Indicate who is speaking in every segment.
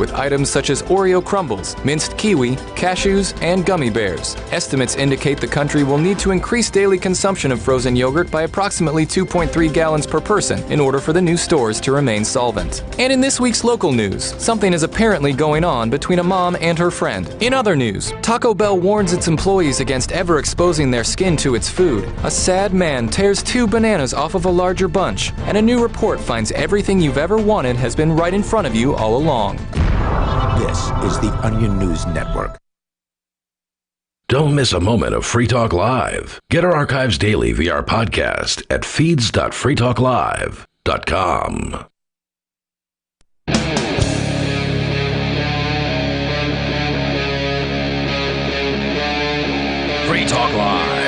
Speaker 1: with items such as Oreo crumbles, minced kiwi, cashews, and gummy bears. Estimates indicate the country will need to increase daily consumption of frozen yogurt by approximately 2.3 gallons per person in order for the new stores to remain solvent. And in this week's local news, something is apparently going on between a mom and her friend. In other news, Taco Bell warns its employees against ever exposing their skin to its food. A sad man tears 2 bananas off of a larger bunch, and a new report finds everything you've ever wanted has been right in front of you all along.
Speaker 2: This is the Onion News Network.
Speaker 3: Don't miss a moment of Free Talk Live. Get our archives daily via our podcast at feeds.freetalklive.com. Free Talk Live.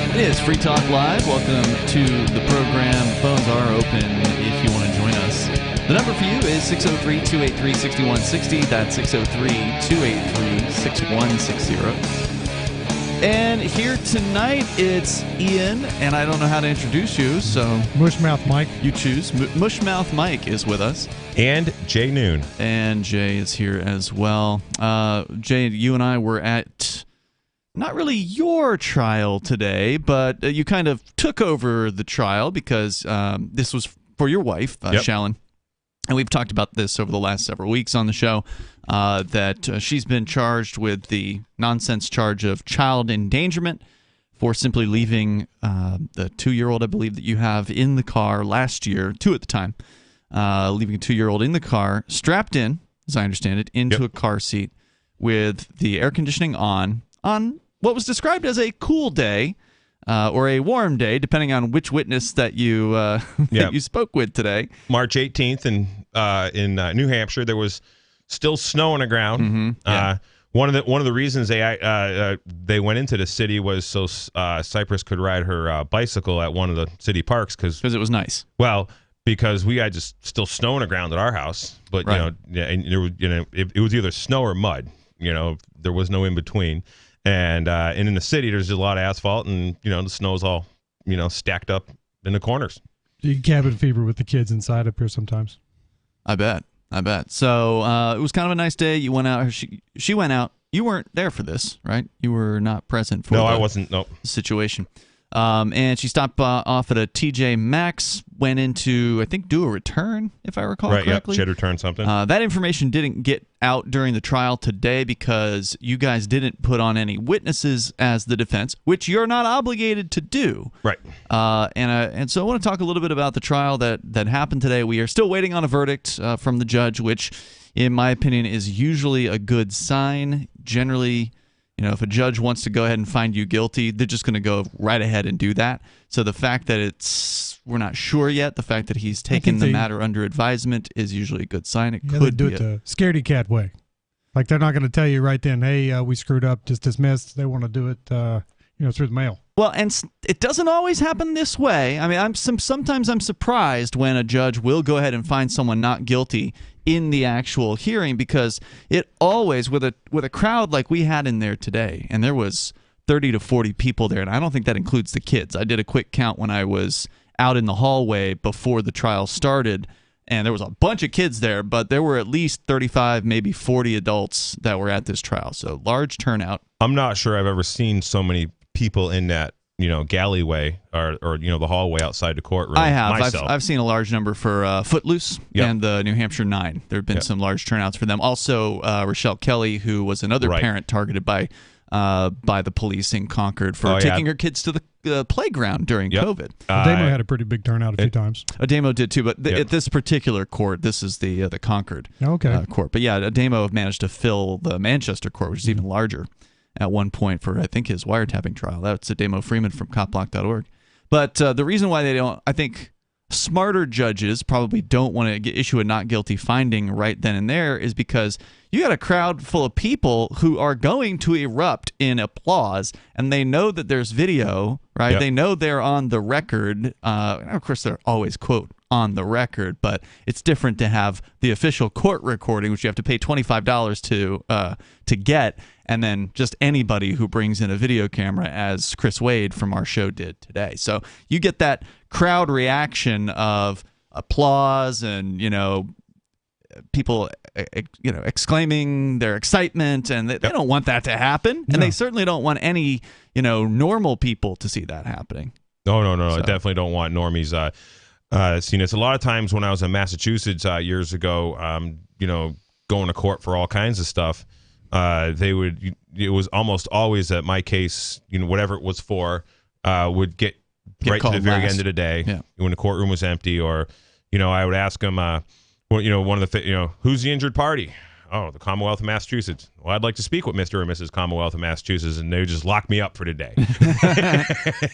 Speaker 4: It is Free Talk Live. Welcome to the program. Phones are open if you want to join us. The number for you is 603-283-6160. That's 603-283-6160. And here tonight, it's Ian, and I don't know how to introduce you, so...
Speaker 5: Mushmouth Mike.
Speaker 4: You choose. Mushmouth Mike is with us.
Speaker 6: And Jay Noon.
Speaker 4: And Jay is here as well. Jay, you and I were at... not really your trial today, but you kind of took over the trial because this was for your wife, Shallon. And we've talked about this over the last several weeks on the show, that she's been charged with the nonsense charge of child endangerment for simply leaving the 2-year-old, I believe, that you have in the car last year, 2 at the time, leaving a 2-year-old in the car, strapped in, as I understand it, into a car seat with the air conditioning on what was described as a cool day or a warm day, depending on which witness that you that you spoke with today.
Speaker 6: March 18th in New Hampshire, there was still snow on the ground. One of the reasons they went into the city was so Cypress could ride her bicycle at one of the city parks because
Speaker 4: it was nice.
Speaker 6: Well, because we had just still snow on the ground at our house, but
Speaker 4: right.
Speaker 6: It was either snow or mud. There was no in between. And in the city, there's just a lot of asphalt, and the snow's all stacked up in the corners.
Speaker 5: You can cabin fever with the kids inside up here sometimes.
Speaker 4: I bet. So it was kind of a nice day. You went out. She went out. You weren't there for this, right? You were not present for.
Speaker 6: No, I wasn't. No
Speaker 4: situation. And she stopped off at a TJ Maxx, went into, I think, do a return, if I recall correctly.
Speaker 6: Right, she had returned something.
Speaker 4: That information didn't get out during the trial today because you guys didn't put on any witnesses as the defense, which you're not obligated to do.
Speaker 6: Right.
Speaker 4: And so I want to talk a little bit about the trial that happened today. We are still waiting on a verdict from the judge, which, in my opinion, is usually a good sign. Generally, if a judge wants to go ahead and find you guilty, they're just going to go right ahead and do that. So the fact that we're not sure yet, the fact that he's taken the matter under advisement is usually a good sign. It could
Speaker 5: do it the scaredy cat way. Like they're not going to tell you right then, hey, we screwed up, just dismissed. They want to do it, through the mail.
Speaker 4: Well, and it doesn't always happen this way. I mean, sometimes I'm surprised when a judge will go ahead and find someone not guilty in the actual hearing, because it always, with a crowd like we had in there today, and there was 30 to 40 people there, and I don't think that includes the kids. I did a quick count when I was out in the hallway before the trial started, and there was a bunch of kids there, but there were at least 35, maybe 40 adults that were at this trial. So large turnout.
Speaker 6: I'm not sure I've ever seen so many people in that galleyway or the hallway outside the courtroom.
Speaker 4: I have.
Speaker 6: Myself.
Speaker 4: I've seen a large number for Footloose and the New Hampshire 9. There have been some large turnouts for them. Also, Rochelle Kelly, who was another parent targeted by the police in Concord for taking her kids to the playground during COVID.
Speaker 5: Ademo had a pretty big turnout a few times.
Speaker 4: Ademo did too, but at this particular court, this is the Concord court. But yeah, Ademo managed to fill the Manchester court, which is even larger at one point for, I think, his wiretapping trial. That's Ademo Freeman from copblock.org. But the reason why they don't, I think smarter judges probably don't want to issue a not guilty finding right then and there, is because you got a crowd full of people who are going to erupt in applause, and they know that there's video, right? They know they're on the record. And of course, they're always, quote, on the record, but it's different to have the official court recording, which you have to pay $25 to get, and then just anybody who brings in a video camera, as Chris Wade from our show did today. So you get that crowd reaction of applause and, people exclaiming their excitement, and they don't want that to happen, and they certainly don't want any normal people to see that happening.
Speaker 6: No, I definitely don't want normies seeing this. A lot of times when I was in Massachusetts years ago, going to court for all kinds of stuff, it was almost always that my case, whatever it was for, would get right to the very end of the day when the courtroom was empty, or I would ask them, one of the who's the injured party? Oh, the Commonwealth of Massachusetts. Well, I'd like to speak with Mr. or Mrs. Commonwealth of Massachusetts, and they would just lock me up for the day.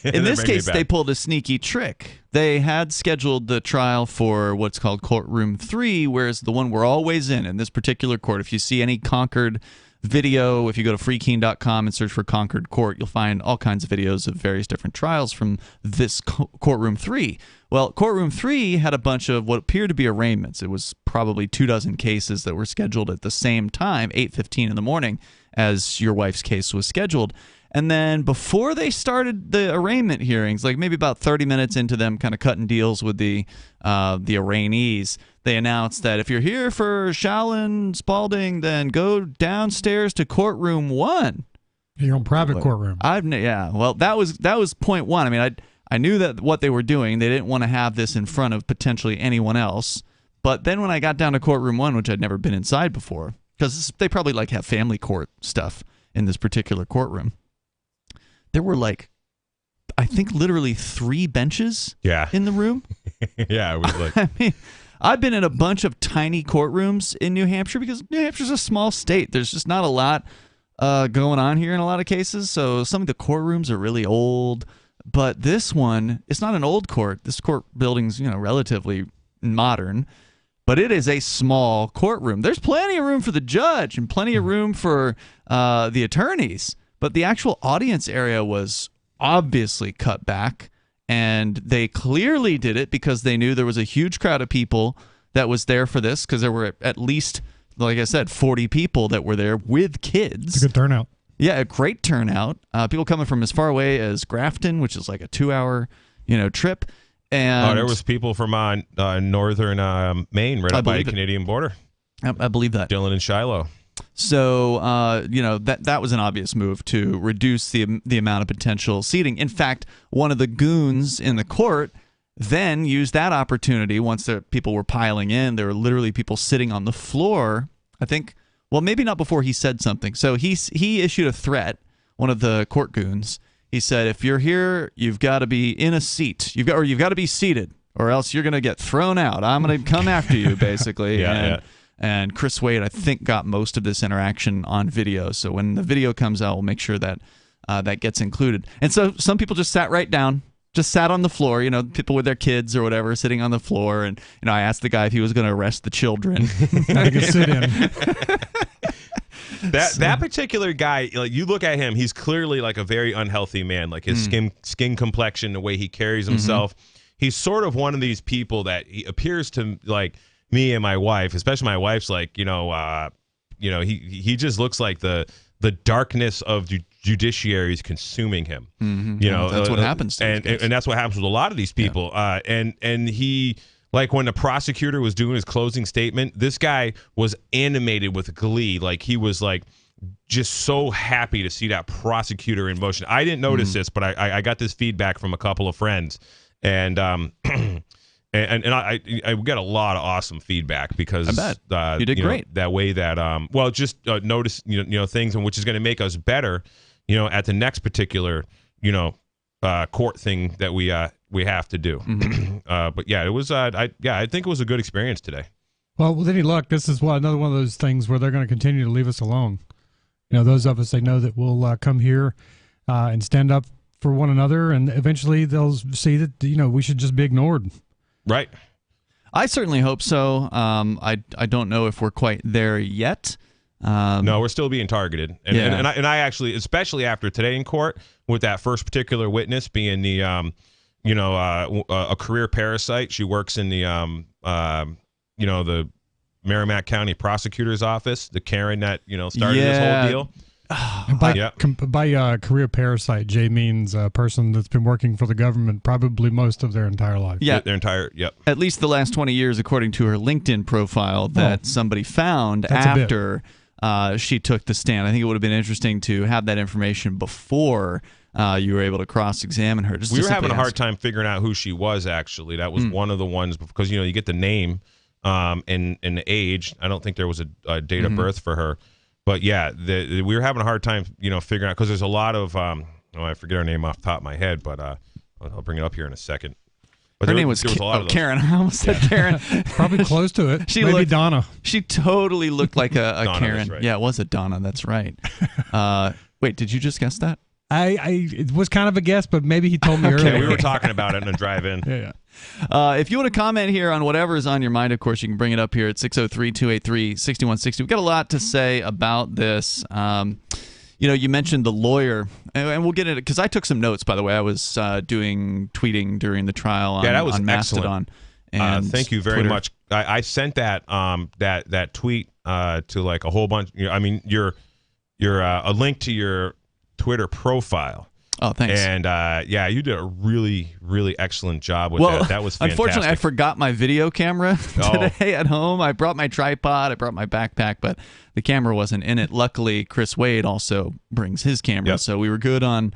Speaker 4: In this case, they pulled a sneaky trick. They had scheduled the trial for what's called Courtroom 3, whereas the one we're always in this particular court, if you see any Concord video, if you go to freekeen.com and search for Concord Court, you'll find all kinds of videos of various different trials from this Courtroom 3. Well, Courtroom 3 had a bunch of what appeared to be arraignments. It was probably 24 cases that were scheduled at the same time, 8:15 in the morning, as your wife's case was scheduled. And then before they started the arraignment hearings, like maybe about 30 minutes into them kind of cutting deals with the arraigntees, they announced that if you're here for Shaolin Spalding, then go downstairs to Courtroom 1.
Speaker 5: Your own private courtroom.
Speaker 4: Well, that was point one. I mean, I knew that what they were doing, they didn't want to have this in front of potentially anyone else. But then when I got down to Courtroom 1, which I'd never been inside before, because they probably have family court stuff in this particular courtroom, there were I think literally 3 benches in the room.
Speaker 6: Yeah, it was like...
Speaker 4: I mean, I've been in a bunch of tiny courtrooms in New Hampshire because New Hampshire's a small state. There's just not a lot going on here in a lot of cases. So some of the courtrooms are really old. But this one, it's not an old court. This court building's, relatively modern. But it is a small courtroom. There's plenty of room for the judge and plenty of room for the attorneys. But the actual audience area was obviously cut back. And they clearly did it because they knew there was a huge crowd of people that was there for this, because there were at least, like I said, 40 people that were there with kids.
Speaker 5: It's a good turnout.
Speaker 4: Yeah, a great turnout. People coming from as far away as Grafton, which is like a 2-hour, trip. And
Speaker 6: there was people from northern Maine, right up by the Canadian border.
Speaker 4: I believe that.
Speaker 6: Dillon and Shiloh.
Speaker 4: So, that was an obvious move to reduce the amount of potential seating. In fact, one of the goons in the court then used that opportunity. Once the people were piling in, there were literally people sitting on the floor. I think, well, maybe not before he said something. So he issued a threat, one of the court goons. He said, if you're here, you've got to be in a seat. You've got to be seated, or else you're going to get thrown out. I'm going to come after you, basically. And Chris Wade, I think, got most of this interaction on video. So when the video comes out, we'll make sure that that gets included. And so some people just sat right down, just sat on the floor, people with their kids or whatever sitting on the floor. And, I asked the guy if he was going to arrest the children.
Speaker 5: I can sit in.
Speaker 6: That particular guy, you look at him, he's clearly like a very unhealthy man, like his skin complexion, the way he carries himself. He's sort of one of these people that he appears to like me and my wife, especially my wife's he just looks like the darkness of judiciary is consuming him.
Speaker 4: That's what happens to
Speaker 6: and that's what happens with a lot of these people. And he, like when the prosecutor was doing his closing statement, this guy was animated with glee. Like he was just so happy to see that prosecutor in motion. I didn't notice this, but I got this feedback from a couple of friends, and And I got a lot of awesome feedback because
Speaker 4: I bet. You did great.
Speaker 6: That way that notice things, and which is going to make us better at the next particular court thing that we have to do. But yeah, it was I think it was a good experience today.
Speaker 5: Well, with any luck, this is another one of those things where they're going to continue to leave us alone. Those of us they know that will come here and stand up for one another, and eventually they'll see that we should just be ignored.
Speaker 6: Right.
Speaker 4: I certainly hope so. I don't know if we're quite there yet.
Speaker 6: No, we're still being targeted, and I actually, especially after today in court, with that first particular witness being the a career parasite. She works in the the Merrimack County Prosecutor's Office, the Karen that started this whole deal.
Speaker 5: By career parasite, Jay means a person that's been working for the government probably most of their entire life.
Speaker 4: Yeah,
Speaker 6: their entire
Speaker 4: at least the last 20 years, according to her LinkedIn profile that somebody found after she took the stand. I think it would have been interesting to have that information before you were able to cross-examine her.
Speaker 6: We were having a hard time figuring out who she was, actually. That was one of the ones, because you get the name and the age. I don't think there was a date of birth for her. But yeah, we were having a hard time, figuring out, because there's a lot of I forget her name off the top of my head, but I'll bring it up here in a second. But
Speaker 4: her name was Karen. I almost said Karen.
Speaker 5: Probably close to it. Maybe Donna.
Speaker 4: She totally looked like a
Speaker 6: Donna,
Speaker 4: Karen.
Speaker 6: that's right.
Speaker 4: Yeah, it was a Donna. That's right. Wait, did you just guess that?
Speaker 5: It was kind of a guess, but maybe he told me earlier.
Speaker 6: We were talking about it in the drive-in.
Speaker 5: Yeah.
Speaker 4: If you want to comment here on whatever is on your mind, of course, you can bring it up here at 603-283-6160. We've got a lot to say about this. You mentioned the lawyer, and we'll get into it, because I took some notes, by the way. I was tweeting during the trial on,
Speaker 6: that was
Speaker 4: on Mastodon. And
Speaker 6: thank you very much. I sent that that tweet to like a whole bunch. You're a link to your Twitter profile.
Speaker 4: Oh, thanks.
Speaker 6: And you did a really, really excellent job with that. That was fantastic.
Speaker 4: Unfortunately, I forgot my video camera today at home. I brought my tripod, I brought my backpack, but the camera wasn't in it. Luckily, Chris Wade also brings his camera, so we were good on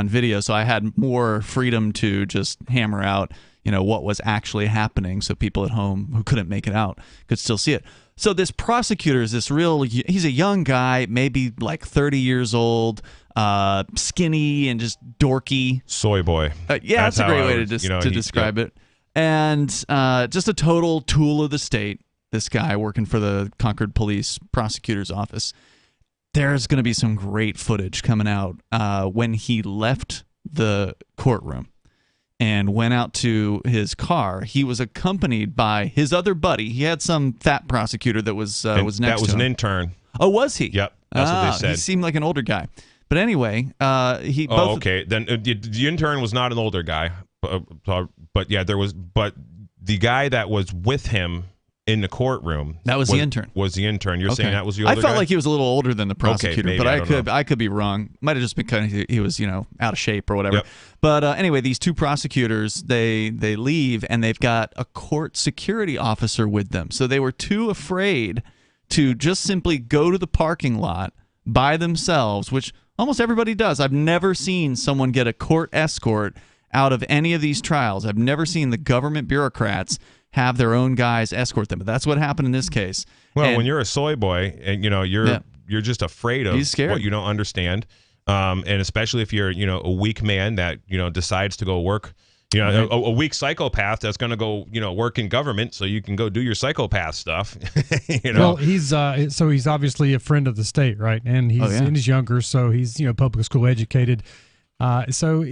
Speaker 4: video. So I had more freedom to just hammer out, what was actually happening, so people at home who couldn't make it out could still see it. So this prosecutor is he's a young guy, maybe like 30 years old, skinny and just dorky.
Speaker 6: Soy boy.
Speaker 4: That's a great way to describe it. And just a total tool of the state, this guy working for the Concord Police Prosecutor's Office. There's going to be some great footage coming out when he left the courtroom and went out to his car. He was accompanied by his other buddy. He had some fat prosecutor that was next to him.
Speaker 6: That was an intern.
Speaker 4: Oh, was he?
Speaker 6: Yep, that's what they said.
Speaker 4: He seemed like an older guy. But anyway, he.
Speaker 6: Oh, okay. Then the intern was not an older guy, but yeah, But the guy that was with him in the courtroom,
Speaker 4: that was the intern.
Speaker 6: Was the intern? You're saying that was the older guy?
Speaker 4: I felt like he was a little older than the prosecutor,
Speaker 6: maybe,
Speaker 4: but I could be wrong. Might have just been kind of he was out of shape or whatever.
Speaker 6: Yep.
Speaker 4: But anyway, these two prosecutors they leave, and they've got a court security officer with them. So they were too afraid to just simply go to the parking lot by themselves, which almost everybody does. I've never seen someone get a court escort out of any of these trials. I've never seen the government bureaucrats have their own guys escort them. But that's what happened in this case.
Speaker 6: Well, when you're a soy boy and you're just afraid of what you don't understand, and especially if you're a weak man that decides to go work. A weak psychopath that's going to go, work in government so you can go do your psychopath stuff.
Speaker 5: Well, he's obviously a friend of the state, right? And he's younger, so he's public school educated. So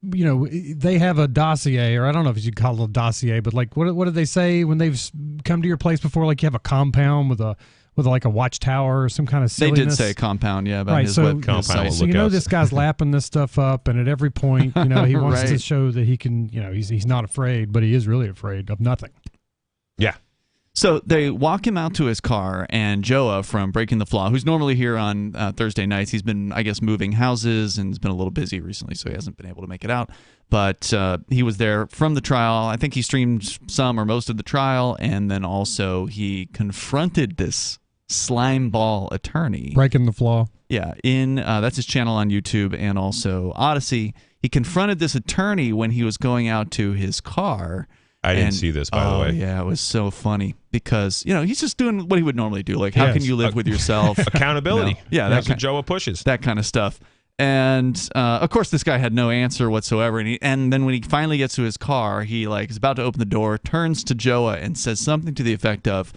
Speaker 5: they have a dossier, or I don't know if you call it a dossier, but like what did they say when they've come to your place before? Like you have a compound with like a watchtower or some kind of silliness.
Speaker 4: They did say compound, about his web compound.
Speaker 5: So this guy's lapping this stuff up, and at every point, he wants to show that he can, he's not afraid, but he is really afraid of nothing.
Speaker 6: Yeah.
Speaker 4: So they walk him out to his car, and Joa from Breaking the Flaw, who's normally here on Thursday nights, he's been, I guess, moving houses and has been a little busy recently, so he hasn't been able to make it out. But he was there from the trial. I think he streamed some or most of the trial, and then also he confronted this slimeball attorney.
Speaker 5: Breaking the Flaw.
Speaker 4: Yeah, that's his channel on YouTube and also Odyssey. He confronted this attorney when he was going out to his car.
Speaker 6: I didn't see this, by the way.
Speaker 4: Yeah, it was so funny because, he's just doing what he would normally do. Like, how can you live with yourself?
Speaker 6: Accountability.
Speaker 4: Yeah,
Speaker 6: that's what Joa pushes.
Speaker 4: That kind of stuff. And, of course, this guy had no answer whatsoever. And then when he finally gets to his car, he, is about to open the door, turns to Joa and says something to the effect of,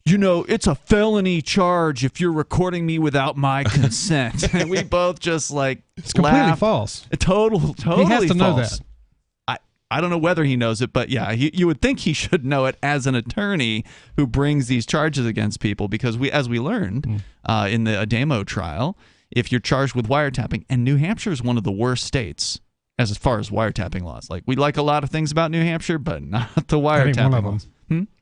Speaker 4: it's a felony charge if you're recording me without my consent. And we both just,
Speaker 5: it's completely false.
Speaker 4: Totally
Speaker 5: He has to
Speaker 4: false.
Speaker 5: know that.
Speaker 4: I don't know whether he knows it, but yeah, you would think he should know it as an attorney who brings these charges against people, because as we learned in the Adamo trial, if you're charged with wiretapping, and New Hampshire is one of the worst states as far as wiretapping laws. Like, we like a lot of things about New Hampshire, but not the wiretapping laws.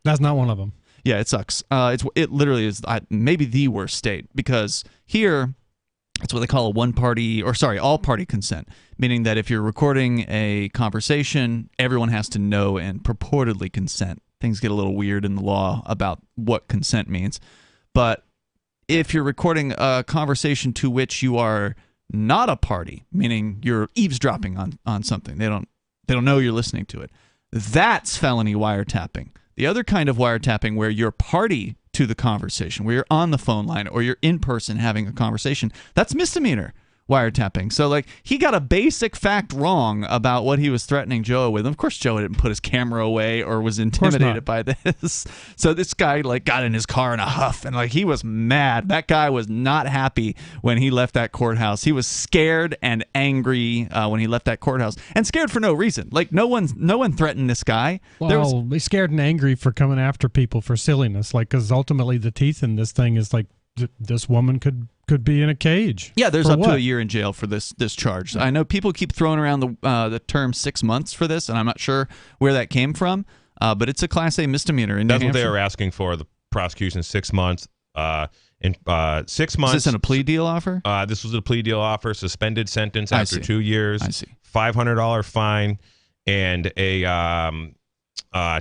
Speaker 5: That's not one of them.
Speaker 4: Yeah, it sucks. It literally is maybe the worst state, because here it's what they call all-party consent, meaning that if you're recording a conversation, everyone has to know and purportedly consent. Things get a little weird in the law about what consent means. But if you're recording a conversation to which you are not a party, meaning you're eavesdropping on something, they don't know you're listening to it, that's felony wiretapping. The other kind of wiretapping, where you're party to the conversation, where you're on the phone line or you're in person having a conversation, that's misdemeanor wiretapping. So, like, he got a basic fact wrong about what he was threatening Joe with. Of course, Joe didn't put his camera away or was intimidated by this. So this guy, like, got in his car in a huff, and, like, he was mad. That guy was not happy when he left that courthouse. He was scared and angry when he left that courthouse, and scared for no reason. Like, no one threatened this guy.
Speaker 5: Well, he's scared and angry for coming after people for silliness, like, because ultimately the teeth in this thing is like, this woman could be in a cage.
Speaker 4: Yeah, there's up to a year in jail for this charge. I know people keep throwing around the term 6 months for this, and I'm not sure where that came from, but it's a Class A misdemeanor in New Hampshire.
Speaker 6: That's what they were asking for, the prosecution, 6 months. In 6 months.
Speaker 4: Is this in a plea deal offer?
Speaker 6: This was a plea deal offer, suspended sentence after 2 years.
Speaker 4: I see.
Speaker 6: $500 fine, and a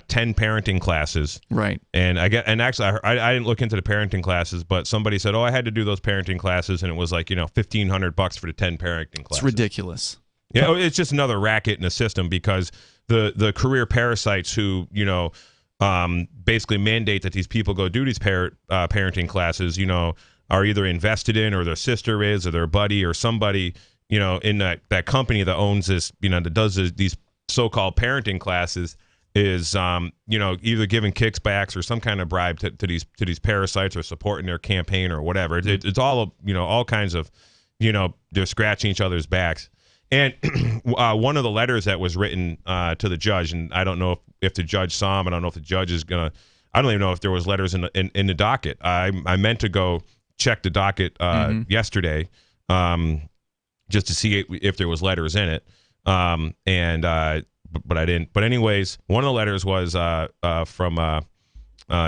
Speaker 6: 10 parenting classes.
Speaker 4: Right.
Speaker 6: And actually I didn't look into the parenting classes, but somebody said, I had to do those parenting classes, and it was like, $1,500 for the 10 parenting classes.
Speaker 4: It's ridiculous.
Speaker 6: Yeah, it's just another racket in the system, because the career parasites who, basically mandate that these people go do these parenting classes, are either invested in, or their sister is, or their buddy, or somebody, in that company that owns this, that does these so-called parenting classes, is either giving kickbacks or some kind of bribe to these parasites, or supporting their campaign or whatever. It's all all kinds of, they're scratching each other's backs. And one of the letters that was written to the judge, and I don't know if the judge saw him, and I don't know if the judge is gonna. I don't even know if there was letters in the docket. I meant to go check the docket yesterday, just to see if there was letters in it, but I didn't. But anyways, one of the letters was from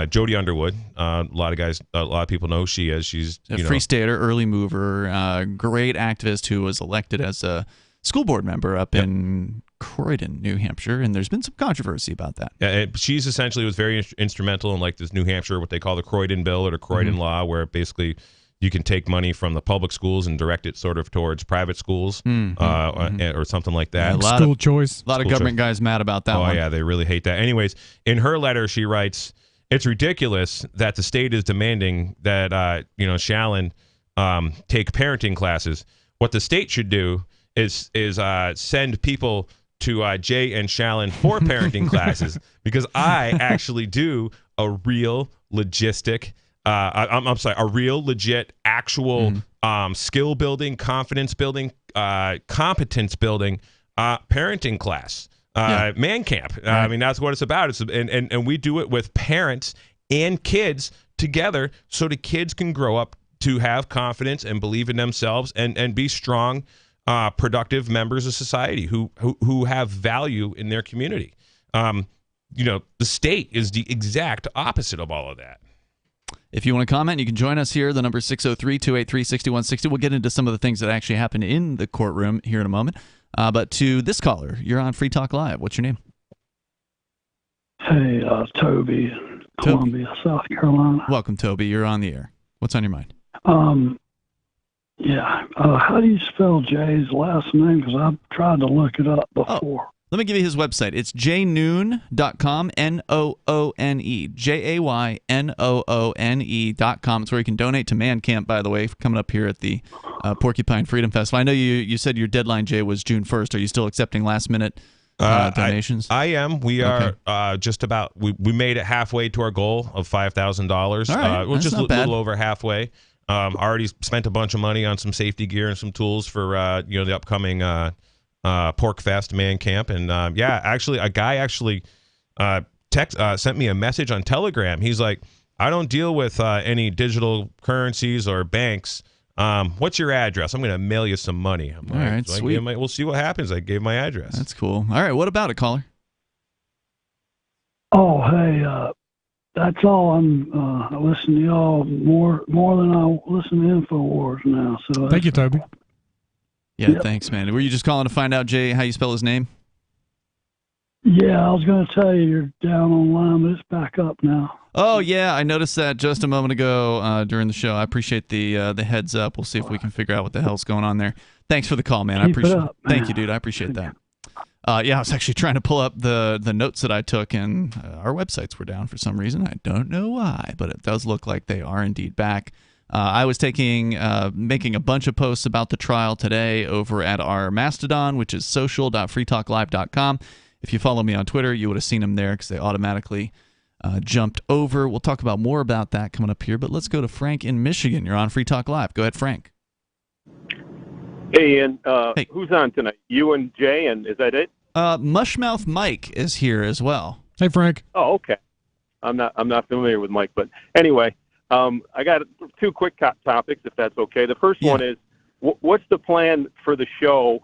Speaker 6: Jody Underwood. A lot of people know who she is. She's
Speaker 4: a free stater, early mover, great activist who was elected as a school board member up in Croydon, New Hampshire, and there's been some controversy about that.
Speaker 6: Yeah, she's essentially was very instrumental in, like, this New Hampshire, what they call the Croydon Bill, or the Croydon Law, where basically you can take money from the public schools and direct it sort of towards private schools, or something like that.
Speaker 5: Yeah, school choice.
Speaker 4: A lot of government guys mad about that one.
Speaker 6: Oh, yeah, they really hate that. Anyways, in her letter, she writes, it's ridiculous that the state is demanding that, Shallon take parenting classes. What the state should do is send people to Jay and Shallon for parenting classes, because I actually do a real logistic, a real legit actual skill building, confidence building, competence building parenting class. Man camp. Right. I mean, that's what it's about. And we do it with parents and kids together, so the kids can grow up to have confidence and believe in themselves, and be strong, productive members of society who have value in their community. The state is the exact opposite of all of that.
Speaker 4: If you want to comment, you can join us here. The number is 603-283-6160. We'll get into some of the things that actually happened in the courtroom here in a moment. But to this caller, you're on Free Talk Live. What's your name?
Speaker 7: Hey, Toby, Columbia, South Carolina.
Speaker 4: Welcome, Toby. You're on the air. What's on your mind?
Speaker 7: How do you spell Jay's last name? Because I've tried to look it up before.
Speaker 4: Let me give you his website. It's jaynoone.com, Noone, JAYNOONE.com. It's where you can donate to Man Camp, by the way, coming up here at the Porcupine Freedom Festival. I know you said your deadline, Jay, was June 1st. Are you still accepting last-minute donations?
Speaker 6: I am. We are just about, we made it halfway to our goal of $5,000.
Speaker 4: All right.
Speaker 6: We're just a
Speaker 4: bad.
Speaker 6: little over halfway. Already spent a bunch of money on some safety gear and some tools for the upcoming Pork Fest Man Camp. And actually a guy sent me a message on Telegram. He's like, I don't deal with any digital currencies or banks. What's your address? I'm going to mail you some money. I'm
Speaker 4: all right,
Speaker 6: so
Speaker 4: sweet.
Speaker 6: we'll see what happens. I gave my address.
Speaker 4: That's cool. All right, what about it, caller?
Speaker 7: Oh, hey, that's all. I listen to y'all more than I listen to InfoWars now. So
Speaker 5: Thank you, Toby.
Speaker 4: Yeah,
Speaker 7: Yep.
Speaker 4: thanks, man. Were you just calling to find out, Jay, how you spell his name?
Speaker 7: Yeah, I was going to tell you you're down online, but it's back up now.
Speaker 4: Oh, yeah, I noticed that just a moment ago during the show. I appreciate the heads up. We'll see if we can figure out what the hell's going on there. Thanks for the call, man. I
Speaker 7: Keep it
Speaker 4: appreciate
Speaker 7: up,
Speaker 4: Thank
Speaker 7: man.
Speaker 4: you, dude. I appreciate that. Yeah, I was actually trying to pull up the notes that I took, and our websites were down for some reason. I don't know why, but it does look like they are indeed back. I was making a bunch of posts about the trial today over at our Mastodon, which is social.freetalklive.com. If you follow me on Twitter, you would have seen them there because they automatically jumped over. We'll talk about more about that coming up here, but let's go to Frank in Michigan. You're on Free Talk Live. Go ahead, Frank.
Speaker 8: Hey, Ian.
Speaker 4: Hey.
Speaker 8: Who's on tonight? You and Jay, and is that it?
Speaker 4: Mushmouth Mike is here as well.
Speaker 5: Hey, Frank.
Speaker 8: Oh, okay. I'm not familiar with Mike, but anyway, I got two quick topics, if that's okay. The first one is, what's the plan for the show?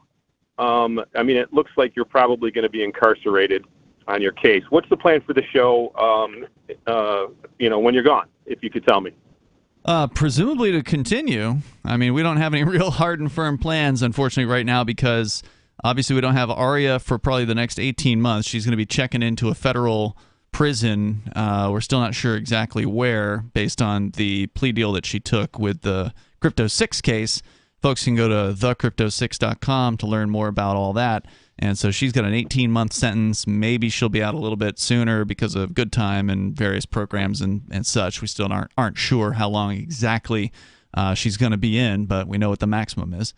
Speaker 8: I mean, it looks like you're probably going to be incarcerated on your case. What's the plan for the show? When you're gone, if you could tell me.
Speaker 4: Presumably to continue. I mean, we don't have any real hard and firm plans, unfortunately, right now, because obviously we don't have Aria for probably the next 18 months. She's going to be checking into a federal prison. We're still not sure exactly where, based on the plea deal that she took with the Crypto 6 case. Folks can go to thecrypto6.com to learn more about all that. And so she's got an 18-month sentence. Maybe she'll be out a little bit sooner because of good time and various programs and such. We still aren't sure how long exactly she's going to be in, but we know what the maximum is.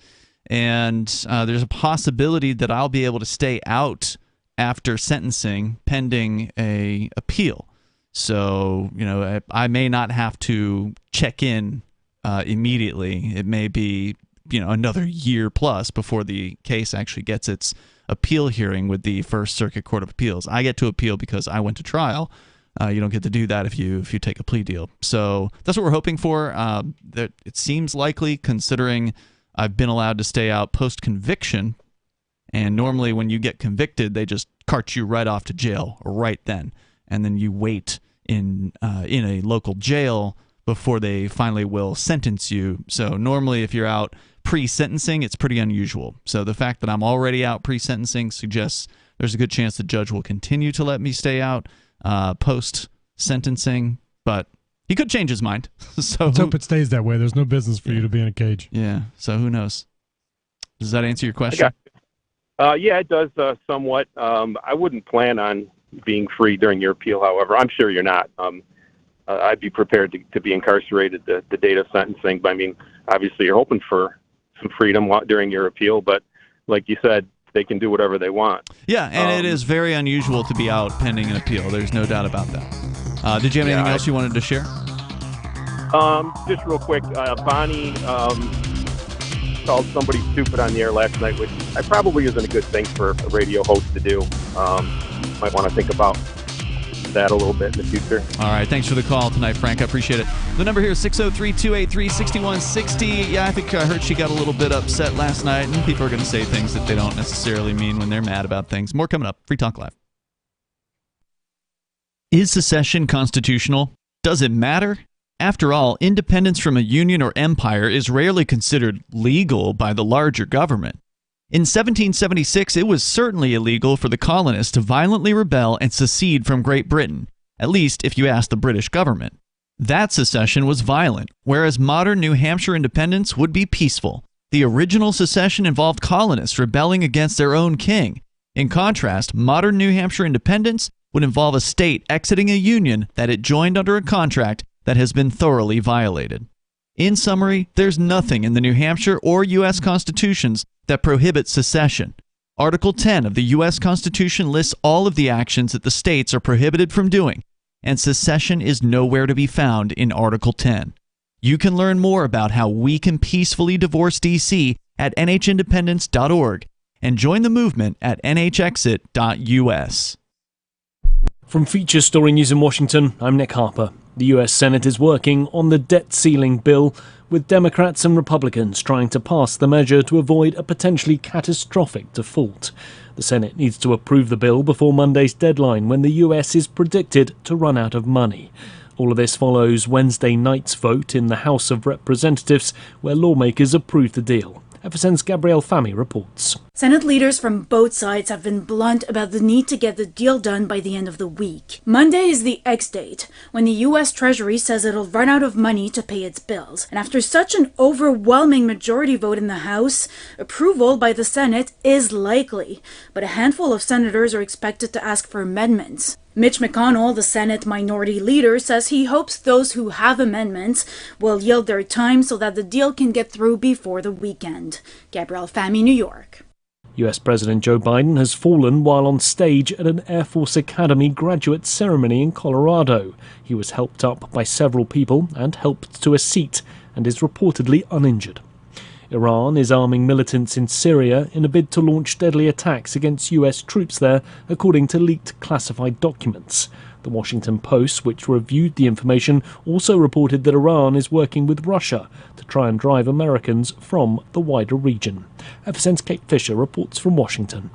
Speaker 4: And there's a possibility that I'll be able to stay out after sentencing pending a appeal. So, I may not have to check in immediately. It may be, another year plus before the case actually gets its appeal hearing with the First Circuit Court of Appeals. I get to appeal because I went to trial. You don't get to do that if you take a plea deal. So that's what we're hoping for. That it seems likely, considering I've been allowed to stay out post-conviction, and normally when you get convicted, they just cart you right off to jail right then, and then you wait in a local jail before they finally will sentence you. So normally if you're out pre-sentencing, it's pretty unusual. So the fact that I'm already out pre-sentencing suggests there's a good chance the judge will continue to let me stay out post-sentencing, but he could change his mind. So
Speaker 5: Let's hope it stays that way. There's no business for you to be in a cage.
Speaker 4: Yeah, so who knows? Does that answer your question?
Speaker 8: Yeah, it does somewhat. I wouldn't plan on being free during your appeal, however. I'm sure you're not. I'd be prepared to be incarcerated the date of sentencing. But I mean, obviously you're hoping for some freedom during your appeal, but like you said, they can do whatever they want.
Speaker 4: Yeah, and it is very unusual to be out pending an appeal. There's no doubt about that. Did you have anything else you wanted to share?
Speaker 8: Just real quick, Bonnie called somebody stupid on the air last night, which probably isn't a good thing for a radio host to do. Might want to think about that a little bit in the future.
Speaker 4: All right, thanks for the call tonight, Frank. I appreciate it. The number here is 603-283-6160. Yeah, I think I heard she got a little bit upset last night, and people are going to say things that they don't necessarily mean when they're mad about things. More coming up. Free Talk Live. Is secession constitutional? Does it matter? After all, independence from a union or empire is rarely considered legal by the larger government. In 1776, it was certainly illegal for the colonists to violently rebel and secede from Great Britain, at least if you ask the British government. That secession was violent, whereas modern New Hampshire independence would be peaceful. The original secession involved colonists rebelling against their own king. In contrast, modern New Hampshire independence would involve a state exiting a union that it joined under a contract that has been thoroughly violated. In summary, there's nothing in the New Hampshire or U.S. constitutions that prohibits secession. Article 10 of the U.S. Constitution lists all of the actions that the states are prohibited from doing, and secession is nowhere to be found in Article 10. You can learn more about how we can peacefully divorce D.C. at NHindependence.org and join the movement at NHexit.us.
Speaker 9: From Feature Story News in Washington, I'm Nick Harper. The U.S. Senate is working on the debt ceiling bill, with Democrats and Republicans trying to pass the measure to avoid a potentially catastrophic default. The Senate needs to approve the bill before Monday's deadline, when the U.S. is predicted to run out of money. All of this follows Wednesday night's vote in the House of Representatives, where lawmakers approved the deal. FSN's Gabrielle Fahmy reports.
Speaker 10: Senate leaders from both sides have been blunt about the need to get the deal done by the end of the week. Monday is the X date, when the U.S. Treasury says it'll run out of money to pay its bills. And after such an overwhelming majority vote in the House, approval by the Senate is likely. But a handful of senators are expected to ask for amendments. Mitch McConnell, the Senate minority leader, says he hopes those who have amendments will yield their time so that the deal can get through before the weekend. Gabrielle Fahmy, New York.
Speaker 9: US President Joe Biden has fallen while on stage at an Air Force Academy graduate ceremony in Colorado. He was helped up by several people and helped to a seat and is reportedly uninjured. Iran is arming militants in Syria in a bid to launch deadly attacks against US troops there, according to leaked classified documents. The Washington Post, which reviewed the information, also reported that Iran is working with Russia to try and drive Americans from the wider region. FSN's Kate Fisher reports from Washington.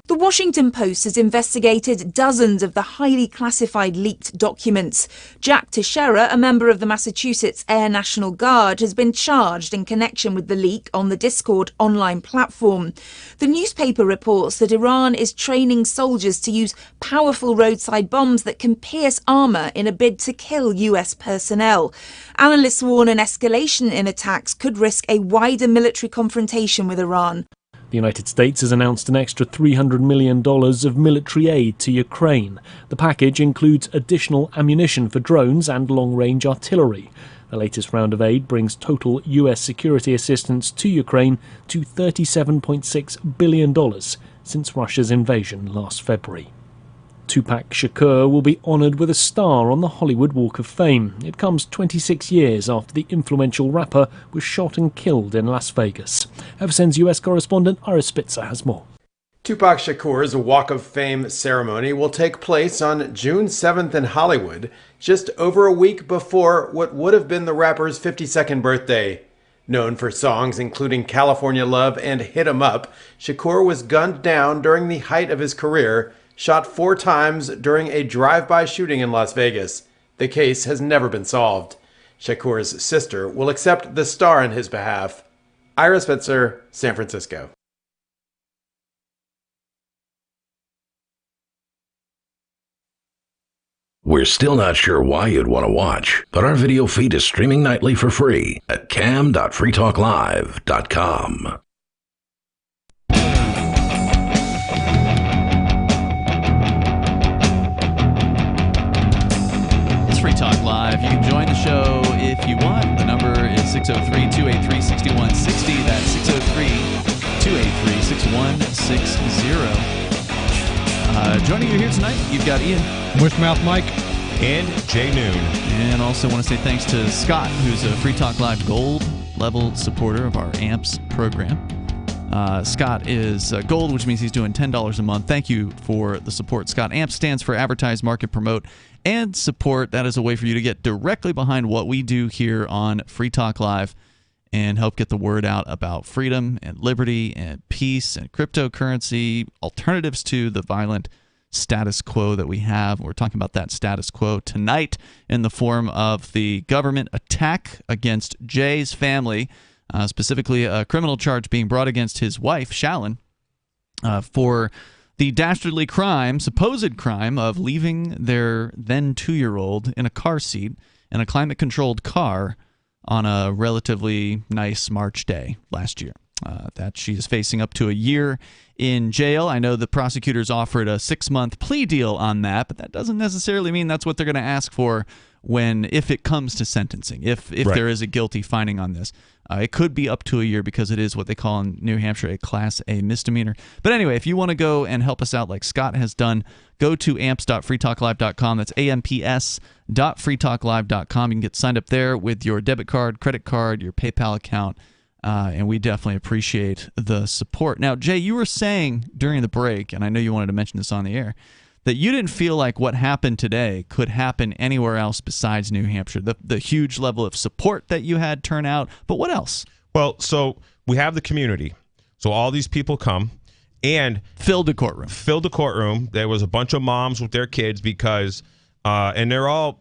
Speaker 11: The Washington Post has investigated dozens of the highly classified leaked documents. Jack Teixeira, a member of the Massachusetts Air National Guard, has been charged in connection with the leak on the Discord online platform. The newspaper reports that Iran is training soldiers to use powerful roadside bombs that can pierce armour in a bid to kill US personnel. Analysts warn an escalation in attacks could risk a wider military confrontation with Iran.
Speaker 9: The United States has announced an extra $300 million of military aid to Ukraine. The package includes additional ammunition for drones and long-range artillery. The latest round of aid brings total U.S. security assistance to Ukraine to $37.6 billion since Russia's invasion last February. Tupac Shakur will be honoured with a star on the Hollywood Walk of Fame. It comes 26 years after the influential rapper was shot and killed in Las Vegas. FSN's US correspondent Ira Spitzer has more.
Speaker 12: Tupac Shakur's Walk of Fame ceremony will take place on June 7th in Hollywood, just over a week before what would have been the rapper's 52nd birthday. Known for songs including California Love and Hit 'Em Up, Shakur was gunned down during the height of his career, shot 4 times during a drive-by shooting in Las Vegas. The case has never been solved. Shakur's sister will accept the star on his behalf. Ira Spitzer, San Francisco.
Speaker 3: We're still not sure why you'd want to watch, but our video feed is streaming nightly for free at cam.freetalklive.com.
Speaker 4: Free Talk Live. You can join the show if you want. The number is 603-283-6160. That's 603-283-6160. Joining you here tonight, you've got Ian.
Speaker 5: Mushmouth Mike.
Speaker 6: And Jay Noon.
Speaker 4: And also want to say thanks to Scott, who's a Free Talk Live Gold level supporter of our AMPS program. Scott is gold, which means he's doing $10 a month. Thank you for the support, Scott. AMP stands for Advertise, Market, Promote, and Support. That is a way for you to get directly behind what we do here on Free Talk Live and help get the word out about freedom and liberty and peace and cryptocurrency, alternatives to the violent status quo that we have. We're talking about that status quo tonight in the form of the government attack against Jay's family. Specifically, a criminal charge being brought against his wife, Shallon, for the dastardly crime, supposed crime, of leaving their then 2-year-old in a car seat in a climate-controlled car on a relatively nice March day last year. That she is facing up to a year in jail. I know the prosecutors offered a 6-month plea deal on that, but that doesn't necessarily mean that's what they're going to ask for if it comes to sentencing, if right. There is a guilty finding on this. It could be up to a year because it is what they call in New Hampshire a Class A misdemeanor. But anyway, if you want to go and help us out like Scott has done, go to amps.freetalklive.com. That's amps.freetalklive.com. You can get signed up there with your debit card, credit card, your PayPal account, and we definitely appreciate the support. Now, Jay, you were saying during the break, and I know you wanted to mention this on the air, that you didn't feel like what happened today could happen anywhere else besides New Hampshire. The huge level of support that you had turn out, but what else?
Speaker 6: Well, so we have the community. So all these people come and
Speaker 4: filled the courtroom. There was a bunch of moms with their kids because, and they're all,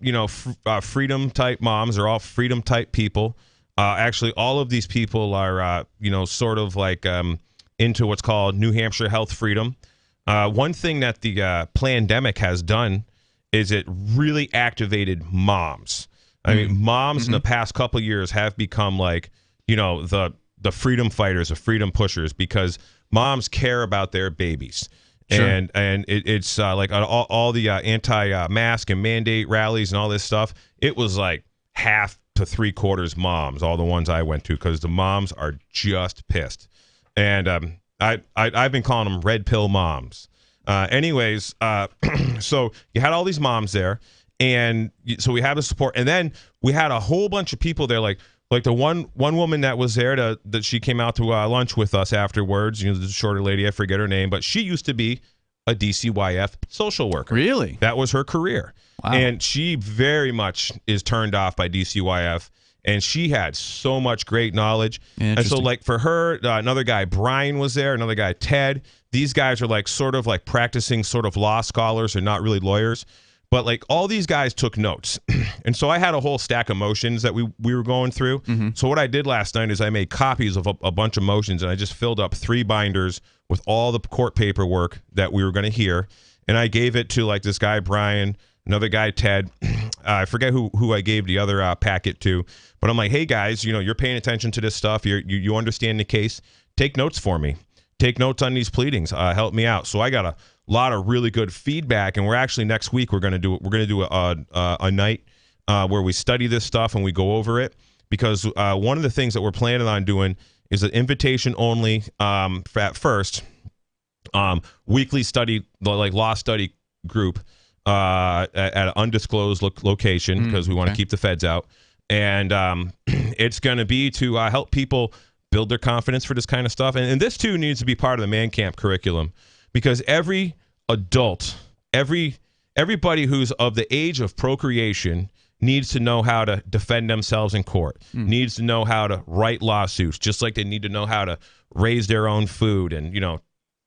Speaker 4: freedom type moms. They're all freedom type people. Actually, all of these people are, sort of like into what's called New Hampshire Health Freedom. One thing that the pandemic has done is it really activated moms. I mean, moms in the past couple of years have become like, the freedom fighters, the freedom pushers, because moms care about their babies. Sure. And it's like all the anti-mask and mandate rallies and all this stuff, it was like half to 3/4 moms, all the ones I went to, because the moms are just pissed. And I've been calling them red pill moms. Anyways, so you had all these moms there, and so we had the support. And then we had a whole bunch of people there, like the one woman that was there that she came out to lunch with us afterwards, the shorter lady, I forget her name, but she used to be a DCYF social worker. Really?
Speaker 6: That was her career. Wow. And she very much is turned off by DCYF, and she had so much great knowledge. And so like for her, another guy, Brian, was there, another guy, Ted. These guys are like sort of like practicing sort of law scholars and not really lawyers. But like all these guys took notes. And so I had a whole stack of motions that we were going through. So what I did last night is I made copies of a bunch of motions, and I just filled up 3 binders with all the court paperwork that we were going to hear. And I gave it to like this guy, Brian, another guy, Ted. I forget who I gave the other packet to. But I'm like, hey, guys, you're paying attention to this stuff. You understand the case. Take notes for me. Take notes on these pleadings. Help me out. So I got a lot of really good feedback, and we're actually next week we're going to do a night where we study this stuff and we go over it, because one of the things that we're planning on doing is an invitation only at first weekly study, like law study group at an undisclosed location, because we want to keep the feds out, and it's going to be to help people build their confidence for this kind of stuff, and this too needs to be part of the Man Camp curriculum. Because every adult, everybody who's of the age of procreation needs to know how to defend themselves in court, needs to know how to write lawsuits, just like they need to know how to raise their own food and,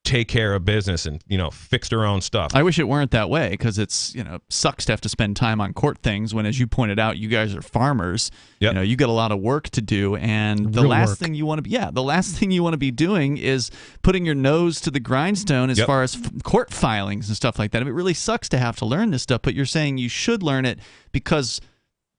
Speaker 6: take care of business and, fix their own stuff.
Speaker 4: I wish it weren't that way, because it's, sucks to have to spend time on court things when, as you pointed out, you guys are farmers. Yep. You got a lot of work to do, and the last thing you want to be doing is putting your nose to the grindstone as far as court filings and stuff like that. I mean, it really sucks to have to learn this stuff, but you're saying you should learn it because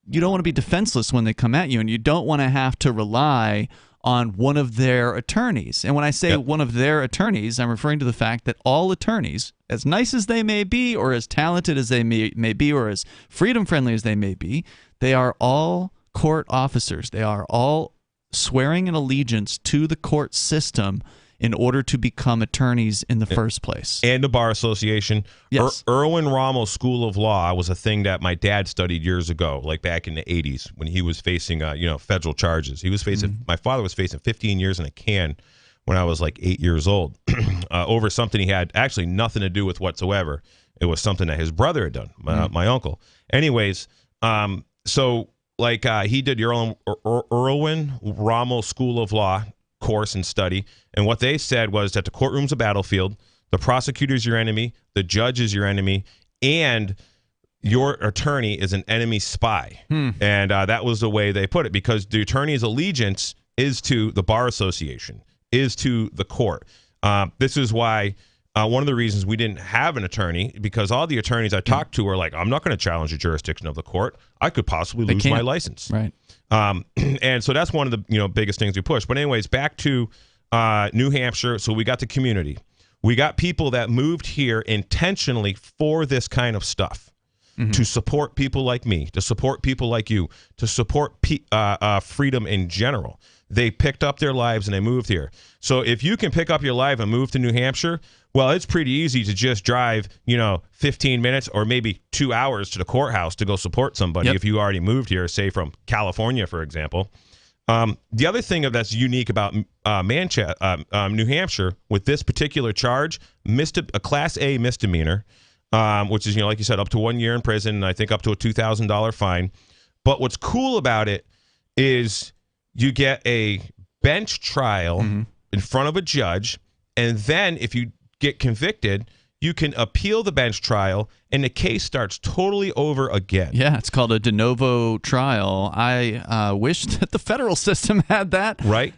Speaker 4: you don't want to be defenseless when they come at you, and you don't want to have to rely on one of their attorneys. And when I say one of their attorneys, I'm referring to the fact that all attorneys, as nice as they may be, or as talented as they may be, or as freedom-friendly as they may be, they are all court officers. They are all swearing an allegiance to the court system in order to become attorneys in the first place.
Speaker 6: And the Bar Association.
Speaker 4: Yes.
Speaker 6: Erwin Rommel School of Law was a thing that my dad studied years ago, like back in the 80s when he was facing, federal charges. He was facing, my father was facing 15 years in a can when I was like 8 years old over something he had actually nothing to do with whatsoever. It was something that his brother had done, my uncle. Anyways, so like he did Erwin Rommel School of Law course and study, and what they said was that the courtroom's a battlefield, the prosecutor's your enemy, the judge is your enemy, and your attorney is an enemy spy. And that was the way they put it, because the attorney's allegiance is to the Bar Association, is to the court. This is why one of the reasons we didn't have an attorney, because all the attorneys I talked to were like, I'm not going to challenge the jurisdiction of the court. I could possibly lose my license.
Speaker 4: Right.
Speaker 6: And so that's one of the biggest things we push. But anyways, back to New Hampshire. So we got the community. We got people that moved here intentionally for this kind of stuff, to support people like me, to support people like you, to support freedom in general. They picked up their lives and they moved here. So if you can pick up your life and move to New Hampshire, well, it's pretty easy to just drive, 15 minutes or maybe 2 hours to the courthouse to go support somebody if you already moved here, say from California, for example. The other thing that's unique about New Hampshire with this particular charge, a Class A misdemeanor, which is, like you said, up to 1 year in prison, and I think up to a $2,000 fine. But what's cool about it is you get a bench trial in front of a judge, and then if you get convicted, you can appeal the bench trial, and the case starts totally over again.
Speaker 4: Yeah, it's called a de novo trial. I wish that the federal system had that.
Speaker 6: Right.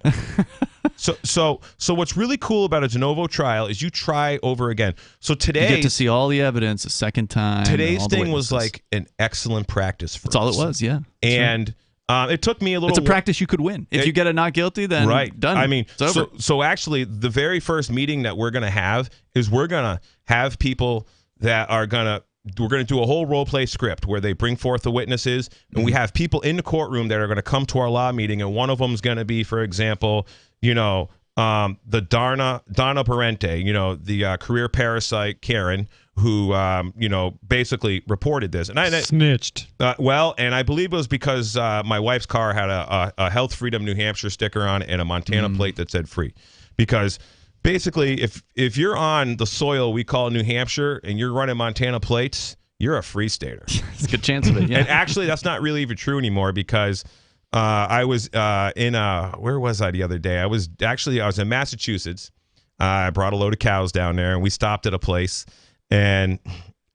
Speaker 6: So what's really cool about a de novo trial is you try over again. So today,
Speaker 4: you get to see all the evidence a second time.
Speaker 6: Today's thing was like an excellent practice for us.
Speaker 4: That's all it was, yeah.
Speaker 6: And it took me a little.
Speaker 4: It's a practice you could win. If you get a not guilty, then done.
Speaker 6: I mean,
Speaker 4: it's over.
Speaker 6: So actually, the very first meeting that we're going to have is we're going to have people that are we're going to do a whole role play script where they bring forth the witnesses, and we have people in the courtroom that are going to come to our law meeting, and one of them is going to be, for example, the Dana Parente, the career parasite Karen, who basically reported this, and I
Speaker 5: snitched.
Speaker 6: And I believe it was because my wife's car had a Health Freedom New Hampshire sticker on it and a Montana plate that said free, because basically if you're on the soil we call New Hampshire and you're running Montana plates, you're a free stater.
Speaker 4: There's a good chance of it. Yeah.
Speaker 6: And actually, that's not really even true anymore, because I was where was I the other day? I was in Massachusetts. I brought a load of cows down there, and we stopped at a place. And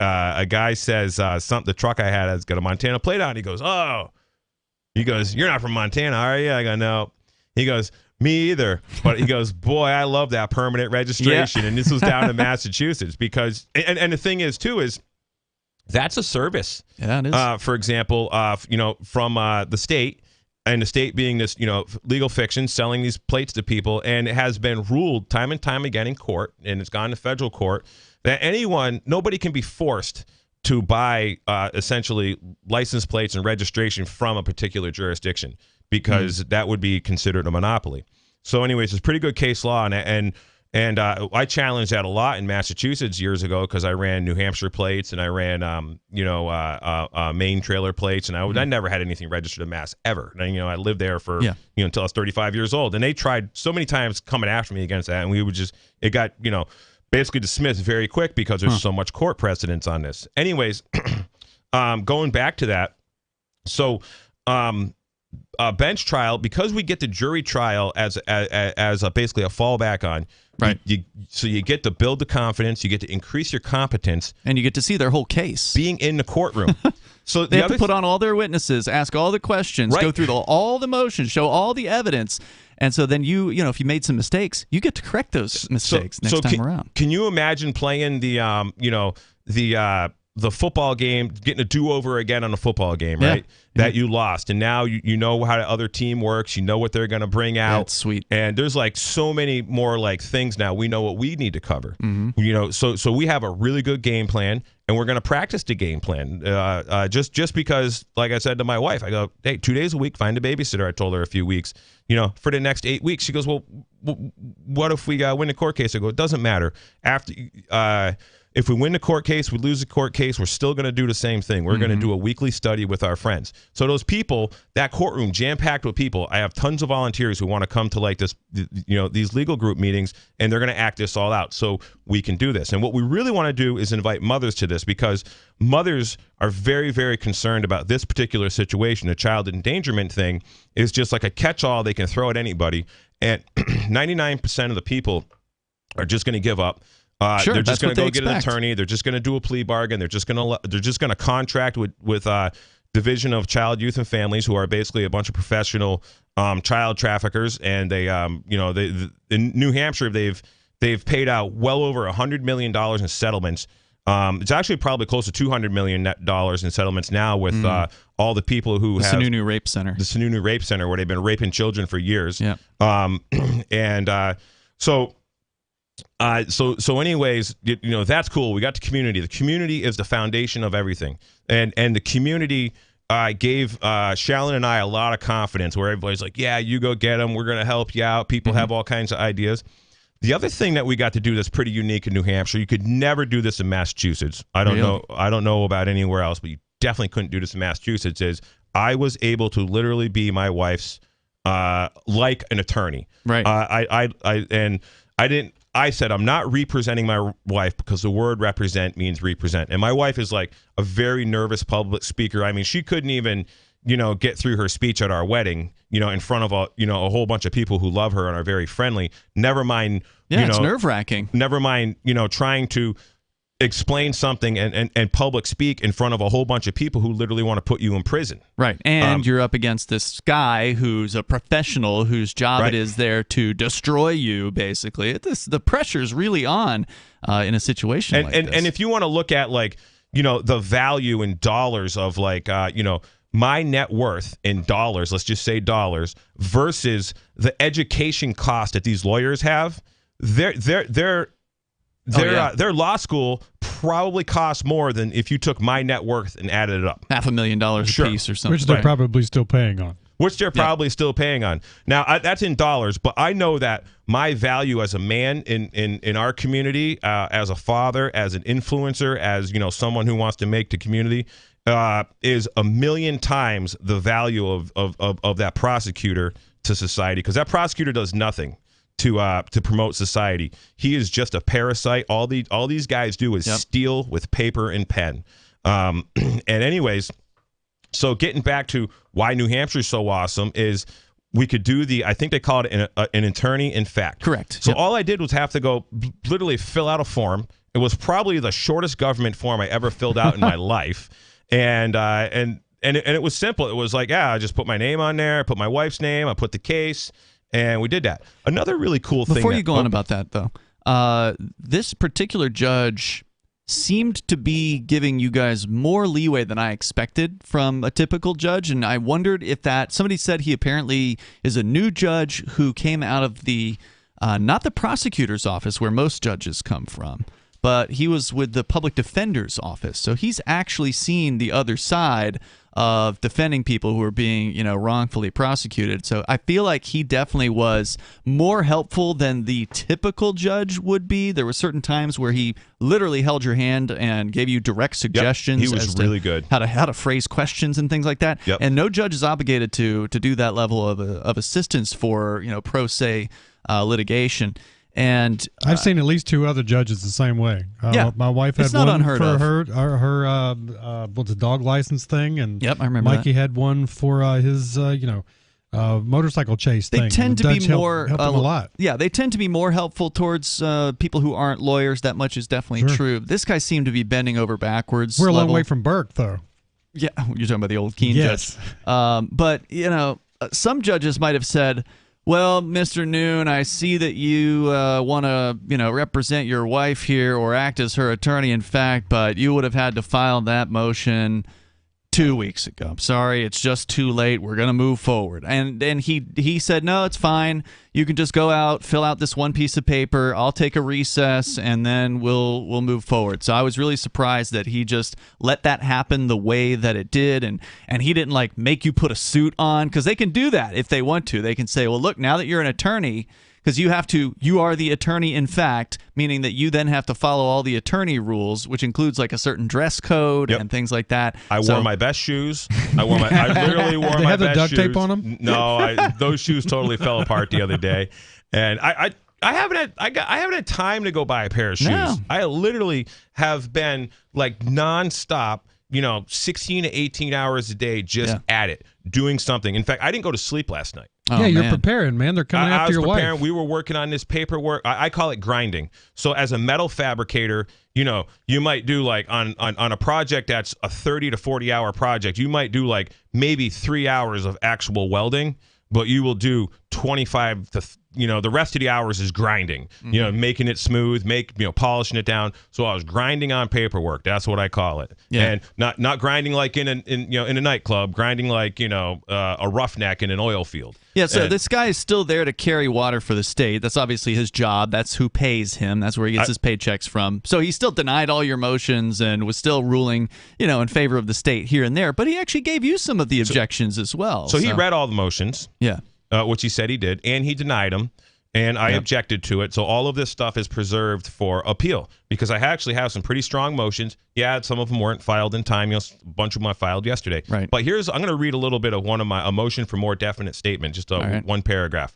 Speaker 6: a guy says, the truck I had has got a Montana plate on. He goes, "You're not from Montana, are you?" I go, "No." He goes, "Me either." But he goes, "Boy, I love that permanent registration." Yeah. And this was down in Massachusetts, because, and the thing is, too, is that's a service.
Speaker 4: Yeah, it is.
Speaker 6: For example, from the state, and the state being this, legal fiction, selling these plates to people, and it has been ruled time and time again in court, and it's gone to federal court, that nobody can be forced to buy essentially license plates and registration from a particular jurisdiction, because that would be considered a monopoly. So anyways, it's pretty good case law, and I challenged that a lot in Massachusetts years ago, because I ran New Hampshire plates and I ran Maine trailer plates, and I never had anything registered in Mass ever. And, I lived there for until I was 35 years old, and they tried so many times coming after me against that, and it got basically dismissed very quick because there's so much court precedence on this. Anyways, going back to that, so bench trial, because we get the jury trial as basically a fallback on.
Speaker 4: Right.
Speaker 6: So you get to build the confidence, you get to increase your competence,
Speaker 4: and you get to see their whole case
Speaker 6: being in the courtroom. So
Speaker 4: they have to put on all their witnesses, ask all the questions, go through all the motions, show all the evidence, and so then if you made some mistakes, you get to correct those mistakes next time around.
Speaker 6: Can you imagine playing the football game, getting a do-over again on a football game, right? That you lost, and now you know how the other team works, you know what they're going to bring out.
Speaker 4: That's sweet. And
Speaker 6: there's so many more things now. We know what we need to cover. So we have a really good game plan, and we're going to practice the game plan. Just because, like I said to my wife, I go, "Hey, 2 days a week, find a babysitter." I told her a few weeks, for the next 8 weeks. She goes, "Well, what if we win the court case?" I go, "It doesn't matter. If we win the court case, we lose the court case, we're still going to do the same thing. We're going to do a weekly study with our friends." So those people, that courtroom jam-packed with people, I have tons of volunteers who want to come to these legal group meetings, and they're going to act this all out so we can do this. And what we really want to do is invite mothers to this, because mothers are very, very concerned about this particular situation. The child endangerment thing is just like a catch-all they can throw at anybody, and 99% of the people are just going to give up. They're just going to go get an attorney. They're just going to do a plea bargain. They're just going to contract with Division of Child, Youth, and Families, who are basically a bunch of professional child traffickers. And they in New Hampshire, they've paid out well over $100 million in settlements. It's actually probably close to $200 million in settlements now with all the people who have the
Speaker 4: Sununu Rape Center.
Speaker 6: The Sununu Rape Center, where they've been raping children for years.
Speaker 4: Yeah.
Speaker 6: So anyways, that's cool. We got the community. The community is the foundation of everything. And the community gave Shallon and I a lot of confidence, where everybody's like, "Yeah, you go get them. We're going to help you out." People have all kinds of ideas. The other thing that we got to do that's pretty unique in New Hampshire, you could never do this in Massachusetts. I don't know about anywhere else, but you definitely couldn't do this in Massachusetts, is I was able to literally be my wife's like an attorney.
Speaker 4: Right.
Speaker 6: I I said, I'm not representing my wife because the word represent means represent. And my wife is like a very nervous public speaker. I mean, she couldn't even, get through her speech at our wedding, in front of a whole bunch of people who love her and are very friendly. Never mind,
Speaker 4: it's nerve-wracking.
Speaker 6: Never mind, trying to explain something and public speak in front of a whole bunch of people who literally want to put you in prison.
Speaker 4: Right. And you're up against this guy who's a professional whose job it is there to destroy you, basically. The pressure's really on in a situation like this.
Speaker 6: And if you want to look at, the value in dollars of, my net worth in dollars, let's just say dollars, versus the education cost that these lawyers have, their law school probably costs more than if you took my net worth and added it up.
Speaker 4: $500,000 a piece or something.
Speaker 5: Which they're probably still paying on.
Speaker 6: Still paying on. Now, that's in dollars, but I know that my value as a man in our community, as a father, as an influencer, as someone who wants to make the community, is 1,000,000 times the value of that prosecutor to society, because that prosecutor does nothing to promote society. He is just a parasite. All these guys do is steal with paper and pen. And anyways, so getting back to why New Hampshire is so awesome is we could do I think they call it an attorney in fact.
Speaker 4: Correct.
Speaker 6: So all I did was have to go literally fill out a form. It was probably the shortest government form I ever filled out in my life. And it was simple. It was like, I just put my name on there, I put my wife's name, I put the case, and we did that. Another really cool thing.
Speaker 4: Before you go on about that, though, this particular judge seemed to be giving you guys more leeway than I expected from a typical judge, and I wondered if somebody said he apparently is a new judge who came out of the not the prosecutor's office where most judges come from, but he was with the public defender's office. So he's actually seen the other side of defending people who are being, wrongfully prosecuted. So I feel like he definitely was more helpful than the typical judge would be. There were certain times where he literally held your hand and gave you direct suggestions.
Speaker 6: He was really good.
Speaker 4: How to phrase questions and things like that.
Speaker 6: Yep.
Speaker 4: And no judge is obligated to do that level of assistance for, pro se litigation. And
Speaker 5: I've seen at least 2 other judges the same way. My wife had one for her what's the dog license thing, and
Speaker 4: I remember
Speaker 5: Mikey had one for his motorcycle chase thing.
Speaker 4: They tend to be more
Speaker 5: helped him a lot.
Speaker 4: Yeah, they tend to be more helpful towards people who aren't lawyers. That much is definitely true. This guy seemed to be bending over backwards.
Speaker 5: We're a long way from Burke, though.
Speaker 4: Yeah, you're talking about the old Keene judge. But some judges might have said, well, Mr. Noon, I see that you want to, represent your wife here or act as her attorney in fact, but you would have had to file that motion 2 weeks ago. I'm sorry, it's just too late. We're going to move forward. And then he said, no, it's fine. You can just go out, fill out this one piece of paper. I'll take a recess, and then we'll move forward. So I was really surprised that he just let that happen the way that it did, and he didn't make you put a suit on, because they can do that if they want to. They can say, well, look, now that you're an attorney, because you are the attorney in fact, meaning that you then have to follow all the attorney rules, which includes a certain dress code and things like that.
Speaker 6: I wore my best shoes. I literally wore my best shoes.
Speaker 5: They have the duct tape on them?
Speaker 6: No, those shoes totally fell apart the other day, and I haven't had time to go buy a pair of shoes.
Speaker 4: No.
Speaker 6: I literally have been nonstop, 16 to 18 hours a day just at it, doing something. In fact, I didn't go to sleep last night.
Speaker 5: Oh, you're preparing, man. They're coming after your wife.
Speaker 6: We were working on this paperwork. I call it grinding. So as a metal fabricator, you might do on a project that's a 30 to 40 hour project, you might do maybe 3 hours of actual welding, but you will do 25 to the rest of the hours is grinding, making it smooth, polishing it down. So I was grinding on paperwork. That's what I call it.
Speaker 4: Yeah.
Speaker 6: And not grinding in a nightclub, grinding a roughneck in an oil field.
Speaker 4: Yeah, so this guy is still there to carry water for the state. That's obviously his job. That's who pays him. That's where he gets his paychecks from. So he still denied all your motions and was still ruling, in favor of the state here and there. But he actually gave you some of the objections as well.
Speaker 6: So he read all the motions.
Speaker 4: Yeah.
Speaker 6: Which he said he did, and he denied them, and I objected to it. So all of this stuff is preserved for appeal, because I actually have some pretty strong motions. Yeah, some of them weren't filed in time. A bunch of them I filed yesterday.
Speaker 4: Right.
Speaker 6: But I'm going to read a little bit of a motion for more definite statement, just one paragraph.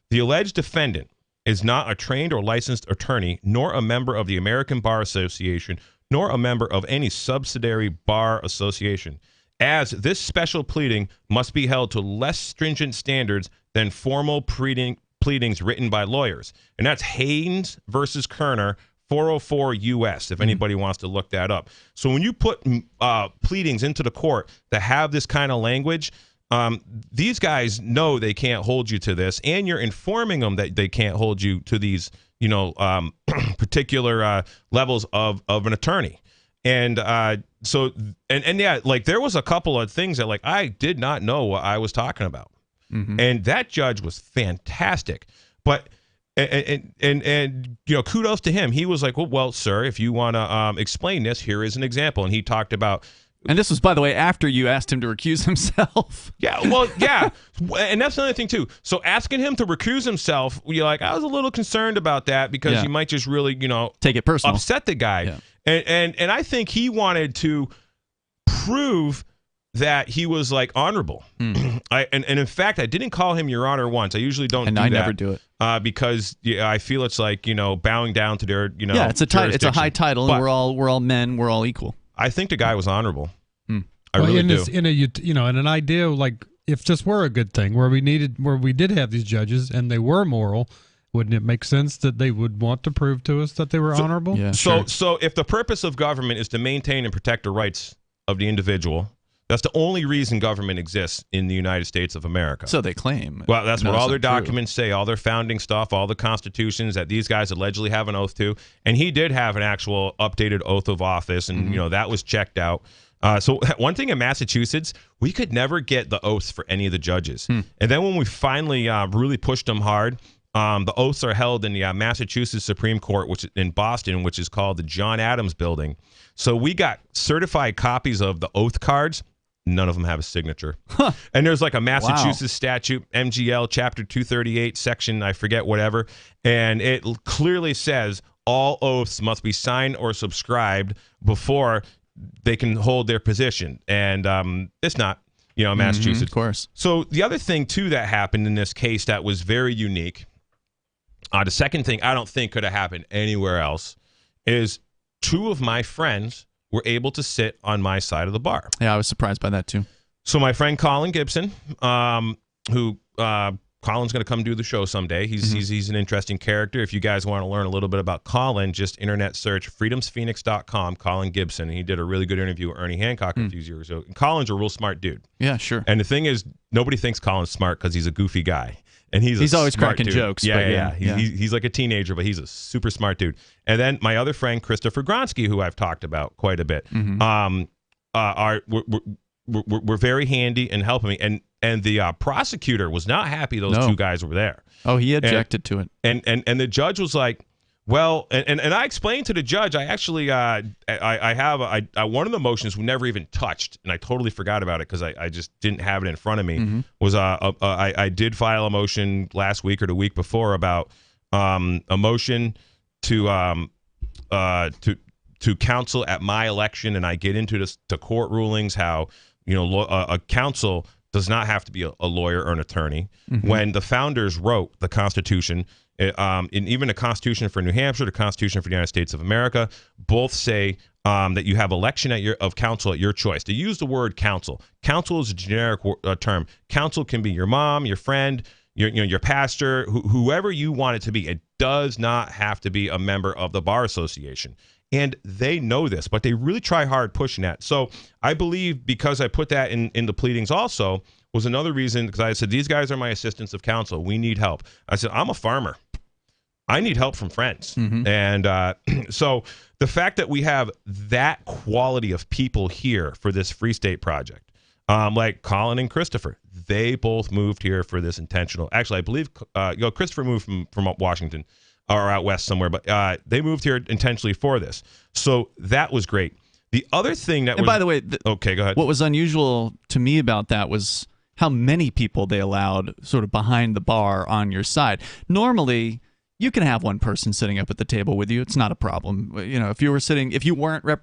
Speaker 6: The alleged defendant is not a trained or licensed attorney, nor a member of the American Bar Association, nor a member of any subsidiary bar association, as this special pleading must be held to less stringent standards than formal pleadings written by lawyers. And that's Haynes versus Kerner, 404 U.S., if anybody wants to look that up. So when you put pleadings into the court that have this kind of language, these guys know they can't hold you to this, and you're informing them that they can't hold you to these, particular levels of an attorney. And so yeah, like there was a couple of things that like I did not know what I was talking about. And that judge was fantastic. But and kudos to him. He was like, well, sir, if you want to explain this, here is an example. And he talked about.
Speaker 4: And this was, by the way, after you asked him to recuse himself.
Speaker 6: Yeah, well, yeah. And that's another thing, too. So asking him to recuse himself, I was a little concerned about that because he might just really,
Speaker 4: take it personal,
Speaker 6: upset the guy. Yeah. And I think he wanted to prove that he was like honorable. And in fact, I didn't call him Your Honor once. I usually don't do that.
Speaker 4: And I never do it.
Speaker 6: Because I feel it's like, bowing down to their,
Speaker 4: Yeah, it's a high title, and we're all men, we're all equal.
Speaker 6: I think the guy was honorable. I really do.
Speaker 5: In an idea like if this were a good thing where we did have these judges and they were moral, wouldn't it make sense that they would want to prove to us that they were honorable?
Speaker 4: Yeah,
Speaker 6: so if the purpose of government is to maintain and protect the rights of the individual, that's the only reason government exists in the United States of America.
Speaker 4: So they claim.
Speaker 6: Well, that's what all their documents say, all their founding stuff, all the constitutions that these guys allegedly have an oath to. And he did have an actual updated oath of office, and that was checked out. So one thing in Massachusetts, we could never get the oaths for any of the judges. And then when we finally really pushed them hard, the oaths are held in the Massachusetts Supreme Court, which in Boston, which is called the John Adams Building. So we got certified copies of the oath cards. None of them have a signature. And there's like a Massachusetts statute, MGL Chapter 238, section, I forget whatever. And it clearly says all oaths must be signed or subscribed before they can hold their position. And it's not, Massachusetts.
Speaker 4: Of course.
Speaker 6: So the other thing, too, that happened in this case that was very unique, the second thing I don't think could have happened anywhere else, is two of my friends were able to sit on my side of the bar.
Speaker 4: Yeah, I was surprised by that, too.
Speaker 6: So my friend Colin Gibson, who Colin's going to come do the show someday. He's an interesting character. If you guys want to learn a little bit about Colin, just internet search freedomsphoenix.com, Colin Gibson. And he did a really good interview with Ernie Hancock a few years ago. And Colin's a real smart dude.
Speaker 4: Yeah, sure.
Speaker 6: And the thing is, nobody thinks Colin's smart because he's a goofy guy. And he's
Speaker 4: always
Speaker 6: smart
Speaker 4: cracking
Speaker 6: dude.
Speaker 4: jokes.
Speaker 6: Yeah. He's like a teenager, but he's a super smart dude. And then my other friend, Christopher Gronsky, who I've talked about quite a bit, were very handy in helping me. And the prosecutor was not happy those two guys were there.
Speaker 4: Oh, he objected to it.
Speaker 6: And the judge was like, well, and I explained to the judge, I actually, I have one of the motions we never even touched, and I totally forgot about it because I just didn't have it in front of me, was I did file a motion last week or the week before about a motion to counsel at my election, and I get into the court rulings, how, a counsel does not have to be a lawyer or an attorney. When the founders wrote the Constitution, and even the Constitution for New Hampshire, the Constitution for the United States of America, both say that you have election of counsel at your choice. To use the word counsel. Counsel is a generic term. Counsel can be your mom, your friend, your pastor, whoever you want it to be. It does not have to be a member of the Bar Association. And they know this, but they really try hard pushing that. So I believe because I put that in the pleadings also was another reason, because I said, these guys are my assistants of counsel. We need help. I said, I'm a farmer. I need help from friends. And so the fact that we have that quality of people here for this Free State Project, like Colin and Christopher, they both moved here for this intentional. Actually, I believe Christopher moved from Washington or out west somewhere, but they moved here intentionally for this. So that was great. The other thing that
Speaker 4: by the way,
Speaker 6: okay, go ahead.
Speaker 4: What was unusual to me about that was how many people they allowed sort of behind the bar on your side. Normally, you can have one person sitting up at the table with you. It's not a problem. If you weren't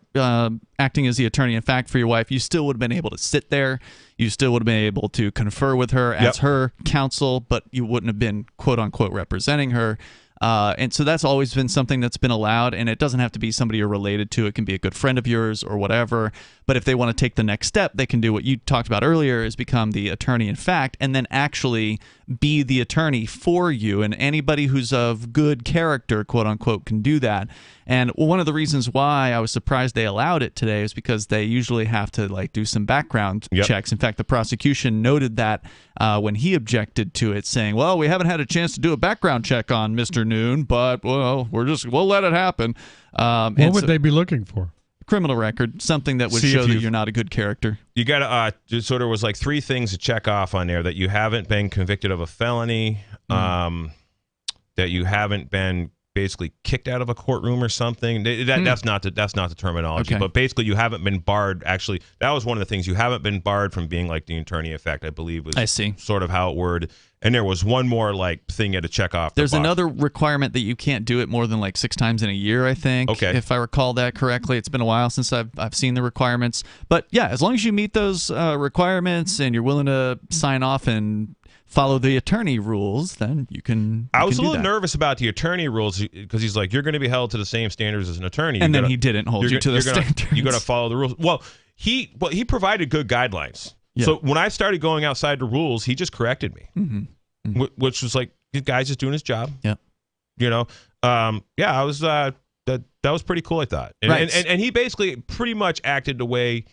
Speaker 4: acting as the attorney in fact for your wife, you still would have been able to sit there. You still would have been able to confer with her as her counsel, but you wouldn't have been quote unquote representing her. And so that's always been something that's been allowed, and it doesn't have to be somebody you're related to. It can be a good friend of yours or whatever. But if they want to take the next step, they can do what you talked about earlier, is become the attorney in fact, and then actually be the attorney for you. And anybody who's of good character, quote unquote, can do that. And one of the reasons why I was surprised they allowed it today is because they usually have to like do some background checks. In fact, the prosecution noted that when he objected to it, saying, "Well, we haven't had a chance to do a background check on Mr. Noon, but well, we'll let it happen."
Speaker 5: What would they be looking for?
Speaker 4: Criminal record, something that would show that you're not a good character.
Speaker 6: You got to so there was like 3 things to check off on there: that you haven't been convicted of a felony, that you haven't been basically kicked out of a courtroom or something. That's not the terminology, but basically you haven't been barred. Actually, that was one of the things. You haven't been barred from being like the attorney effect, I believe was sort of how it worded. And there was one more like thing you had to check off.
Speaker 4: There's another requirement that you can't do it more than like 6 times in a year, I think.
Speaker 6: Okay.
Speaker 4: If I recall that correctly. It's been a while since I've seen the requirements. But yeah, as long as you meet those requirements and you're willing to sign off and follow the attorney rules, then you can.
Speaker 6: I was a little nervous about the attorney rules because he's like, you're going to be held to the same standards as an attorney.
Speaker 4: And then he didn't hold you to the standards.
Speaker 6: You got to follow the rules. Well, he provided good guidelines. Yeah. So when I started going outside the rules, he just corrected me, which was like, the guy's just doing his job.
Speaker 4: Yeah.
Speaker 6: You know. I was that was pretty cool, I thought. And he basically pretty much acted the way.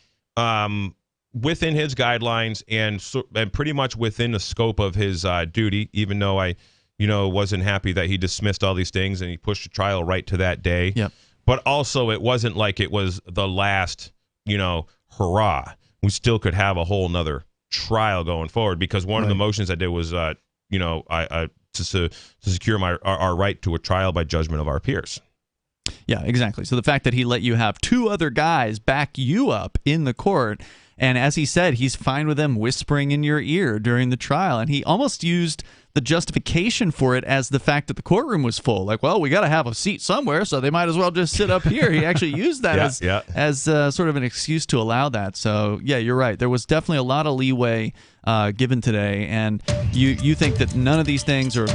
Speaker 6: Within his guidelines and pretty much within the scope of his duty, even though I, wasn't happy that he dismissed all these things and he pushed the trial right to that day.
Speaker 4: Yep.
Speaker 6: But also it wasn't like it was the last, hurrah. We still could have a whole nother trial going forward because one of the motions I did was, to secure our right to a trial by judgment of our peers.
Speaker 4: Yeah, exactly. So the fact that he let you have 2 other guys back you up in the court. And as he said, he's fine with them whispering in your ear during the trial. And he almost used the justification for it as the fact that the courtroom was full. Like, well, we got to have a seat somewhere, so they might as well just sit up here. He actually used that as sort of an excuse to allow that. So, yeah, you're right. There was definitely a lot of leeway given today. And you think that none of these things, or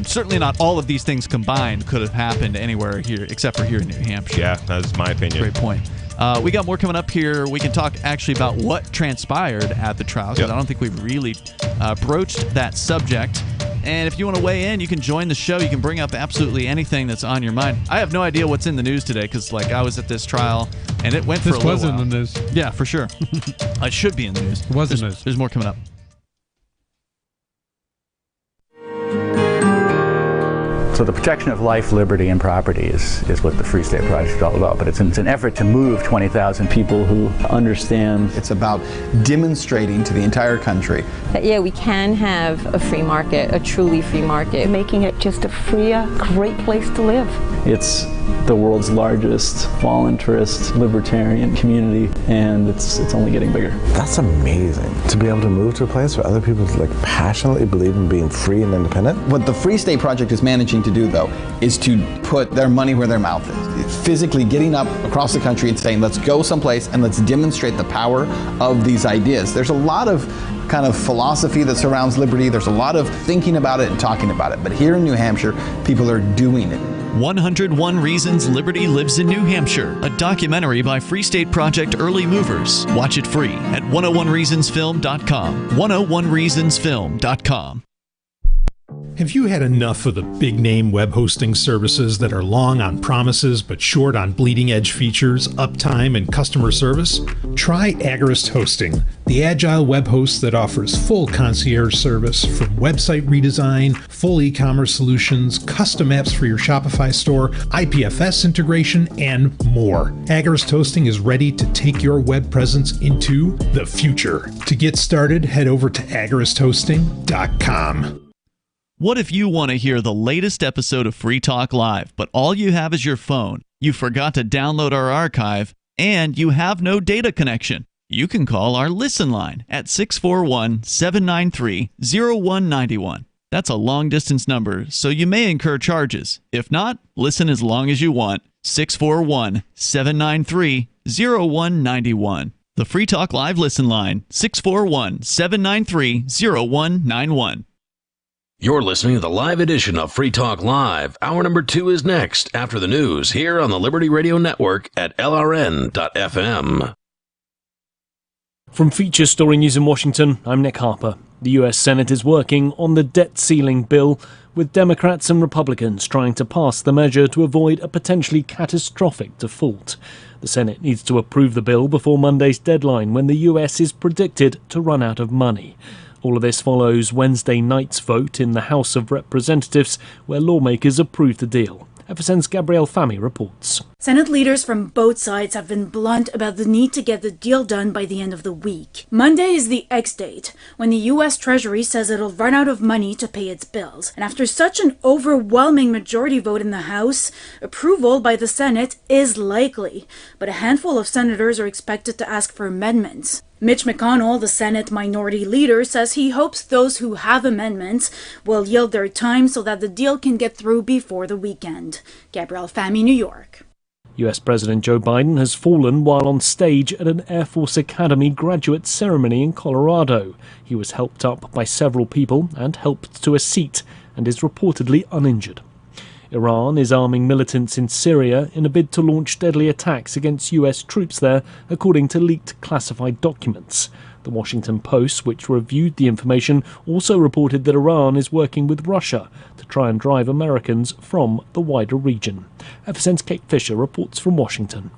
Speaker 4: certainly not all of these things combined, could have happened anywhere here except for here in New Hampshire.
Speaker 6: Yeah, that's my opinion.
Speaker 4: Great point. We got more coming up here. We can talk actually about what transpired at the trial, because I don't think we've really broached that subject. And if you want to weigh in, you can join the show. You can bring up absolutely anything that's on your mind. I have no idea what's in the news today because, I was at this trial and it went for a little while.
Speaker 5: This was in the news.
Speaker 4: Yeah, for sure. It should be in the news.
Speaker 5: It was in the news.
Speaker 4: There's more coming up.
Speaker 13: So the protection of life, liberty, and property is what the Free State Project is all about. But it's an effort to move 20,000 people who understand.
Speaker 14: It's about demonstrating to the entire country
Speaker 15: that, we can have a free market, a truly free market.
Speaker 16: Making it just a freer, great place to live.
Speaker 13: It's the world's largest voluntarist libertarian community, and it's only getting bigger.
Speaker 17: That's amazing, to be able to move to a place where other people passionately believe in being free and independent.
Speaker 14: What the Free State Project is managing to do, though, is to put their money where their mouth is. It's physically getting up across the country and saying, let's go someplace and let's demonstrate the power of these ideas. There's a lot of kind of philosophy that surrounds liberty. There's a lot of thinking about it and talking about it. But here in New Hampshire, people are doing it.
Speaker 18: 101 Reasons Liberty Lives in New Hampshire, a documentary by Free State Project Early Movers. Watch it free at 101reasonsfilm.com. 101reasonsfilm.com.
Speaker 19: Have you had enough of the big-name web hosting services that are long on promises but short on bleeding-edge features, uptime, and customer service? Try Agorist Hosting, the agile web host that offers full concierge service from website redesign, full e-commerce solutions, custom apps for your Shopify store, IPFS integration, and more. Agorist Hosting is ready to take your web presence into the future. To get started, head over to agoristhosting.com.
Speaker 18: What if you want to hear the latest episode of Free Talk Live, but all you have is your phone, you forgot to download our archive, and you have no data connection? You can call our Listen line at 641-793-0191. That's a long-distance number, so you may incur charges. If not, listen as long as you want. 641-793-0191. The Free Talk Live Listen line, 641-793-0191.
Speaker 3: You're listening to the live edition of Free Talk Live. Hour number 2 is next after the news here on the Liberty Radio Network at LRN.FM.
Speaker 9: From Feature Story News in Washington, I'm Nick Harper. The US Senate is working on the debt ceiling bill, with Democrats and Republicans trying to pass the measure to avoid a potentially catastrophic default. The Senate needs to approve the bill before Monday's deadline, when the US is predicted to run out of money. All of this follows Wednesday night's vote in the House of Representatives, where lawmakers approved the deal. FSN's Gabrielle Fahmy reports.
Speaker 10: Senate leaders from both sides have been blunt about the need to get the deal done by the end of the week. Monday is the X-date, when the U.S. Treasury says it'll run out of money to pay its bills. And after such an overwhelming majority vote in the House, approval by the Senate is likely. But a handful of senators are expected to ask for amendments. Mitch McConnell, the Senate minority leader, says he hopes those who have amendments will yield their time so that the deal can get through before the weekend. Gabrielle Fahmy, New York.
Speaker 9: US President Joe Biden has fallen while on stage at an Air Force Academy graduate ceremony in Colorado. He was helped up by several people and helped to a seat and is reportedly uninjured. Iran is arming militants in Syria in a bid to launch deadly attacks against US troops there, according to leaked classified documents. The Washington Post, which reviewed the information, also reported that Iran is working with Russia to try and drive Americans from the wider region. FSN's Kate Fisher reports from Washington.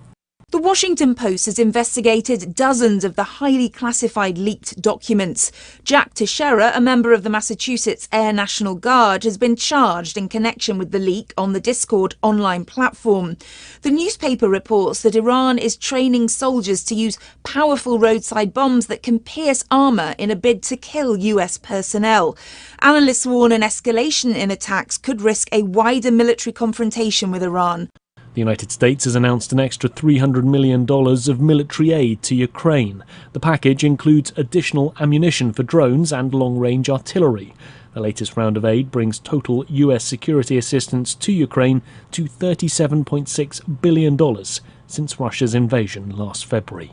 Speaker 11: The Washington Post has investigated dozens of the highly classified leaked documents. Jack Teixeira, a member of the Massachusetts Air National Guard, has been charged in connection with the leak on the Discord online platform. The newspaper reports that Iran is training soldiers to use powerful roadside bombs that can pierce armour in a bid to kill US personnel. Analysts warn an escalation in attacks could risk a wider military confrontation with Iran.
Speaker 9: The United States has announced an extra $300 million of military aid to Ukraine. The package includes additional ammunition for drones and long-range artillery. The latest round of aid brings total US security assistance to Ukraine to $37.6 billion since Russia's invasion last February.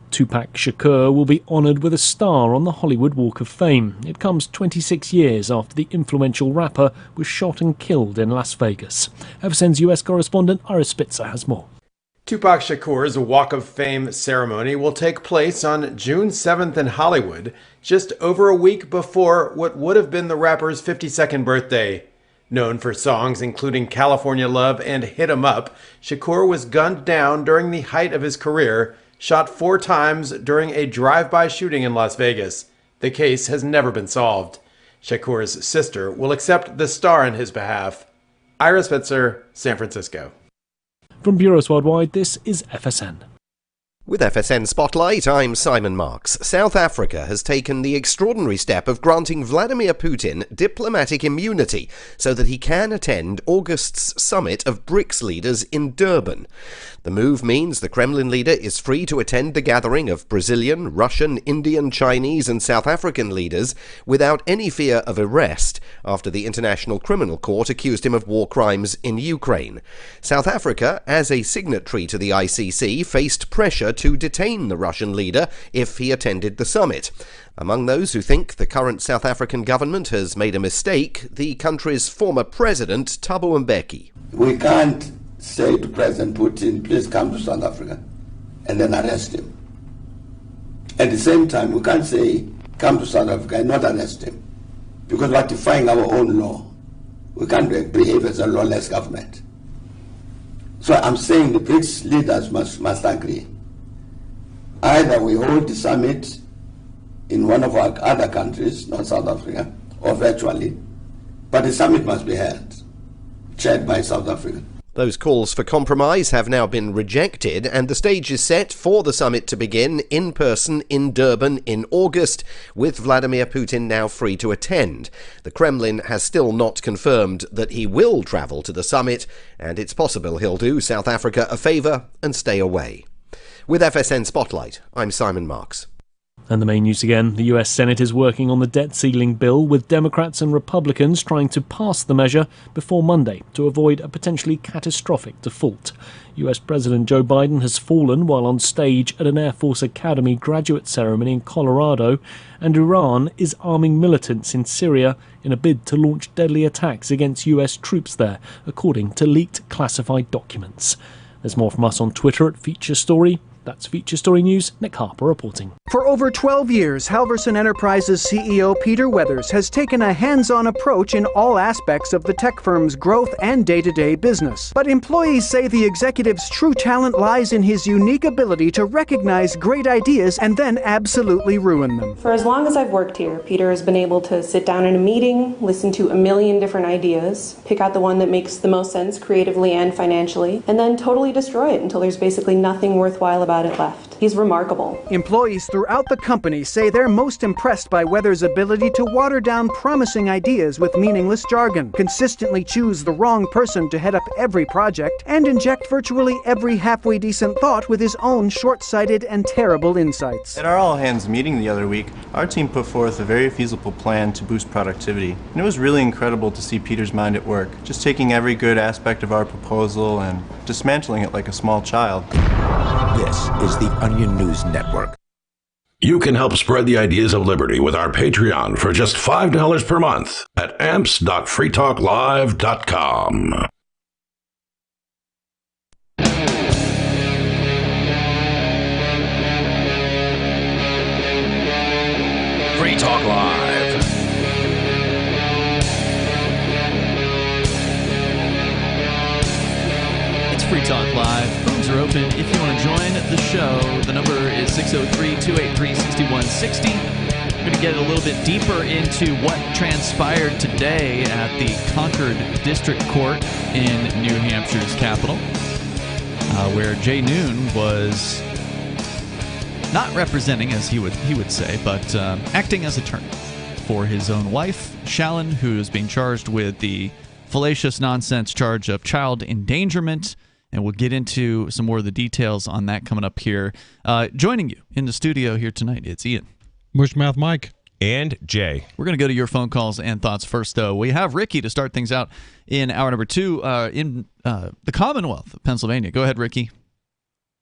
Speaker 9: Tupac Shakur will be honoured with a star on the Hollywood Walk of Fame. It comes 26 years after the influential rapper was shot and killed in Las Vegas. FSN's US correspondent Iris Spitzer has more.
Speaker 12: Tupac Shakur's Walk of Fame ceremony will take place on June 7th in Hollywood, just over a week before what would have been the rapper's 52nd birthday. Known for songs including California Love and Hit 'Em Up, Shakur was gunned down during the height of his career, shot 4 times during a drive-by shooting in Las Vegas. The case has never been solved. Shakur's sister will accept the star on his behalf. Ira Spitzer, San Francisco.
Speaker 9: From Bureaus Worldwide, this is FSN.
Speaker 20: With FSN Spotlight, I'm Simon Marks. South Africa has taken the extraordinary step of granting Vladimir Putin diplomatic immunity so that he can attend August's summit of BRICS leaders in Durban. The move means the Kremlin leader is free to attend the gathering of Brazilian, Russian, Indian, Chinese and South African leaders without any fear of arrest after the International Criminal Court accused him of war crimes in Ukraine. South Africa, as a signatory to the ICC, faced pressure to detain the Russian leader if he attended the summit. Among those who think the current South African government has made a mistake, the country's former president, Thabo Mbeki.
Speaker 21: We can't say to President Putin, please come to South Africa, and then arrest him. At the same time, we can't say, come to South Africa and not arrest him, because we're defying our own law. We can't behave as a lawless government. So I'm saying the BRICS leaders must agree. Either we hold the summit in one of our other countries, not South Africa, or virtually, but the summit must be held, chaired by South Africa.
Speaker 20: Those calls for compromise have now been rejected, and the stage is set for the summit to begin in person in Durban in August, with Vladimir Putin now free to attend. The Kremlin has still not confirmed that he will travel to the summit, and it's possible he'll do South Africa a favour and stay away. With FSN Spotlight, I'm Simon Marks.
Speaker 9: And the main news again, the US Senate is working on the debt ceiling bill, with Democrats and Republicans trying to pass the measure before Monday to avoid a potentially catastrophic default. US President Joe Biden has fallen while on stage at an Air Force Academy graduate ceremony in Colorado, and Iran is arming militants in Syria in a bid to launch deadly attacks against US troops there, according to leaked classified documents. There's more from us on Twitter at Feature Story. That's Feature Story News. Nick Harper reporting.
Speaker 1: For over 12 years, Halverson Enterprises CEO Peter Weathers has taken a hands-on approach in all aspects of the tech firm's growth and day-to-day business. But employees say the executive's true talent lies in his unique ability to recognize great ideas and then absolutely ruin them.
Speaker 22: For as long as I've worked here, Peter has been able to sit down in a meeting, listen to a million different ideas, pick out the one that makes the most sense creatively and financially, and then totally destroy it until there's basically nothing worthwhile about it left. He's remarkable.
Speaker 1: Employees throughout the company say they're most impressed by Weathers' ability to water down promising ideas with meaningless jargon, consistently choose the wrong person to head up every project, and inject virtually every halfway decent thought with his own short-sighted and terrible insights.
Speaker 23: At our all-hands meeting the other week, our team put forth a very feasible plan to boost productivity. And it was really incredible to see Peter's mind at work, just taking every good aspect of our proposal and dismantling it like a small child.
Speaker 2: This is the Onion News Network.
Speaker 3: You can help spread the ideas of liberty with our Patreon for just $5 per month at amps.freetalklive.com. Free Talk Live.
Speaker 18: It's Free Talk Live. Phones are open if you want to join the show. The number is 603-283-6160. We're going to get a little bit deeper into what transpired today at the Concord District Court in New Hampshire's capital, where Jay Noon was not representing, as he would say, but acting as attorney for his own wife, Shallon, who is being charged with the fallacious nonsense charge of child endangerment. And we'll get into some more of the details on that coming up here. Joining you in the studio here tonight, it's Ian.
Speaker 5: Mushmouth Mike.
Speaker 6: And Jay.
Speaker 18: We're going to go to your phone calls and thoughts first, though. We have Ricky to start things out in hour number 2 in the Commonwealth of Pennsylvania. Go ahead, Ricky.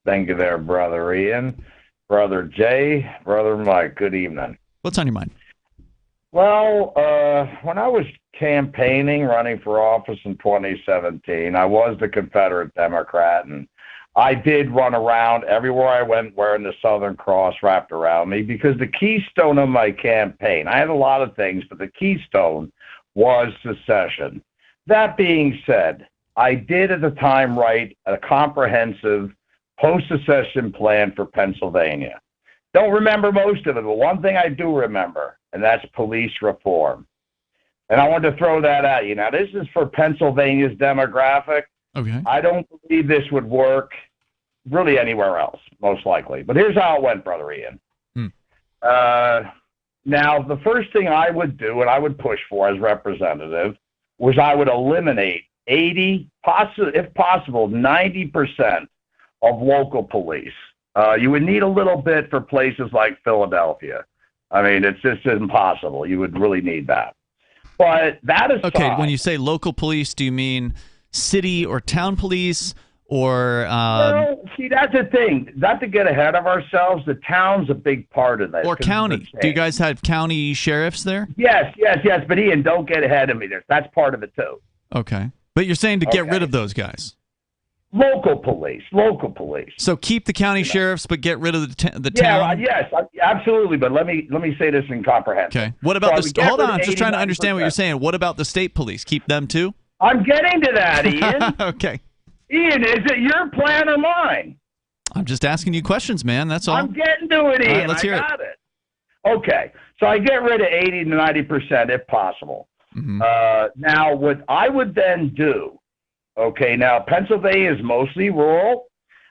Speaker 24: Thank you there, Brother Ian. Brother Jay, Brother Mike, good evening.
Speaker 18: What's on your mind?
Speaker 24: Well, when I was campaigning, running for office in 2017, I was the Confederate Democrat, and I did run around everywhere I went wearing the Southern Cross wrapped around me, because the keystone of my campaign, I had a lot of things, but the keystone was secession. That being said, I did at the time write a comprehensive post-secession plan for Pennsylvania. Don't remember most of it, but one thing I do remember, and that's police reform. And I wanted to throw that at you. Now, this is for Pennsylvania's demographic.
Speaker 18: Okay.
Speaker 24: I don't believe this would work really anywhere else, most likely. But here's how it went, Brother Ian. Now, the first thing I would do, and I would push for as representative, was I would eliminate 80, if possible, 90% of local police. You would need a little bit for places like Philadelphia. I mean, it's just impossible. You would really need that. But that is
Speaker 18: okay. When you say local police, do you mean city or town police, or?
Speaker 24: Well, see, that's the thing. Not to get ahead of ourselves. The town's a big part of that.
Speaker 18: Or county? Do you guys have county sheriffs there?
Speaker 24: Yes. But Ian, don't get ahead of me. That's part of it too.
Speaker 18: Okay, but you're saying to get rid of those guys.
Speaker 24: Local police.
Speaker 18: So keep the county sheriffs, but get rid of the town.
Speaker 24: Yes, absolutely. But let me say this in comprehension.
Speaker 18: Okay. What about hold on, I'm just trying to understand what you're saying. What about the state police? Keep them too?
Speaker 24: I'm getting to that, Ian.
Speaker 18: Okay.
Speaker 24: Ian, is it your plan or mine?
Speaker 18: I'm just asking you questions, man. That's all.
Speaker 24: I'm getting to it, Ian.
Speaker 18: All right, let's hear
Speaker 24: it. Okay. So I get rid of 80 to 90% if possible.
Speaker 18: Mm-hmm.
Speaker 24: Now, what I would then do. Okay, now Pennsylvania is mostly rural.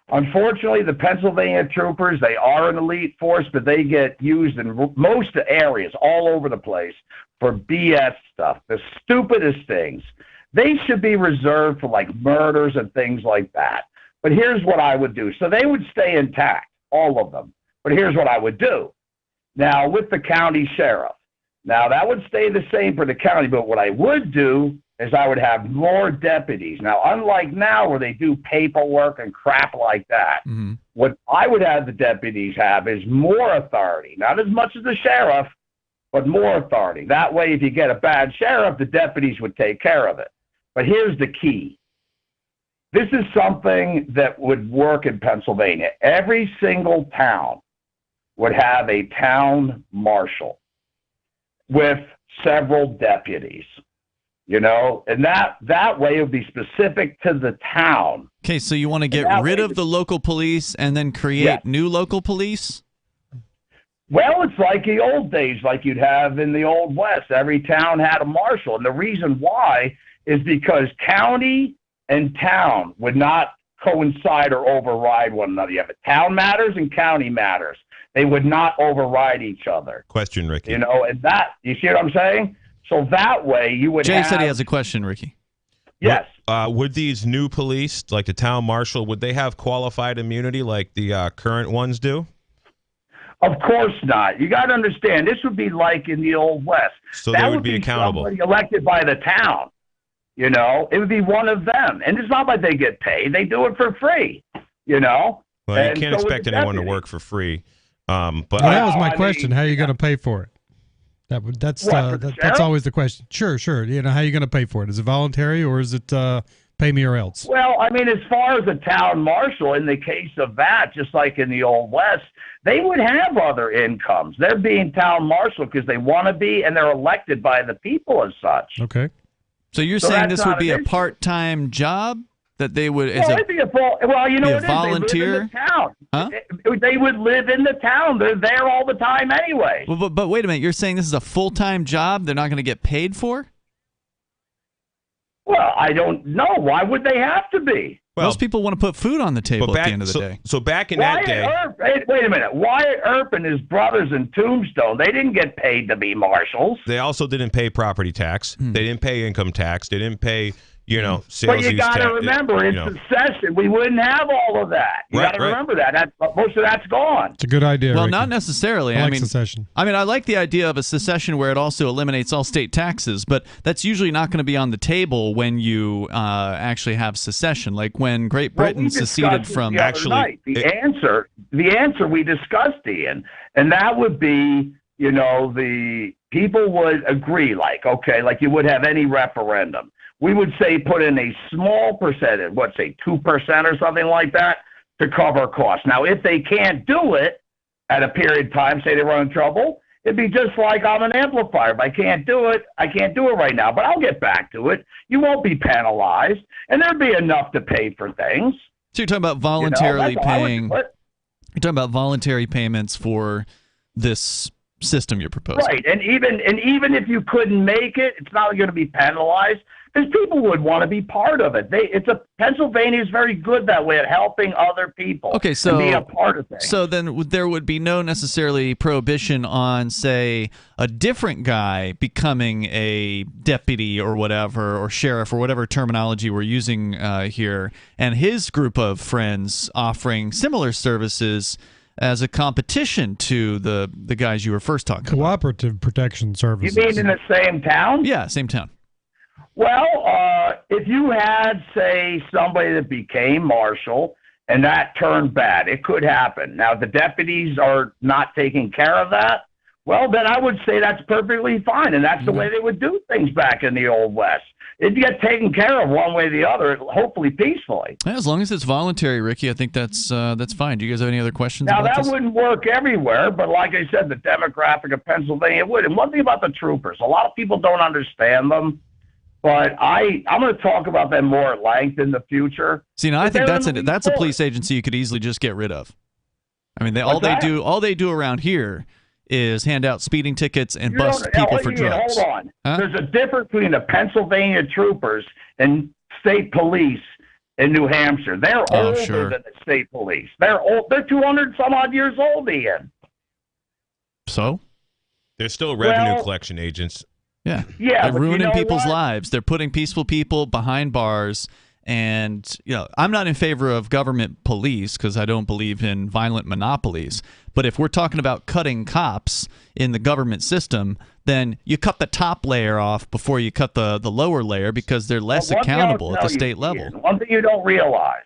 Speaker 24: Unfortunately, the Pennsylvania troopers, they are an elite force, but they get used in most areas all over the place for BS stuff, the stupidest things. They should be reserved for like murders and things like that. But here's what I would do. So they would stay intact, all of them. But here's what I would do. Now, with the county sheriff, now that would stay the same for the county, but what I would do is I would have more deputies. Now, unlike now where they do paperwork and crap like that, what I would have the deputies have is more authority. Not as much as the sheriff, but more authority. That way, if you get a bad sheriff, the deputies would take care of it. But here's the key. This is something that would work in Pennsylvania. Every single town would have a town marshal with several deputies, you know, and that way it would be specific to the town.
Speaker 18: Okay, so you want to get rid of the local police and then create new local police?
Speaker 24: Well, it's like the old days, like you'd have in the Old West. Every town had a marshal, and the reason why is because county and town would not coincide or override one another. You have a town matters and county matters. They would not override each other.
Speaker 6: Question, Ricky.
Speaker 24: You know, and that, you see what I'm saying? So that way you would
Speaker 18: Jay
Speaker 24: have...
Speaker 18: said he has a question, Ricky.
Speaker 24: Yes.
Speaker 6: Would these new police, like the town marshal, would they have qualified immunity like the current ones do?
Speaker 24: Of course not. You got to understand, this would be like in the Old West.
Speaker 6: So
Speaker 24: that
Speaker 6: they would be accountable.
Speaker 24: Somebody elected by the town. You know, it would be one of them. And it's not like they get paid. They do it for free, you know?
Speaker 6: Well,
Speaker 24: and
Speaker 6: you can't
Speaker 24: so
Speaker 6: expect anyone to work for free. But
Speaker 5: well, that was my question. How are you going to pay for it? That's always the question. Sure. You know, how are you going to pay for it? Is it voluntary or is it pay me or else?
Speaker 24: Well, I mean, as far as a town marshal, in the case of that, just like in the Old West, they would have other incomes. They're being town marshal because they want to be, and they're elected by the people as such.
Speaker 5: Okay.
Speaker 18: So you're saying this would be a part-time job that they would?
Speaker 24: It'd be a volunteer. They live in the town.
Speaker 18: Huh?
Speaker 24: They would live in the town. They're there all the time anyway.
Speaker 18: Well, but wait a minute. You're saying this is a full-time job they're not going to get paid for?
Speaker 24: Well, I don't know. Why would they have to be?
Speaker 18: Well, most people want to put food on the table at the end of the day.
Speaker 6: So back in that day...
Speaker 24: Wait a minute. Wyatt Earp and his brothers in Tombstone, they didn't get paid to be marshals.
Speaker 6: They also didn't pay property tax. They didn't pay income tax. They didn't pay, sales tax.
Speaker 24: But you got to remember, in succession, we wouldn't have all of that. You got to remember that. Most of that's gone.
Speaker 5: It's a good idea,
Speaker 18: Well,
Speaker 5: Ricky.
Speaker 18: not necessarily.
Speaker 5: I like secession.
Speaker 18: I mean, I like the idea of a secession where it also eliminates all state taxes, but that's usually not going to be on the table when you actually have secession. Like when Great Britain seceded from...
Speaker 24: The answer we discussed, Ian, and that would be, the people would agree, like you would have any referendum. We would say put in a small percentage, 2% or something like that, to cover costs. Now, if they can't do it at a period of time, say they run in trouble, it'd be just like I'm an amplifier. If I can't do it right now, but I'll get back to it. You won't be penalized, and there'd be enough to pay for things.
Speaker 18: So you're talking about voluntarily paying... You're talking about voluntary payments for this system you're proposing.
Speaker 24: Right, and even if you couldn't make it, it's not going to be penalized because people would want to be part of it. Pennsylvania is very good that way at helping other people.
Speaker 18: Okay, so
Speaker 24: and being a part of things.
Speaker 18: So then there would be no necessarily prohibition on, say, a different guy becoming a deputy or whatever, or sheriff or whatever terminology we're using here, and his group of friends offering similar services as a competition to the guys you were first talking about.
Speaker 5: Cooperative protection services.
Speaker 24: You mean in the same town?
Speaker 18: Yeah, same town.
Speaker 24: Well, if you had, say, somebody that became marshal and that turned bad, it could happen. Now, the deputies are not taking care of that. Well, then I would say that's perfectly fine, and that's the way they would do things back in the Old West. It'd get taken care of one way or the other, hopefully peacefully.
Speaker 18: Yeah, as long as it's voluntary, Ricky, I think that's fine. Do you guys have any other questions
Speaker 24: now,
Speaker 18: about
Speaker 24: that
Speaker 18: this?
Speaker 24: wouldn't work everywhere, but like I said, the demographic of Pennsylvania would. And one thing about the troopers, a lot of people don't understand them. But I'm going to talk about them more at length in the future.
Speaker 18: See, now I think that's a police agency you could easily just get rid of. I mean, all they do around here is hand out speeding tickets and bust people for drugs.
Speaker 24: Hold on.
Speaker 18: Huh?
Speaker 24: There's a difference between the Pennsylvania troopers and state police in New Hampshire. They're older than the state police. They're old. They're 200 some odd years old, Ian.
Speaker 18: So?
Speaker 6: They're still revenue collection agents.
Speaker 18: Yeah.
Speaker 24: Yeah.
Speaker 18: They're ruining people's lives. They're putting peaceful people behind bars And I'm not in favor of government police because I don't believe in violent monopolies. But if we're talking about cutting cops in the government system, then you cut the top layer off before you cut the lower layer because they're less accountable at the state level.
Speaker 24: One thing you don't realize,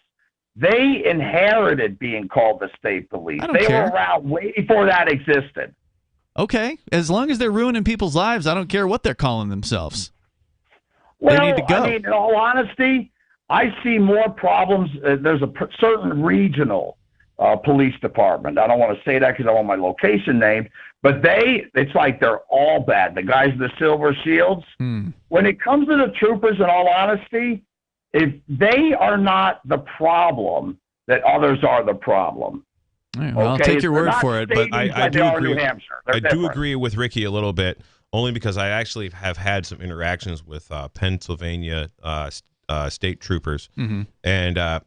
Speaker 24: they inherited being called the state police.
Speaker 18: I don't
Speaker 24: They
Speaker 18: care.
Speaker 24: were around way before that existed.
Speaker 18: Okay, as long as they're ruining people's lives, I don't care what they're calling themselves.
Speaker 24: Well,
Speaker 18: they need to go.
Speaker 24: I mean, in all honesty, I see more problems. There's a certain regional police department. I don't want to say that because I want my location named, but it's like they're all bad. The guys in the silver shields. When it comes to the troopers, in all honesty, if they are not the problem, that others are the problem.
Speaker 18: All right, well, I'll take your word for it, but
Speaker 6: I do agree.
Speaker 24: New Hampshire. They're
Speaker 6: I do
Speaker 24: different.
Speaker 6: agree with Ricky a little bit, only because I actually have had some interactions with Pennsylvania state troopers, and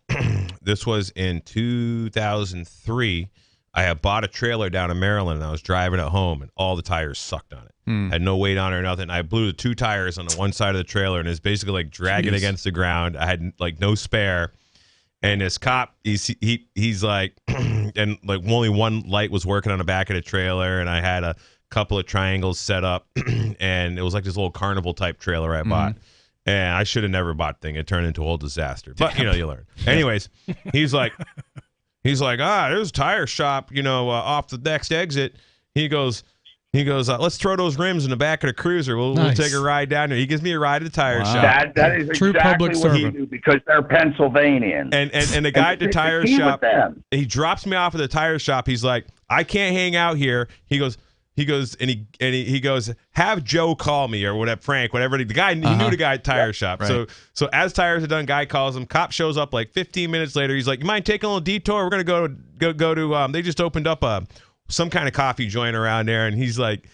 Speaker 6: this was in 2003. I had bought a trailer down in Maryland, and I was driving it home, and all the tires sucked on it. Had no weight on it or nothing. I blew the two tires on the one side of the trailer, and it's basically like dragging against the ground. I had like no spare. And this cop, he's like, and like only one light was working on the back of the trailer, and I had a couple of triangles set up, and it was like this little carnival type trailer I bought. And I should have never bought the thing. It turned into a whole disaster. But you learn. Anyways, he's like, there's a tire shop, off the next exit. He goes, let's throw those rims in the back of the cruiser. We'll take a ride down there. He gives me a ride to the tire shop.
Speaker 24: That is
Speaker 5: True
Speaker 24: exactly
Speaker 5: public
Speaker 24: what he
Speaker 5: servant.
Speaker 24: do because they're Pennsylvanians.
Speaker 6: And the guy at the tire
Speaker 24: key with
Speaker 6: shop,
Speaker 24: them-
Speaker 6: he drops me off at the tire shop. He's like, I can't hang out here. He goes, have Joe call me or whatever, Frank, whatever. The guy, he knew the guy at tire shop.
Speaker 18: Right.
Speaker 6: So as tires are done, guy calls him. Cop shows up like 15 minutes later. He's like, you mind taking a little detour? We're gonna go to. They just opened up some kind of coffee joint around there, and he's like,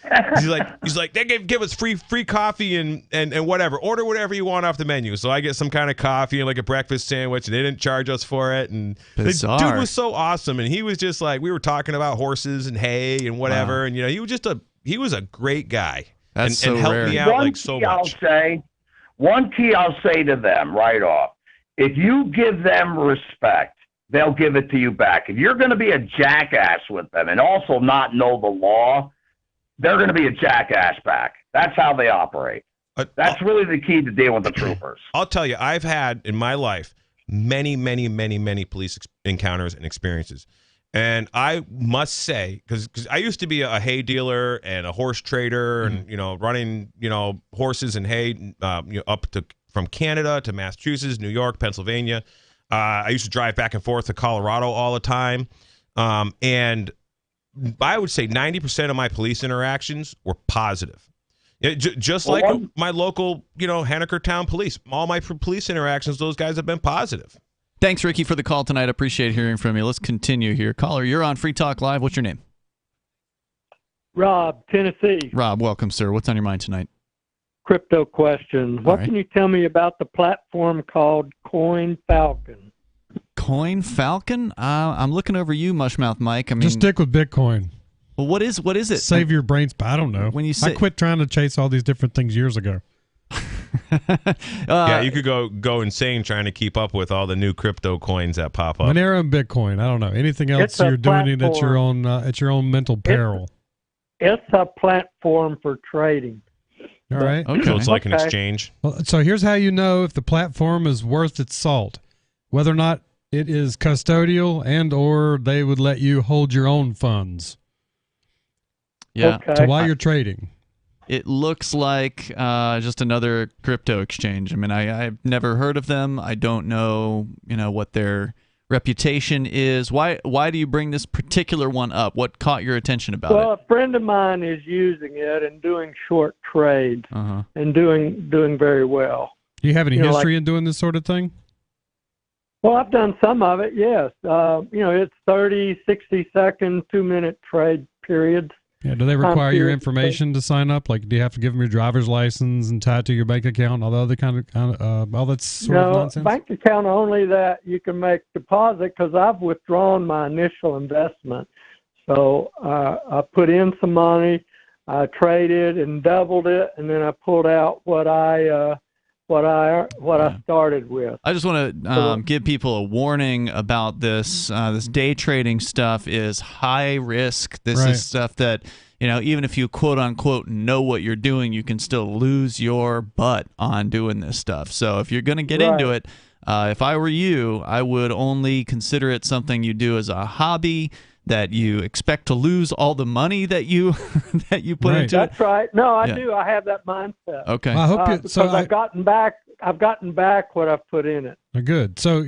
Speaker 6: they give us free coffee and whatever. Order whatever you want off the menu. So I get some kind of coffee and like a breakfast sandwich, and they didn't charge us for it. And
Speaker 18: Bizarre.
Speaker 6: the dude was so awesome, and he was just like, we were talking about horses and hay and whatever, and he was a great guy.
Speaker 18: That's
Speaker 6: and
Speaker 18: so
Speaker 6: helped
Speaker 18: rare.
Speaker 6: me out like so much.
Speaker 24: One key I'll say to them right off: if you give them respect, they'll give it to you back. If you're going to be a jackass with them and also not know the law, they're going to be a jackass back. That's how they operate. That's really the key to dealing with the troopers.
Speaker 6: I'll tell you, I've had in my life many, many, many, many police encounters and experiences. And I must say, because I used to be a hay dealer and a horse trader and, running, horses and hay up to from Canada to Massachusetts, New York, Pennsylvania. I used to drive back and forth to Colorado all the time. And I would say 90% of my police interactions were positive. Just like my local, Henniker Town Police. All my police interactions, those guys have been positive.
Speaker 18: Thanks, Ricky, for the call tonight. Appreciate hearing from you. Let's continue here. Caller, you're on Free Talk Live. What's your name?
Speaker 4: Rob, Tennessee.
Speaker 18: Rob, welcome, sir. What's on your mind tonight?
Speaker 4: Crypto question. What can you tell me about the platform called Coin Falcon?
Speaker 18: Coin Falcon? I'm looking over you, Mushmouth Mike. I mean,
Speaker 5: Just stick with Bitcoin.
Speaker 18: Well, what is it?
Speaker 5: Save your brains. I don't know.
Speaker 18: When you say,
Speaker 5: I quit trying to chase all these different things years ago.
Speaker 6: Yeah, you could go insane trying to keep up with all the new crypto coins that pop up.
Speaker 5: Monero and Bitcoin. I don't know. Anything else you're doing it at your own mental peril.
Speaker 4: It's a platform for trading.
Speaker 5: All right.
Speaker 6: Okay. So it's like an exchange.
Speaker 5: Well, so here's how you know if the platform is worth its salt. Whether or not it is custodial and or they would let you hold your own funds.
Speaker 18: Yeah.
Speaker 5: So while you're trading.
Speaker 18: It looks like just another crypto exchange. I mean, I've never heard of them. I don't know, what their reputation is. Why do you bring this particular one up? What caught your attention about it?
Speaker 4: Well, a friend of mine is using it and doing short trades and doing very well.
Speaker 5: Do you have any history in doing this sort of thing?
Speaker 4: Well, I've done some of it, yes. It's 30, 60-second, 2-minute trade periods.
Speaker 5: Yeah. Do they require your information to sign up? Like, do you have to give them your driver's license and tie it to your bank account and all the other kind of all that sort of nonsense?
Speaker 4: No, bank account only that you can make deposit because I've withdrawn my initial investment. So I put in some money, I traded and doubled it, and then I pulled out what I what I started with.
Speaker 18: I just want to give people a warning about this. This day trading stuff is high risk. This is stuff that, even if you quote unquote know what you're doing, you can still lose your butt on doing this stuff. So if you're going to get into it, if I were you, I would only consider it something you do as a hobby, that you expect to lose all the money that you put into it.
Speaker 4: That's right. No, I do. I have that mindset.
Speaker 18: Okay.
Speaker 5: Well, I hope you.
Speaker 4: Because I've gotten back what I've put in it.
Speaker 5: Good. So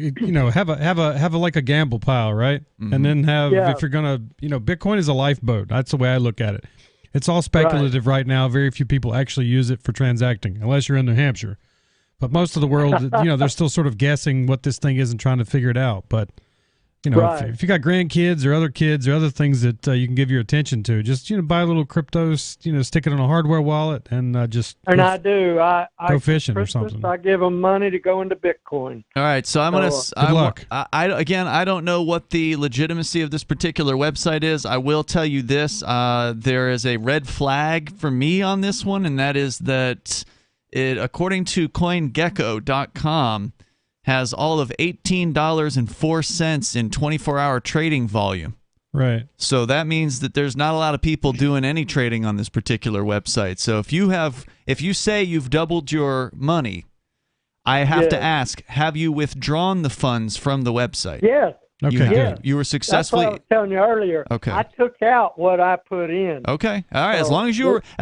Speaker 5: have a like a gamble pile, right? Mm-hmm. And then if you're gonna, Bitcoin is a lifeboat. That's the way I look at it. It's all speculative right now. Very few people actually use it for transacting, unless you're in New Hampshire. But most of the world, they're still sort of guessing what this thing is and trying to figure it out. But if you got grandkids or other kids or other things that you can give your attention to, just buy a little crypto, stick it in a hardware wallet, and just. And
Speaker 4: I do. I
Speaker 5: go fishing
Speaker 4: Christmas,
Speaker 5: or something.
Speaker 4: I give them money to go into Bitcoin.
Speaker 18: All right, so I'm gonna.
Speaker 5: Good luck.
Speaker 18: I don't know what the legitimacy of this particular website is. I will tell you this: there is a red flag for me on this one, and that is that it, according to CoinGecko.com, has all of $18.04 in 24-hour trading volume.
Speaker 5: Right.
Speaker 18: So that means that there's not a lot of people doing any trading on this particular website. So if you say you've doubled your money, I have to ask, have you withdrawn the funds from the website?
Speaker 4: Yes.
Speaker 5: Okay.
Speaker 18: You were successfully.
Speaker 4: That's what I was telling you earlier.
Speaker 18: Okay.
Speaker 4: I took out what I put in.
Speaker 18: Okay. All right. As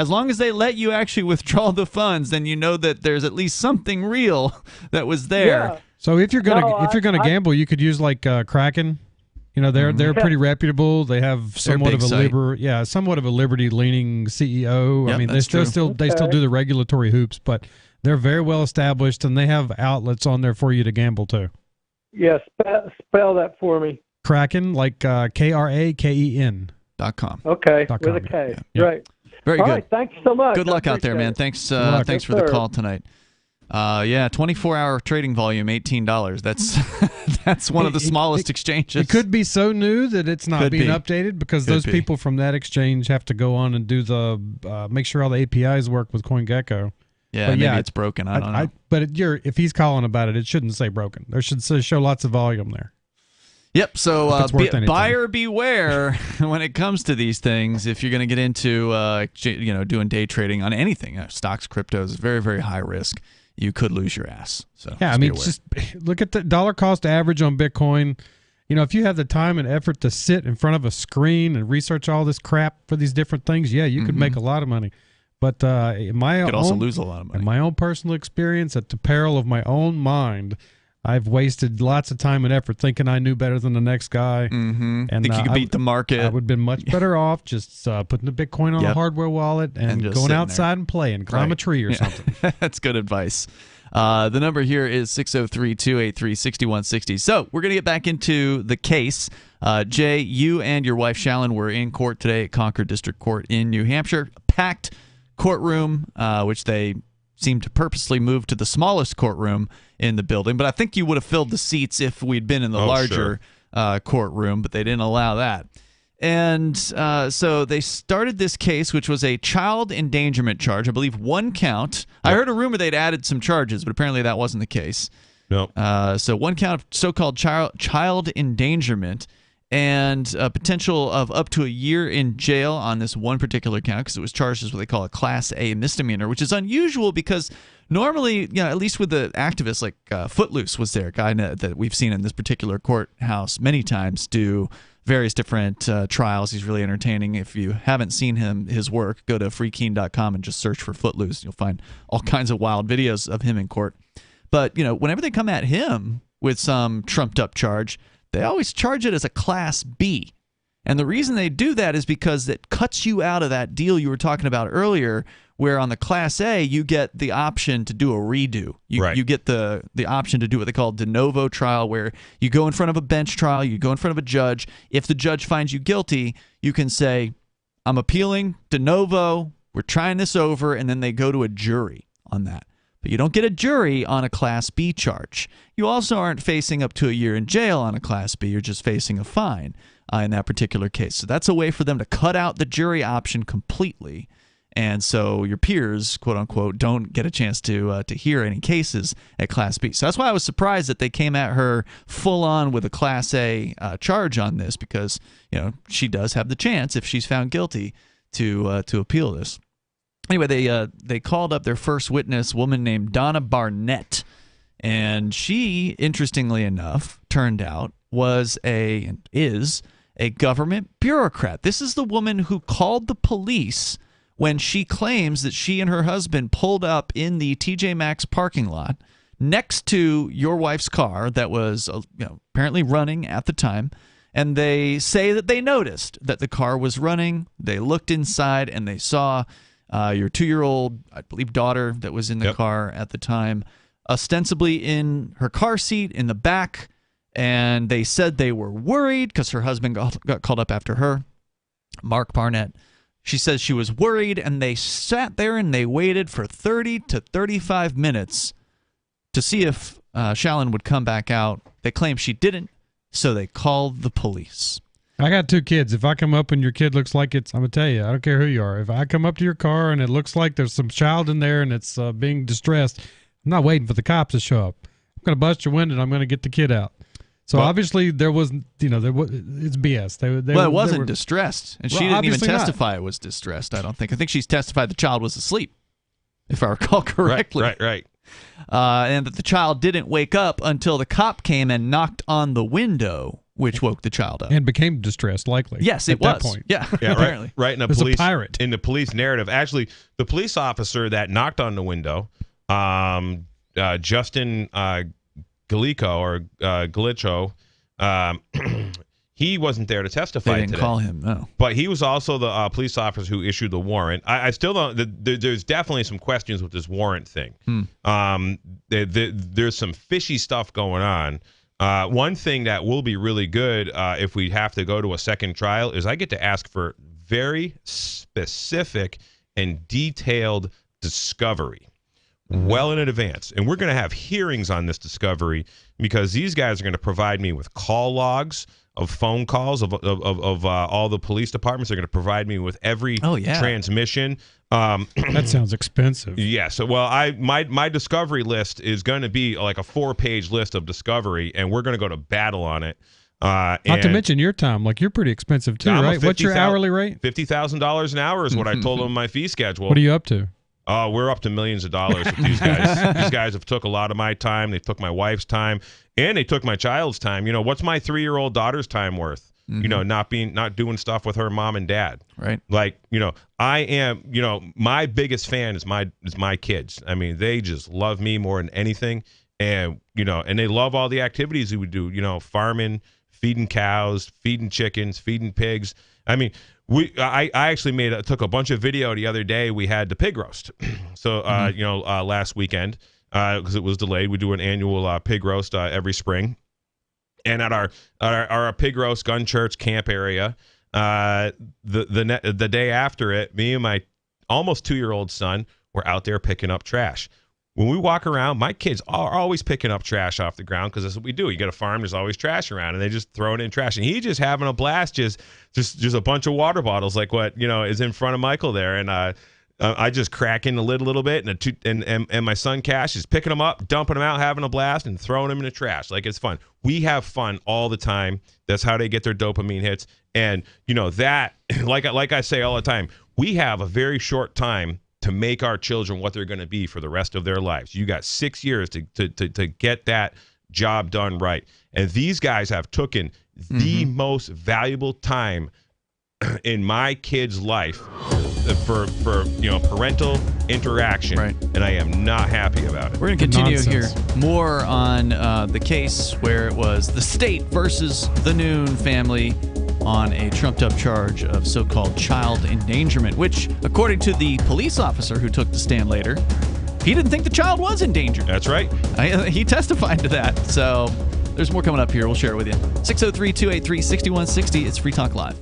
Speaker 18: long as they let you actually withdraw the funds, then you know that there's at least something real that was there.
Speaker 4: Yeah.
Speaker 5: So if you're gonna gamble, you could use like Kraken. They're pretty reputable. They have somewhat of a liberty-leaning CEO.
Speaker 18: Yep,
Speaker 5: I mean, they still do the regulatory hoops, but they're very well established, and they have outlets on there for you to gamble to.
Speaker 4: Yes, spell that for me.
Speaker 5: Kraken, like KRAKEN.
Speaker 18: .com.
Speaker 4: Okay,
Speaker 5: .com,
Speaker 4: with a K.
Speaker 5: Yeah.
Speaker 4: Right.
Speaker 18: Very
Speaker 4: All
Speaker 18: good.
Speaker 4: right, thanks so much.
Speaker 18: Good luck out there, man. Thanks. Thanks for the call tonight. 24-hour trading volume, $18. That's one of the smallest exchanges.
Speaker 5: It could be so new that it's not being updated because those people from that exchange have to go on and do the make sure all the APIs work with CoinGecko.
Speaker 18: Yeah, maybe it's broken. I don't know.
Speaker 5: But if he's calling about it, it shouldn't say broken. There should show lots of volume there.
Speaker 18: Yep. So buyer beware when it comes to these things. If you're going to get into doing day trading on anything, stocks, cryptos, very, very high risk. You could lose your ass. So
Speaker 5: yeah, I mean, just look at the dollar cost average on Bitcoin. If you have the time and effort to sit in front of a screen and research all this crap for these different things, you could make a lot of money. But you could
Speaker 18: also lose a lot of money.
Speaker 5: In my own personal experience, at the peril of my own mind, I've wasted lots of time and effort thinking I knew better than the next guy.
Speaker 18: Mm-hmm. And think you could beat the market.
Speaker 5: I would have been much better off just putting the Bitcoin on a hardware wallet and going outside and playing, climb a tree or something.
Speaker 18: That's good advice. The number here is 603-283-6160. So we're going to get back into the case. Jay, you and your wife, Shallon, were in court today at Concord District Court in New Hampshire. Packed courtroom, which they seemed to purposely move to the smallest courtroom in the building. But I think you would have filled the seats if we'd been in the larger courtroom, but they didn't allow that. And so they started this case, which was a child endangerment charge. I believe one count. Yep. I heard a rumor they'd added some charges, but apparently that wasn't the case.
Speaker 6: No.
Speaker 18: So one count of so-called child endangerment and a potential of up to a year in jail on this one particular count because it was charged as what they call a Class A misdemeanor, which is unusual because normally, at least with the activists like Footloose was there, a guy that we've seen in this particular courthouse many times do various different trials. He's really entertaining. If you haven't seen his work, go to freekeen.com and just search for Footloose. You'll find all kinds of wild videos of him in court. But, whenever they come at him with some trumped-up charge, they always charge it as a Class B. And the reason they do that is because it cuts you out of that deal you were talking about earlier, where on the Class A, you get the option to do a redo. You get the option to do what they call de novo trial, where you go in front of a bench trial, you go in front of a judge. If the judge finds you guilty, you can say, I'm appealing, de novo, we're trying this over, and then they go to a jury on that. But you don't get a jury on a Class B charge. You also aren't facing up to a year in jail on a Class B. You're just facing a fine in that particular case. So that's a way for them to cut out the jury option completely And so your peers, quote unquote, don't get a chance to hear any cases at Class B. So that's why I was surprised that they came at her full on with a Class A charge on this, because she does have the chance, if she's found guilty, to appeal this. Anyway, they called up their first witness, a woman named Donna Barnett, and she, interestingly enough, turned out is a government bureaucrat. This is the woman who called the police when she claims that she and her husband pulled up in the TJ Maxx parking lot next to your wife's car that was apparently running at the time, and they say that they noticed that the car was running. They looked inside and they saw your 2-year-old, I believe, daughter that was in the car at the time, ostensibly in her car seat in the back, and they said they were worried because her husband got called up after her, Mark Barnett. She says she was worried, and they sat there and they waited for 30 to 35 minutes to see if Shallon would come back out. They claim she didn't, so they called the police.
Speaker 5: I got 2 kids. If I come up and your kid looks like I'm going to tell you, I don't care who you are. If I come up to your car and it looks like there's some child in there and it's being distressed, I'm not waiting for the cops to show up. I'm going to bust your window and I'm going to get the kid out. So obviously there wasn't, it's BS.
Speaker 18: It wasn't distressed, and she didn't even testify it was distressed. I don't think. I think she's testified the child was asleep, if I recall correctly.
Speaker 6: Right.
Speaker 18: And that the child didn't wake up until the cop came and knocked on the window, which woke the child up
Speaker 5: and became distressed. Likely,
Speaker 18: yes, it
Speaker 5: was.
Speaker 18: That point. Yeah,
Speaker 6: apparently, right. In
Speaker 5: a pirate.
Speaker 6: In the police narrative, actually, the police officer that knocked on the window, Justin Galicho, he wasn't there to testify
Speaker 18: today. They didn't call him, no.
Speaker 6: But he was also the police officer who issued the warrant. I still don't. There's definitely some questions with this warrant thing. There's some fishy stuff going on. One thing that will be really good if we have to go to a second trial is I get to ask for very specific and detailed discovery well in advance. And we're going to have hearings on this discovery because these guys are going to provide me with call logs of phone calls of all the police departments. They're going to provide me with every transmission.
Speaker 5: That sounds expensive.
Speaker 6: Yeah. So, my discovery list is going to be like a 4-page list of discovery, and we're going to go to battle on it.
Speaker 5: Not to mention your time. Like, you're pretty expensive too, right? What's your hourly rate?
Speaker 6: $50,000 an hour is what I told them my fee schedule.
Speaker 5: What are you up to?
Speaker 6: We're up to millions of dollars with these guys. These guys have took a lot of my time. They took my wife's time, and they took my child's time. What's my 3-year-old daughter's time worth? Not doing stuff with her mom and dad.
Speaker 18: Right.
Speaker 6: Like, I am, my biggest fan is my kids. I mean, they just love me more than anything. And, and they love all the activities we do, farming, feeding cows, feeding chickens, feeding pigs. I mean, I actually took a bunch of video the other day. We had the pig roast. So, last weekend, because it was delayed, we do an annual pig roast every spring. And at our pig roast gun church camp area, the day after it, me and my almost 2-year-old son were out there picking up trash. When we walk around, my kids are always picking up trash off the ground because that's what we do. You get a farm, there's always trash around, and they just throw it in trash. And he's just having a blast, just a bunch of water bottles like what is in front of Michael there. And I just crack in the lid a little bit, and my son Cash is picking them up, dumping them out, having a blast, and throwing them in the trash. Like, it's fun. We have fun all the time. That's how they get their dopamine hits. And that, like I say all the time, we have a very short time to make our children what they're going to be for the rest of their lives. You got 6 years to get that job done right. And these guys have taken the most valuable time in my kid's life for parental interaction, right. And I am not happy about it.
Speaker 18: We're going to continue here more on the case where it was the state versus the Noon family on a trumped-up charge of so-called child endangerment, which, according to the police officer who took the stand later, he didn't think the child was endangered.
Speaker 6: That's right.
Speaker 18: He testified to that. So there's more coming up here. We'll share it with you. 603-283-6160. It's Free Talk Live.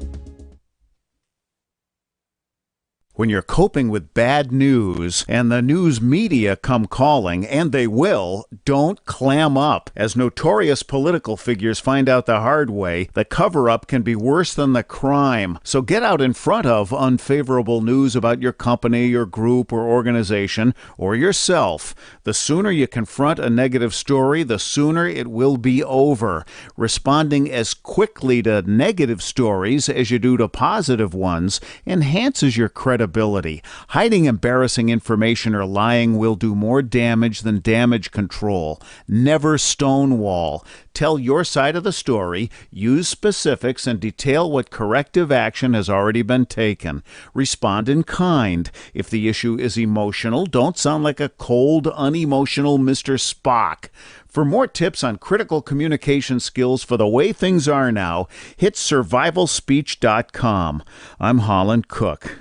Speaker 7: When you're coping with bad news and the news media come calling, and they will, don't clam up. As notorious political figures find out the hard way, the cover-up can be worse than the crime. So get out in front of unfavorable news about your company, your group, or organization, or yourself. The sooner you confront a negative story, the sooner it will be over. Responding as quickly to negative stories as you do to positive ones enhances your credibility. Hiding embarrassing information or lying will do more damage than damage control. Never stonewall. Tell your side of the story, use specifics, and detail what corrective action has already been taken. Respond in kind. If the issue is emotional, don't sound like a cold, unemotional Mr. Spock. For more tips on critical communication skills for the way things are now, hit survivalspeech.com. I'm Holland Cook.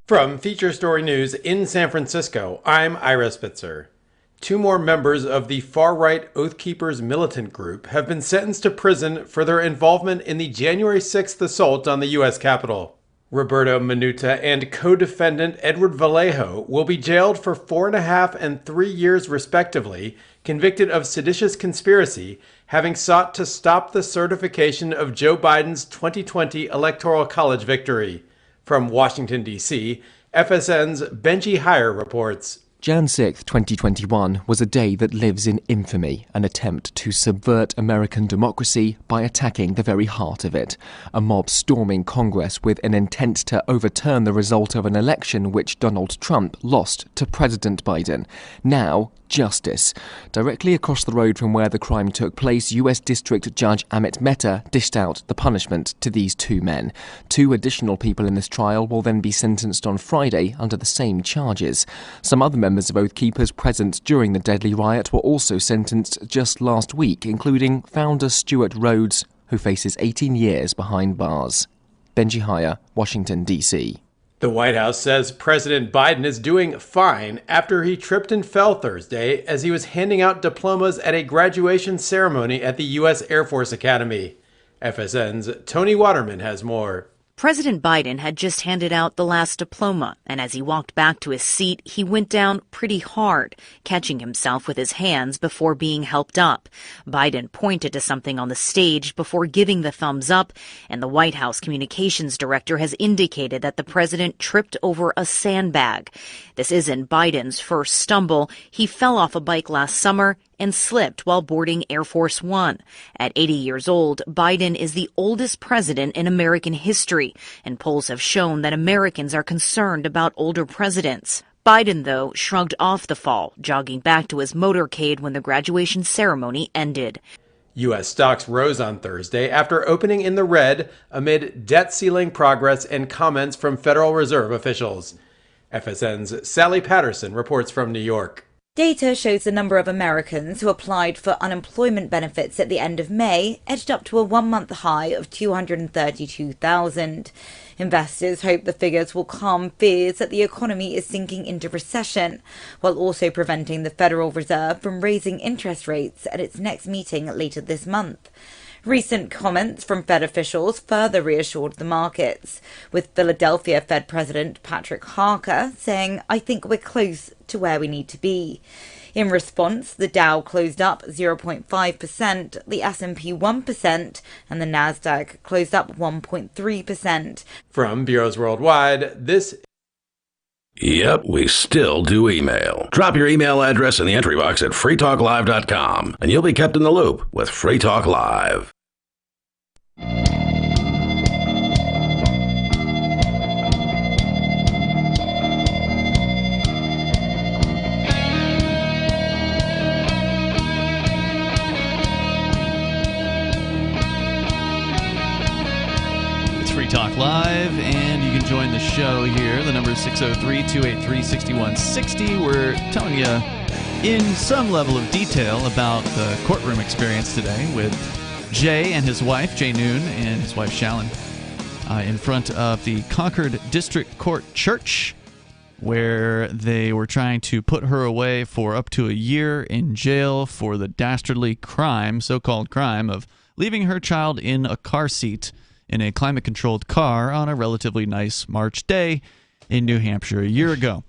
Speaker 12: From Feature Story News in San Francisco, I'm Ira Spitzer. 2 more members of the far-right Oath Keepers militant group have been sentenced to prison for their involvement in the January 6th assault on the U.S. Capitol. Roberto Minuta and co-defendant Edward Vallejo will be jailed for 4.5 and 3 years respectively, convicted of seditious conspiracy, having sought to stop the certification of Joe Biden's 2020 Electoral College victory. From Washington, D.C., FSN's Benji Heyer reports.
Speaker 8: Jan 6, 2021 was a day that lives in infamy, an attempt to subvert American democracy by attacking the very heart of it. A mob storming Congress with an intent to overturn the result of an election which Donald Trump lost to President Biden. Now, justice. Directly across the road from where the crime took place, U.S. District Judge Amit Mehta dished out the punishment to these 2 men. 2 additional people in this trial will then be sentenced on Friday under the same charges. Some other members of Oath Keepers present during the deadly riot were also sentenced just last week, including founder Stuart Rhodes, who faces 18 years behind bars. Benji Heyer, Washington, D.C.
Speaker 12: The White House says President Biden is doing fine after he tripped and fell Thursday as he was handing out diplomas at a graduation ceremony at the U.S. Air Force Academy. FSN's Tony Waterman has more.
Speaker 15: President Biden had just handed out the last diploma, and as he walked back to his seat, he went down pretty hard, catching himself with his hands before being helped up. Biden pointed to something on the stage before giving the thumbs up, and the White House communications director has indicated that the president tripped over a sandbag. This isn't Biden's first stumble. He fell off a bike last summer and slipped while boarding Air Force One. At 80 years old, Biden is the oldest president in American history, and polls have shown that Americans are concerned about older presidents. Biden, though, shrugged off the fall, jogging back to his motorcade when the graduation ceremony ended.
Speaker 12: U.S. stocks rose on Thursday after opening in the red amid debt ceiling progress and comments from Federal Reserve officials. FSN's Sally Patterson reports from New York.
Speaker 16: Data shows the number of Americans who applied for unemployment benefits at the end of May edged up to a one-month high of 232,000. Investors hope the figures will calm fears that the economy is sinking into recession, while also preventing the Federal Reserve from raising interest rates at its next meeting later this month. Recent comments from Fed officials further reassured the markets, with Philadelphia Fed President Patrick Harker saying, "I think we're close to where we need to be." In response, the Dow closed up 0.5%, the S&P 1%, and the Nasdaq closed up 1.3%.
Speaker 12: From Bureaus Worldwide, this.
Speaker 3: Yep, we still do email. Drop your email address in the entry box at freetalklive.com, and you'll be kept in the loop with Free Talk Live.
Speaker 18: Free Talk Live, and you can join the show here. The number is 603-283-6160. We're telling you in some level of detail about the courtroom experience today with Jay and his wife, Jay Noon, and his wife, Shallon, in front of the Concord District Court Church, where they were trying to put her away for up to a year in jail for the dastardly crime, so-called crime, of leaving her child in a car seat in a climate-controlled car on a relatively nice March day in New Hampshire a year ago.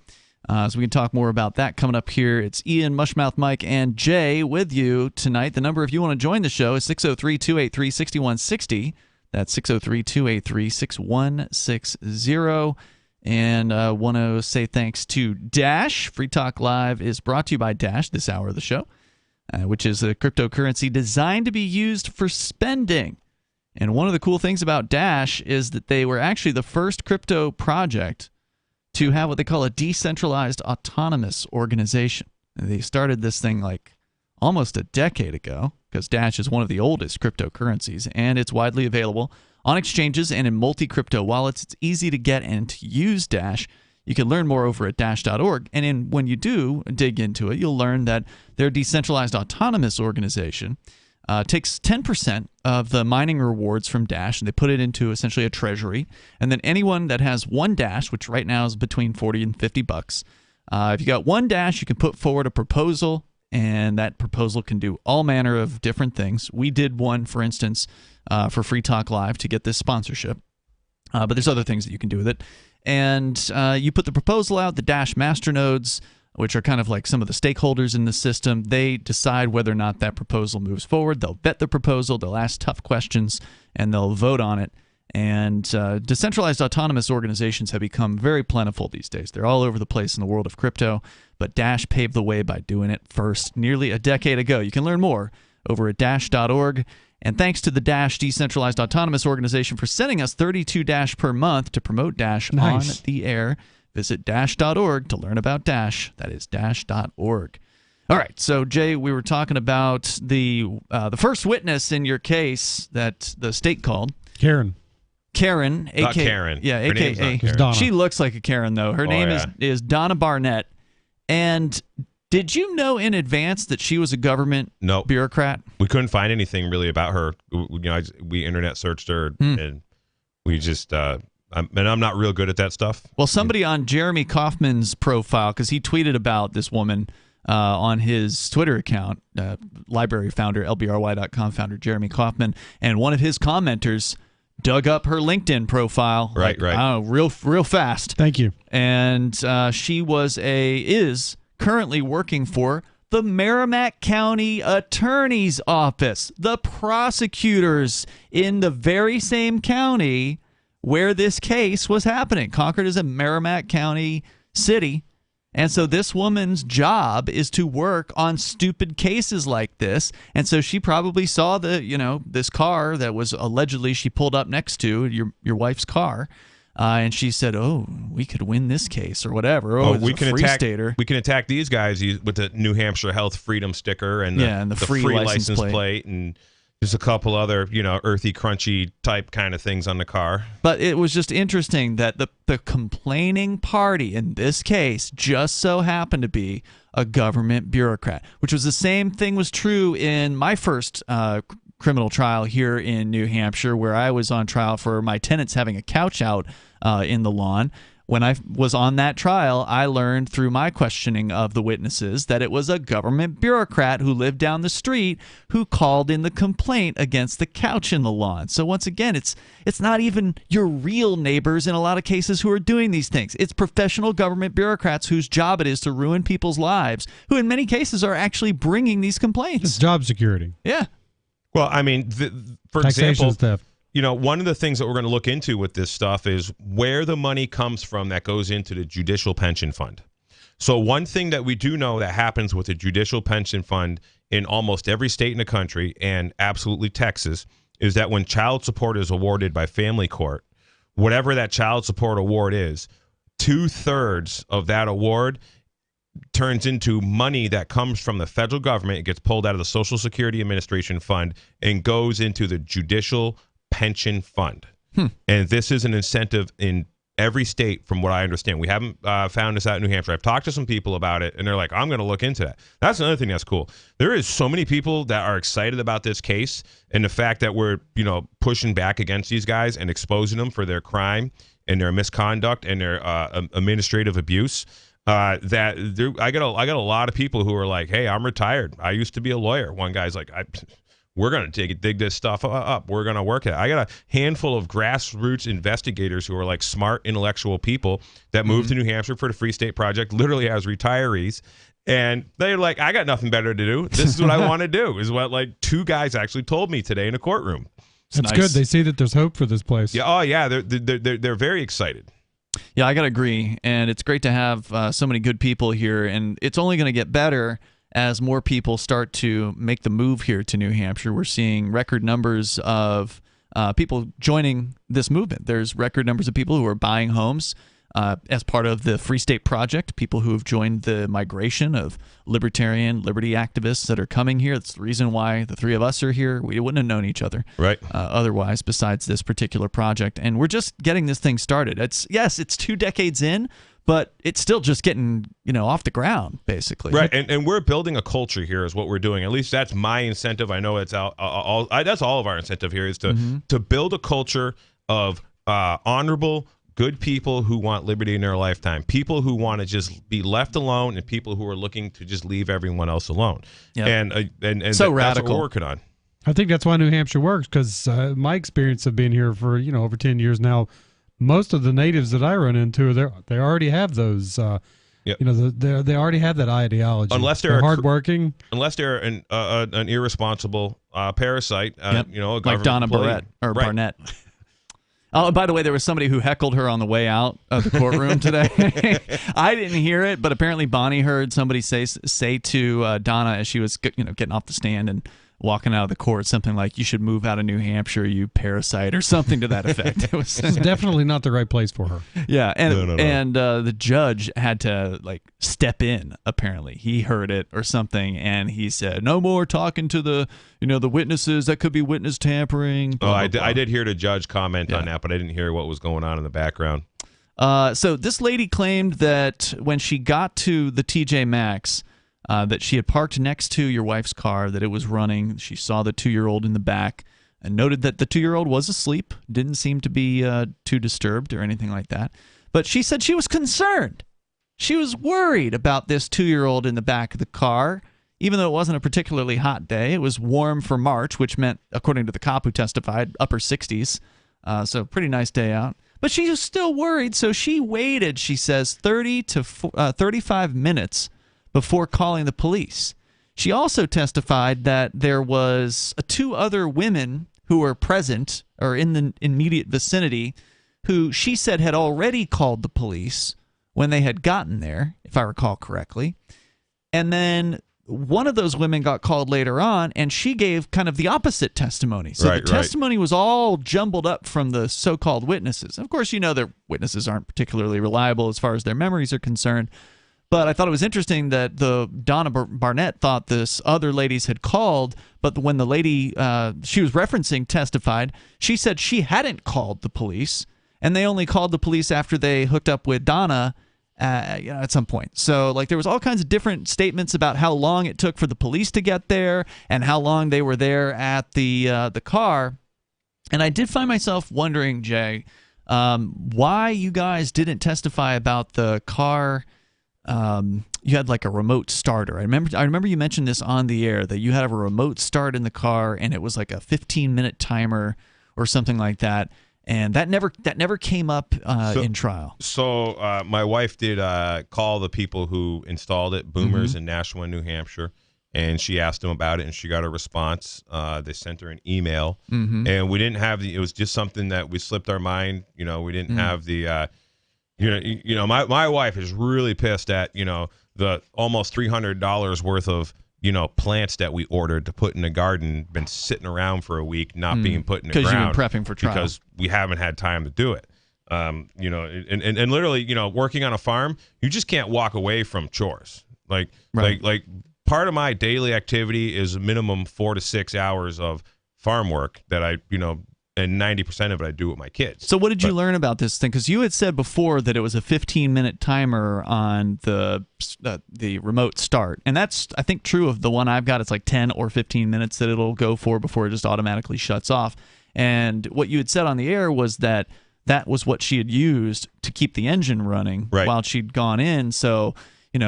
Speaker 18: So we can talk more about that coming up here. It's Ian, Mushmouth Mike, and Jay with you tonight. The number if you want to join the show is 603-283-6160. That's 603-283-6160. And I want to say thanks to Dash. Free Talk Live is brought to you by Dash this hour of the show, which is a cryptocurrency designed to be used for spending. And one of the cool things about Dash is that they were actually the first crypto project to have what they call a decentralized autonomous organization. And they started this thing like almost a decade ago, because Dash is one of the oldest cryptocurrencies, and it's widely available on exchanges and in multi-crypto wallets. It's easy to get and to use Dash. You can learn more over at dash.org. And when you do dig into it, you'll learn that their decentralized autonomous organization takes 10% of the mining rewards from Dash, and they put it into essentially a treasury. And then anyone that has one Dash, which right now is between $40 and $50, if you got one Dash, you can put forward a proposal, and that proposal can do all manner of different things. We did one, for instance, for Free Talk Live to get this sponsorship. But there's other things that you can do with it. And you put the proposal out, the Dash masternodes, which are kind of like some of the stakeholders in the system, they decide whether or not that proposal moves forward. They'll vet the proposal, they'll ask tough questions, and they'll vote on it. And decentralized autonomous organizations have become very plentiful these days. They're all over the place in the world of crypto, but Dash paved the way by doing it first nearly a decade ago. You can learn more over at dash.org. And thanks to the Dash Decentralized Autonomous Organization for sending us 32 Dash per month to promote Dash on the air. Visit dash.org to learn about Dash. That is dash.org. All right, so Jay, we were talking about the first witness in your case that the state called.
Speaker 5: Karen,
Speaker 6: Not Karen.
Speaker 18: Yeah,
Speaker 6: Her name's not Karen.
Speaker 5: Donna.
Speaker 18: She looks like a Karen, though. Her name is Donna Barnett. And did you know in advance that she was a government bureaucrat?
Speaker 6: We couldn't find anything really about her. We internet searched her, and we just and I'm not real good at that stuff.
Speaker 18: Well, somebody on Jeremy Kaufman's profile, because he tweeted about this woman on his Twitter account, library founder, LBRY.com founder Jeremy Kaufman, and one of his commenters dug up her LinkedIn profile.
Speaker 6: Right.
Speaker 18: I don't know, real fast.
Speaker 5: Thank you.
Speaker 18: And she is currently working for the Merrimack County Attorney's Office, the prosecutors in the very same county where this case was happening. Concord is a Merrimack County city. And so this woman's job is to work on stupid cases like this. And so she probably saw this car that was allegedly she pulled up next to your wife's car. And she said, "Oh, we could win this case or whatever. Oh,
Speaker 6: we can attack.
Speaker 18: Stater.
Speaker 6: We can attack these guys with the New Hampshire Health Freedom sticker and the
Speaker 18: free license plate
Speaker 6: and there's a couple other earthy, crunchy type kind of things on the car."
Speaker 18: But it was just interesting that the complaining party in this case just so happened to be a government bureaucrat, which was the same thing was true in my first criminal trial here in New Hampshire, where I was on trial for my tenants having a couch out in the lawn. When I was on that trial, I learned through my questioning of the witnesses that it was a government bureaucrat who lived down the street who called in the complaint against the couch in the lawn. So once again, it's not even your real neighbors in a lot of cases who are doing these things. It's professional government bureaucrats whose job it is to ruin people's lives, who in many cases are actually bringing these complaints.
Speaker 5: It's job security.
Speaker 18: Yeah.
Speaker 6: Well, I mean, for
Speaker 5: Taxation
Speaker 6: example,
Speaker 5: theft.
Speaker 6: One of the things that we're going to look into with this stuff is where the money comes from that goes into the judicial pension fund. So one thing that we do know that happens with the judicial pension fund in almost every state in the country, and absolutely Texas, is that when child support is awarded by family court, whatever that child support award is, 2/3 of that award turns into money that comes from the federal government. It gets pulled out of the Social Security Administration fund and goes into the judicial pension fund. And this is an incentive in every state from what I understand. We haven't found this out in New Hampshire. I've talked to some people about it, and they're like, I'm going to look into that. That's another thing that's cool. There is so many people that are excited about this case and the fact that we're, pushing back against these guys and exposing them for their crime and their misconduct and their administrative abuse. I got a lot of people who are like, "Hey, I'm retired. I used to be a lawyer." One guy's like, we're going to dig this stuff up. We're going to work it. I got a handful of grassroots investigators who are like smart, intellectual people that moved to New Hampshire for the Free State Project, literally as retirees. And they're like, I got nothing better to do. This is what I want to do, is what like 2 guys actually told me today in a courtroom.
Speaker 5: That's good. They see that there's hope for this place.
Speaker 6: Yeah. Oh, yeah. They're very excited.
Speaker 18: Yeah, I got to agree. And it's great to have so many good people here. And it's only going to get better as more people start to make the move here to New Hampshire. We're seeing record numbers of people joining this movement. There's record numbers of people who are buying homes as part of the Free State Project, people who have joined the migration of libertarian, liberty activists that are coming here. That's the reason why the 3 of us are here. We wouldn't have known each other otherwise besides this particular project. And we're just getting this thing started. It's 2 decades in, but it's still just getting, off the ground, basically.
Speaker 6: Right, and we're building a culture here is what we're doing. At least that's my incentive. I know it's that's all of our incentive here is to build a culture of honorable, good people who want liberty in their lifetime, people who want to just be left alone, and people who are looking to just leave everyone else alone. Yep. And
Speaker 18: so
Speaker 6: that's
Speaker 18: radical.
Speaker 6: what we're working on.
Speaker 5: I think that's why New Hampshire works, because my experience of being here for over 10 years now, most of the natives that I run into, they already have those. Yep. They already have that ideology.
Speaker 6: Unless they're
Speaker 5: hardworking,
Speaker 6: unless they're an irresponsible parasite, a
Speaker 18: like Donna
Speaker 6: employee.
Speaker 18: Barnett. Oh, by the way, there was somebody who heckled her on the way out of the courtroom today. I didn't hear it, but apparently Bonnie heard somebody say to Donna as she was getting off the stand and walking out of the court something like, "You should move out of New Hampshire, you parasite," or something to that effect. It was
Speaker 5: definitely not the right place for her.
Speaker 18: Yeah, and the judge had to step in. Apparently, he heard it or something, and he said, "No more talking to the the witnesses. That could be witness tampering." Blah, blah, blah.
Speaker 6: I did hear the judge comment on that, but I didn't hear what was going on in the background.
Speaker 18: So this lady claimed that when she got to the TJ Maxx, that she had parked next to your wife's car, that it was running. She saw the 2-year-old in the back and noted that the 2-year-old was asleep, didn't seem to be too disturbed or anything like that. But she said she was concerned. She was worried about this 2-year-old in the back of the car, even though it wasn't a particularly hot day. It was warm for March, which meant, according to the cop who testified, upper 60s. So pretty nice day out. But she was still worried, so she waited, she says, 30 to 35 minutes before calling the police. She also testified that there was 2 other women who were present or in the immediate vicinity who she said had already called the police when they had gotten there, if I recall correctly. And then one of those women got called later on, and she gave kind of the opposite testimony. So the testimony was all jumbled up from the so-called witnesses. Of course, their witnesses aren't particularly reliable as far as their memories are concerned. But I thought it was interesting that the Donna Barnett thought this other ladies had called, but when the lady she was referencing testified, she said she hadn't called the police, and they only called the police after they hooked up with Donna at some point. So there was all kinds of different statements about how long it took for the police to get there and how long they were there at the car. And I did find myself wondering, Jay, why you guys didn't testify about the car. You had a remote starter. I remember you mentioned this on the air, that you had a remote start in the car, and it was like a 15-minute timer or something like that. And that never came up in trial.
Speaker 6: So my wife did call the people who installed it, Boomers in Nashua, New Hampshire, and she asked them about it, and she got a response. They sent her an email, and we didn't have it was just something that we slipped our mind. We didn't have the. My wife is really pissed at the almost $300 worth of plants that we ordered to put in the garden, been sitting around for a week, not being put in the ground.
Speaker 18: Because you've been prepping for trial.
Speaker 6: Because we haven't had time to do it. And literally, working on a farm, you just can't walk away from chores. Like part of my daily activity is a minimum 4 to 6 hours of farm work that I, and 90% of it I do with my kids.
Speaker 18: So what did you learn about this thing? Because you had said before that it was a 15-minute timer on the remote start. And that's, I think, true of the one I've got. It's 10 or 15 minutes that it'll go for before it just automatically shuts off. And what you had said on the air was that was what she had used to keep the engine running while she'd gone in. So,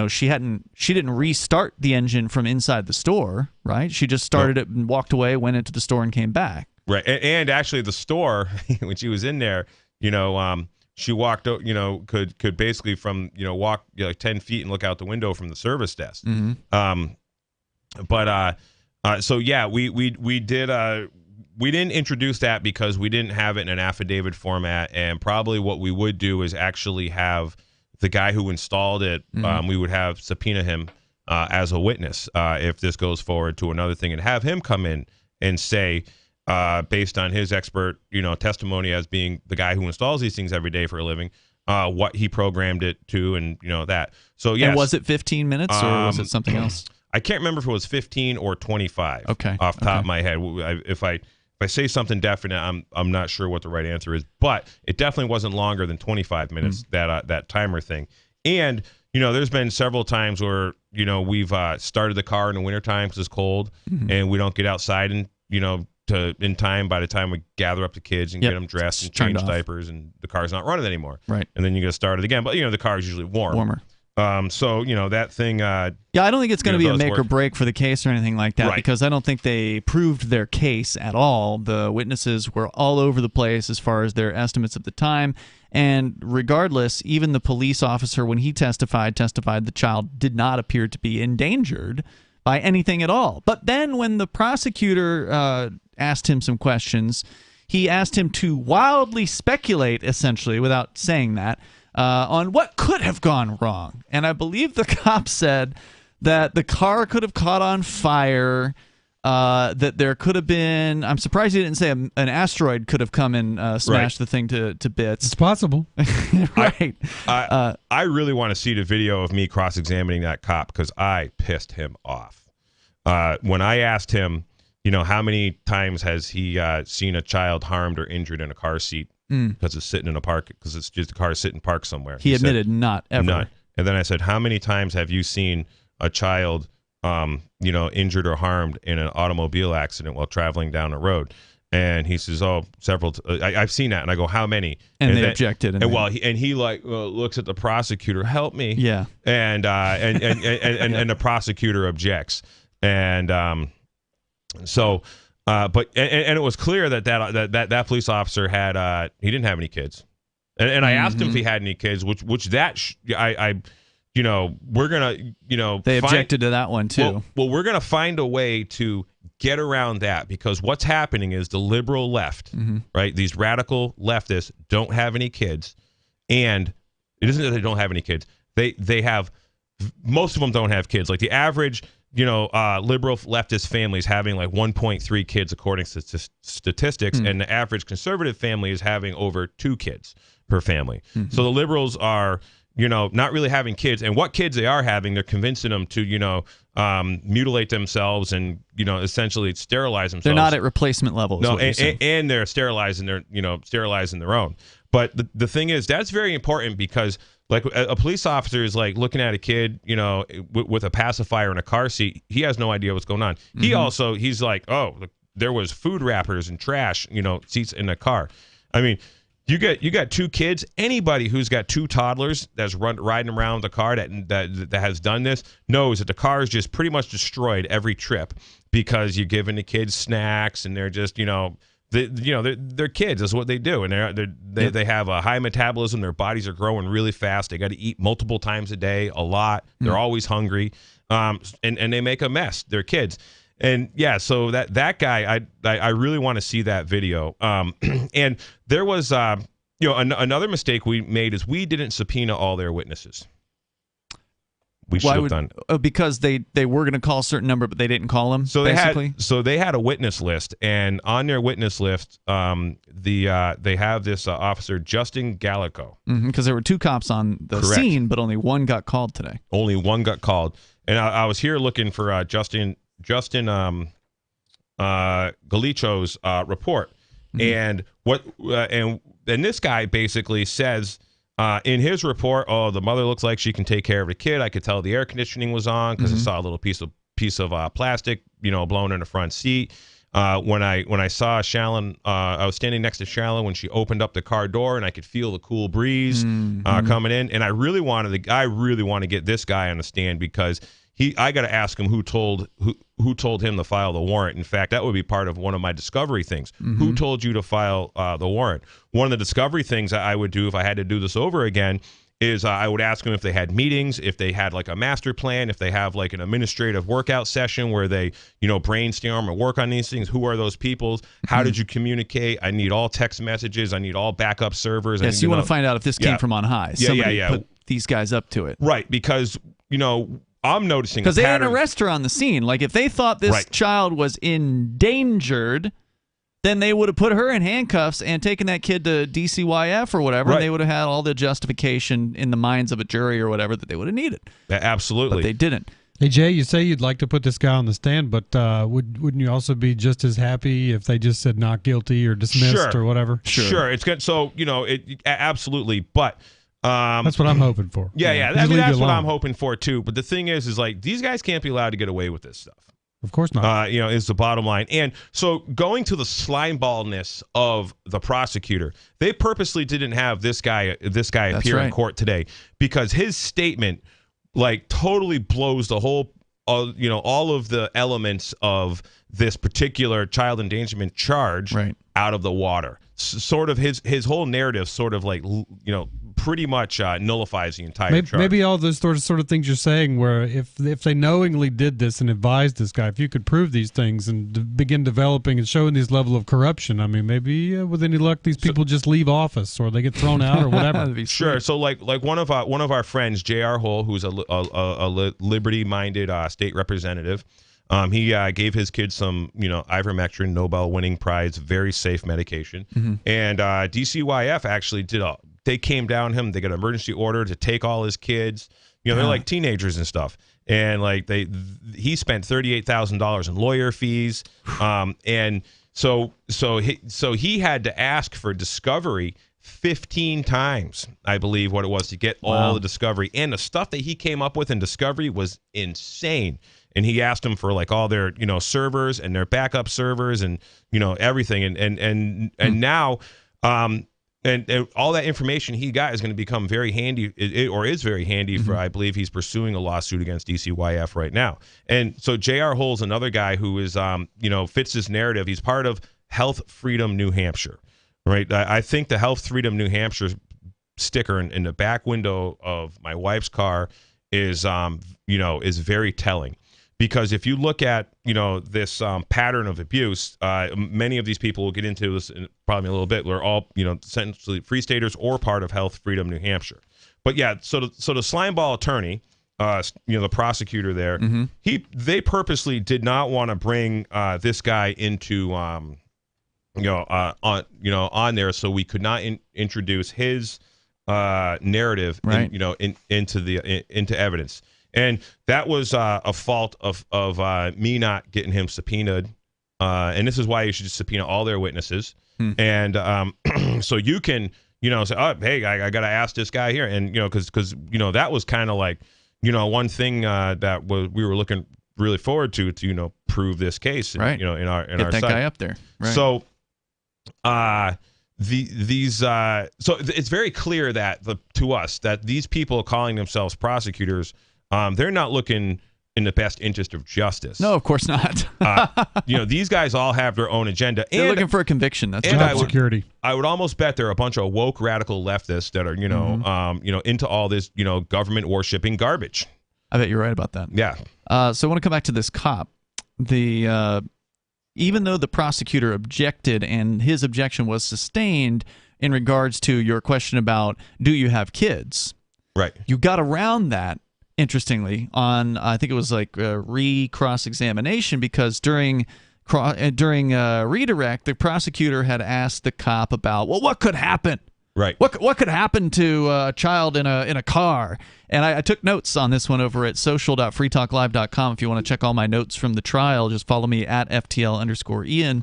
Speaker 18: she didn't restart the engine from inside the store, right? She just started it and walked away, went into the store, and came back.
Speaker 6: Right, and actually the store when she was in there, she walked, could basically from walk like 10 feet and look out the window from the service desk.
Speaker 18: Mm-hmm.
Speaker 6: So yeah, we did. We didn't introduce that because we didn't have it in an affidavit format, and probably what we would do is actually have the guy who installed it. We would have subpoena him as a witness if this goes forward to another thing, and have him come in and say, based on his expert, testimony as being the guy who installs these things every day for a living, what he programmed it to, and that. So yes.
Speaker 18: And was it 15 minutes or was it something else?
Speaker 6: I can't remember if it was 15 or 25.
Speaker 18: Okay.
Speaker 6: Off the top of my head, if I say something definite, I'm not sure what the right answer is, but it definitely wasn't longer than 25 minutes. That timer thing, and there's been several times where we've started the car in the wintertime because it's cold, and we don't get outside in time by the time we gather up the kids and get them dressed and change diapers, and the car's not running anymore.
Speaker 18: Right.
Speaker 6: And then you got to start it again, but the car is usually warmer. So that thing.
Speaker 18: Yeah, I don't think it's going to be a make or break for the case or anything like that, because I don't think they proved their case at all. The witnesses were all over the place as far as their estimates of the time, and regardless, even the police officer, when he testified the child did not appear to be endangered by anything at all. But then when the prosecutor asked him some questions, he asked him to wildly speculate, essentially, without saying that, on what could have gone wrong. And I believe the cop said that the car could have caught on fire, that there could have been, I'm surprised he didn't say an asteroid could have come and smashed the thing to bits.
Speaker 5: It's possible.
Speaker 18: Right.
Speaker 6: I really want to see the video of me cross-examining that cop, because I pissed him off. When I asked him, how many times has he seen a child harmed or injured in a car seat because it's sitting in a park, because it's just a car sitting parked somewhere.
Speaker 18: He admitted said, not ever.
Speaker 6: None. And then I said, how many times have you seen a child, injured or harmed in an automobile accident while traveling down a road? And he says, several. I've seen that. And I go, how many?
Speaker 18: And they objected.
Speaker 6: He looks at the prosecutor, help me.
Speaker 18: Yeah.
Speaker 6: And the prosecutor objects. And so. But it was clear that police officer had he didn't have any kids, and I asked him if he had any kids, which we're gonna
Speaker 18: they objected to that one too.
Speaker 6: Well, we're gonna find a way to get around that, because what's happening is the liberal left, right? These radical leftists don't have any kids, and it isn't that they don't have any kids. They have, most of them don't have kids. Like the average liberal leftist families having like 1.3 kids according to statistics, and the average conservative family is having over 2 kids per family. So the liberals are, not really having kids, and what kids they are having, they're convincing them to, mutilate themselves and, essentially sterilize themselves.
Speaker 18: They're not at replacement levels.
Speaker 6: No, and they're sterilizing their own. But the thing is, that's very important, because like a police officer is like looking at a kid, with a pacifier in a car seat. He has no idea what's going on. He's like, oh, there was food wrappers and trash, seats in the car. I mean, you got 2 kids. Anybody who's got 2 toddlers that's riding around the car that has done this knows that the car is just pretty much destroyed every trip, because you're giving the kids snacks, and they're just they're kids. That's what they do, and they have a high metabolism. Their bodies are growing really fast. They got to eat multiple times a day, a lot. They're always hungry, and they make a mess. They're kids, and yeah. So that guy, I really want to see that video. And there was another mistake we made is we didn't subpoena all their witnesses. We should have done
Speaker 18: because they were going to call a certain number, but they didn't call them.
Speaker 6: So they had a witness list, and on their witness list, they have this officer Justin Gallico,
Speaker 18: because there were 2 cops on the scene, but only one got called today.
Speaker 6: Only one got called, and I was here looking for Justin Gallico's report, and and this guy basically says. In his report, the mother looks like she can take care of the kid. I could tell the air conditioning was on because I saw a little piece of plastic, blown in the front seat. when I saw Shallon, I was standing next to Shallon when she opened up the car door, and I could feel the cool breeze coming in. And I really want to get this guy on the stand, because I got to ask him who told him to file the warrant. In fact, that would be part of one of my discovery things. Who told you to file the warrant? One of the discovery things I would do if I had to do this over again is I would ask them if they had meetings, if they had like a master plan, if they have like an administrative workout session where they, brainstorm and work on these things. Who are those people? How did you communicate? I need all text messages. I need all backup servers.
Speaker 18: Yes, you want to find out if this came from on high. Somebody put these guys up to it.
Speaker 6: Right, because, I'm noticing
Speaker 18: because they didn't arrest her on the scene. Like, if they thought this child was endangered, then they would have put her in handcuffs and taken that kid to DCYF or whatever, and they would have had all the justification in the minds of a jury or whatever that they would have needed.
Speaker 6: Yeah, absolutely.
Speaker 18: But they didn't.
Speaker 5: Hey, Jay, you say you'd like to put this guy on the stand, but wouldn't you also be just as happy if they just said not guilty or dismissed or whatever?
Speaker 6: Sure. It's good. So, absolutely. But
Speaker 5: that's what I'm hoping for.
Speaker 6: Yeah. That's what I'm hoping for, too. But the thing is like, these guys can't be allowed to get away with this stuff.
Speaker 5: Of course not.
Speaker 6: Is the bottom line. And so going to the slimeballness of the prosecutor, they purposely didn't have this guy appear in court today, because his statement totally blows the whole, all of the elements of this particular child endangerment charge out of the water. Sort of his whole narrative sort of pretty much nullifies the entire charge.
Speaker 5: Maybe all those sort of things you're saying, where if they knowingly did this and advised this guy, if you could prove these things and begin developing and showing these level of corruption, I mean, maybe with any luck, these people just leave office or they get thrown out or whatever.
Speaker 6: Sure. So like one of our friends, J.R. Hull, who's a liberty-minded state representative. He gave his kids some, ivermectin, Nobel-winning prize, very safe medication. And DCYF actually they came down him. They got an emergency order to take all his kids. They're like teenagers and stuff. And he spent $38,000 in lawyer fees. And so he had to ask for discovery 15 times, I believe, what it was to get all the discovery. And the stuff that he came up with in discovery was insane. And he asked them for all their, servers and their backup servers and, everything. And now, and all that information he got is going to become very handy, or is very handy for, I believe he's pursuing a lawsuit against DCYF right now. And so J.R. Hull's another guy who is, fits this narrative. He's part of Health Freedom New Hampshire, right? I think the Health Freedom New Hampshire sticker in the back window of my wife's car is very telling. Because if you look at, this pattern of abuse, many of these people will get into this in probably a little bit. We're all, essentially free staters or part of Health Freedom New Hampshire. But yeah, so the slimeball attorney, the prosecutor there, they purposely did not want to bring this guy into, on there, so we could not introduce his narrative, into evidence. And that was a fault of me not getting him subpoenaed. And this is why you should just subpoena all their witnesses. And so you can, say, oh, hey, I got to ask this guy here. And, because that was kind of one thing that we were looking really forward to prove this case. And,
Speaker 18: right.
Speaker 6: In our
Speaker 18: Get that
Speaker 6: site.
Speaker 18: guy up there. Right.
Speaker 6: So, so it's very clear that to us that these people calling themselves prosecutors, they're not looking in the best interest of justice.
Speaker 18: No, of course not.
Speaker 6: These guys all have their own agenda.
Speaker 18: They're looking for a conviction. That's
Speaker 6: job
Speaker 5: security.
Speaker 6: I would almost bet they're a bunch of woke radical leftists that are, into all this, government worshipping garbage.
Speaker 18: I bet you're right about that.
Speaker 6: Yeah.
Speaker 18: So I want to come back to this cop. Even though the prosecutor objected and his objection was sustained in regards to your question about do you have kids,
Speaker 6: right?
Speaker 18: You got around that. Interestingly, on I think it was cross-examination, because during redirect, the prosecutor had asked the cop about, well, what could happen?
Speaker 6: Right.
Speaker 18: What could happen to a child in a car? And I took notes on this one over at social.freetalklive.com. If you want to check all my notes from the trial, just follow me at FTL_Ian.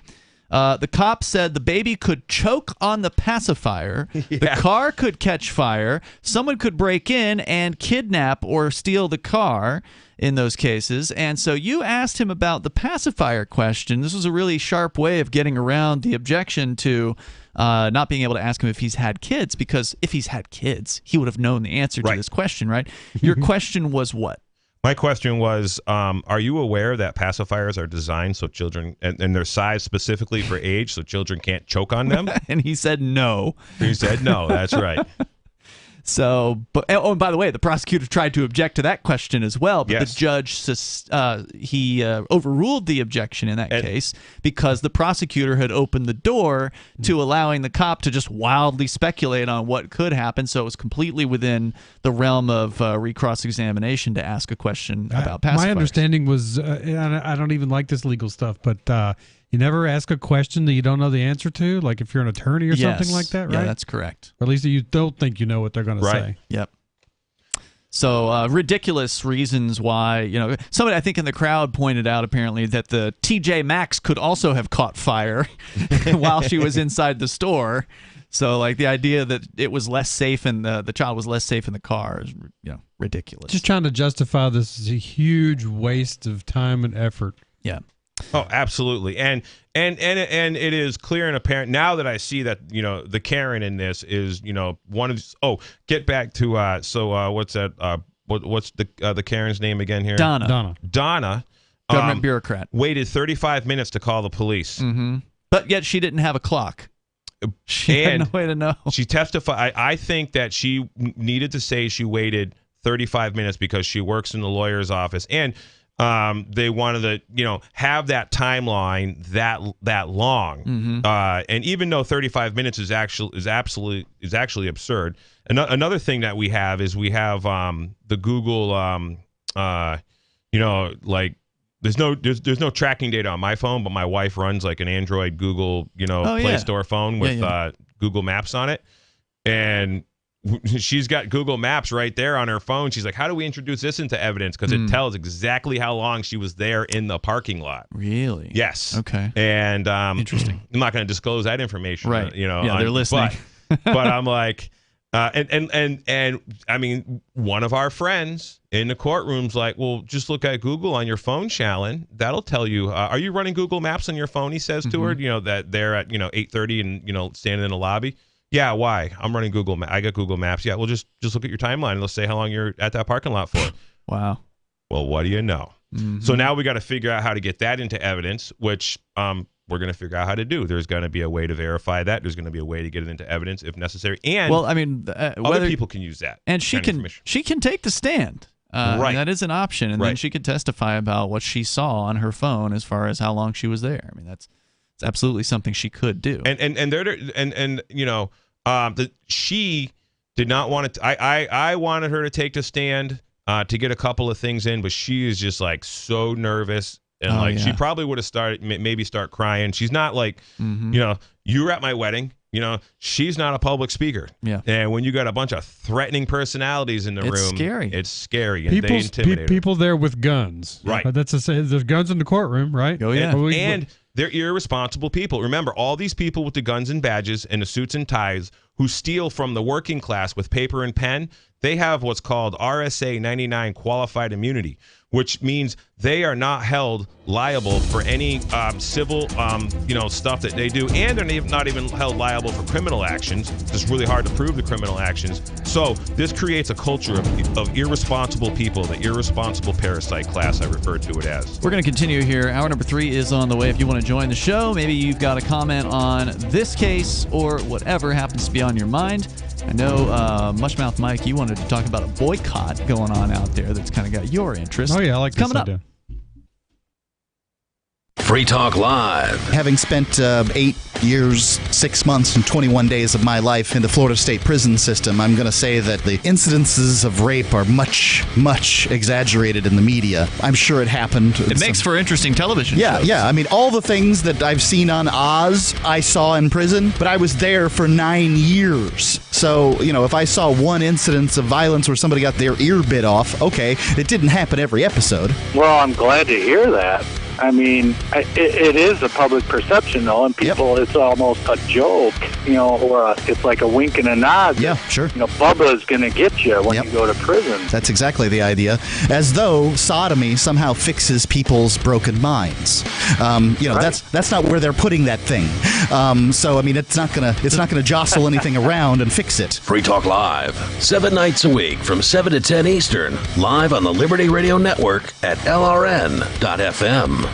Speaker 18: The cop said the baby could choke on the pacifier, the car could catch fire, someone could break in and kidnap or steal the car in those cases. And so you asked him about the pacifier question. This was a really sharp way of getting around the objection to not being able to ask him if he's had kids, because if he's had kids, he would have known the answer to this question, right? Your question was what?
Speaker 6: My question was, are you aware that pacifiers are designed so children, and they're sized specifically for age, so children can't choke on them?
Speaker 18: And he said no.
Speaker 6: He said no, that's right.
Speaker 18: So, and by the way, the prosecutor tried to object to that question as well, but the judge overruled the objection in that case because the prosecutor had opened the door to allowing the cop to just wildly speculate on what could happen. So it was completely within the realm of recross-examination to ask a question about pacifiers.
Speaker 5: My understanding was, I don't even like this legal stuff, but you never ask a question that you don't know the answer to, like if you're an attorney or something like that, right?
Speaker 18: Yeah, that's correct.
Speaker 5: Or at least you don't think you know what they're going to say.
Speaker 18: Yep. So ridiculous reasons why, somebody I think in the crowd pointed out apparently that the TJ Maxx could also have caught fire while she was inside the store. So like the idea that it was less safe and the child was less safe in the car is ridiculous.
Speaker 5: Just trying to justify this is a huge waste of time and effort.
Speaker 18: Yeah.
Speaker 6: Oh, absolutely. And it is clear and apparent now that I see that, the Karen in this is, one of these. Oh, get back to what's that? What's the Karen's name again here?
Speaker 18: Donna.
Speaker 6: Government
Speaker 18: bureaucrat.
Speaker 6: Waited 35 minutes to call the police.
Speaker 18: Mm-hmm. But yet she didn't have a clock. She had no way to know.
Speaker 6: She testified. I think that she needed to say she waited 35 minutes because she works in the lawyer's office. And they wanted to, have that timeline that long.
Speaker 18: Mm-hmm.
Speaker 6: And even though 35 minutes is actually absurd. Another thing that we have is the Google, there's no tracking data on my phone, but my wife runs like an Android Google, Play Store phone with Google Maps on it. And she's got Google Maps right there on her phone. She's like, how do we introduce this into evidence? Because it tells exactly how long she was there in the parking lot.
Speaker 18: Really?
Speaker 6: Yes.
Speaker 18: Okay.
Speaker 6: And
Speaker 18: interesting.
Speaker 6: I'm not going to disclose that information.
Speaker 18: Right.
Speaker 6: They're
Speaker 18: listening.
Speaker 6: But I'm like, and I mean, one of our friends in the courtroom's like, well, just look at Google on your phone, Shallon. That'll tell you. Are you running Google Maps on your phone? He says to her, that they're at 8:30 and standing in the lobby. Yeah, why? I'm running Google Maps. I got Google Maps. Yeah, well, just look at your timeline and let's say how long you're at that parking lot for.
Speaker 18: Wow.
Speaker 6: Well, what do you know? Mm-hmm. So now we got to figure out how to get that into evidence, which we're going to figure out how to do. There's going to be a way to verify that. There's going to be a way to get it into evidence if necessary. And other people can use that.
Speaker 18: And she can take the stand.
Speaker 6: Right.
Speaker 18: That is an option, and then she could testify about what she saw on her phone as far as how long she was there. I mean, it's absolutely something she could do. She did not want to. I wanted her to take the stand to get a couple of things in, but she is just like so nervous and she probably would have start crying. She's not like you were at my wedding. She's not a public speaker. Yeah.
Speaker 6: And when you got a bunch of threatening personalities in the room,
Speaker 18: it's
Speaker 6: scary. And they intimidate her.
Speaker 5: People there with guns.
Speaker 6: Right.
Speaker 5: There's guns in the courtroom, right?
Speaker 18: Oh, yeah.
Speaker 6: And they're irresponsible people. Remember, all these people with the guns and badges and the suits and ties who steal from the working class with paper and pen, they have what's called RSA 99 qualified immunity, which means they are not held liable for any civil, stuff that they do, and they're not even held liable for criminal actions. It's really hard to prove the criminal actions. So this creates a culture of irresponsible people, the irresponsible parasite class, I refer to it as.
Speaker 18: We're going to continue here. Hour number 3 is on the way. If you want to join the show, maybe you've got a comment on this case or whatever happens to be on your mind. I know, Mushmouth Mike, you wanted to talk about a boycott going on out there that's kind of got your interest.
Speaker 5: Oh, yeah, I like this
Speaker 18: coming
Speaker 5: idea.
Speaker 18: Up.
Speaker 3: Free Talk Live.
Speaker 13: Having spent 8 years, 6 months, and 21 days of my life in the Florida State prison system, I'm going to say that the incidences of rape are much, much exaggerated in the media. I'm sure it happened.
Speaker 18: It makes for interesting television shows.
Speaker 13: Yeah. I mean, all the things that I've seen on Oz, I saw in prison, but I was there for 9 years. So, if I saw one incidence of violence where somebody got their ear bit off, okay, it didn't happen every episode.
Speaker 14: Well, I'm glad to hear that.
Speaker 10: I mean, it is a public perception, though, and people, it's almost a joke, or it's like a wink and a nod.
Speaker 13: Yeah, sure.
Speaker 10: Bubba's going to get you when you go to prison.
Speaker 13: That's exactly the idea. As though sodomy somehow fixes people's broken minds. That's not where they're putting that thing. So I mean, it's not gonna jostle anything around and fix it.
Speaker 3: Free Talk Live, 7 nights a week from 7 to 10 Eastern, live on the Liberty Radio Network at LRN.FM.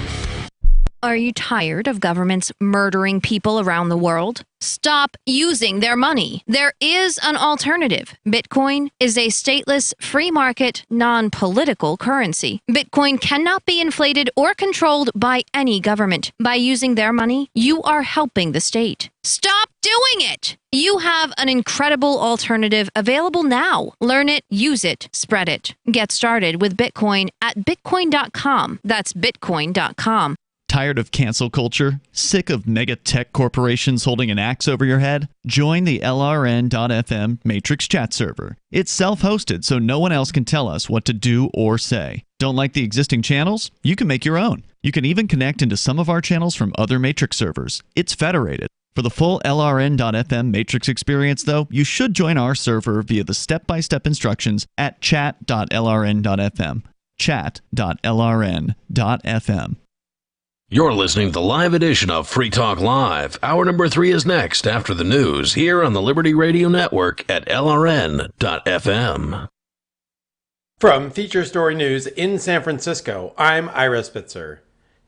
Speaker 14: Are you tired of governments murdering people around the world? Stop using their money. There is an alternative. Bitcoin is a stateless, free market, non-political currency. Bitcoin cannot be inflated or controlled by any government. By using their money, you are helping the state. Stop doing it! You have an incredible alternative available now. Learn it, use it, spread it. Get started with Bitcoin at Bitcoin.com. That's Bitcoin.com.
Speaker 18: Tired of cancel culture? Sick of mega tech corporations holding an axe over your head? Join the LRN.FM Matrix chat server. It's self-hosted, so no one else can tell us what to do or say. Don't like the existing channels? You can make your own. You can even connect into some of our channels from other Matrix servers. It's federated. For the full LRN.FM Matrix experience, though, you should join our server via the step-by-step instructions at chat.lrn.fm. Chat.lrn.fm.
Speaker 3: You're listening to the live edition of Free Talk Live. Hour number 3 is next after the news here on the Liberty Radio Network at LRN.FM.
Speaker 12: From Feature Story News in San Francisco, I'm Ira Spitzer.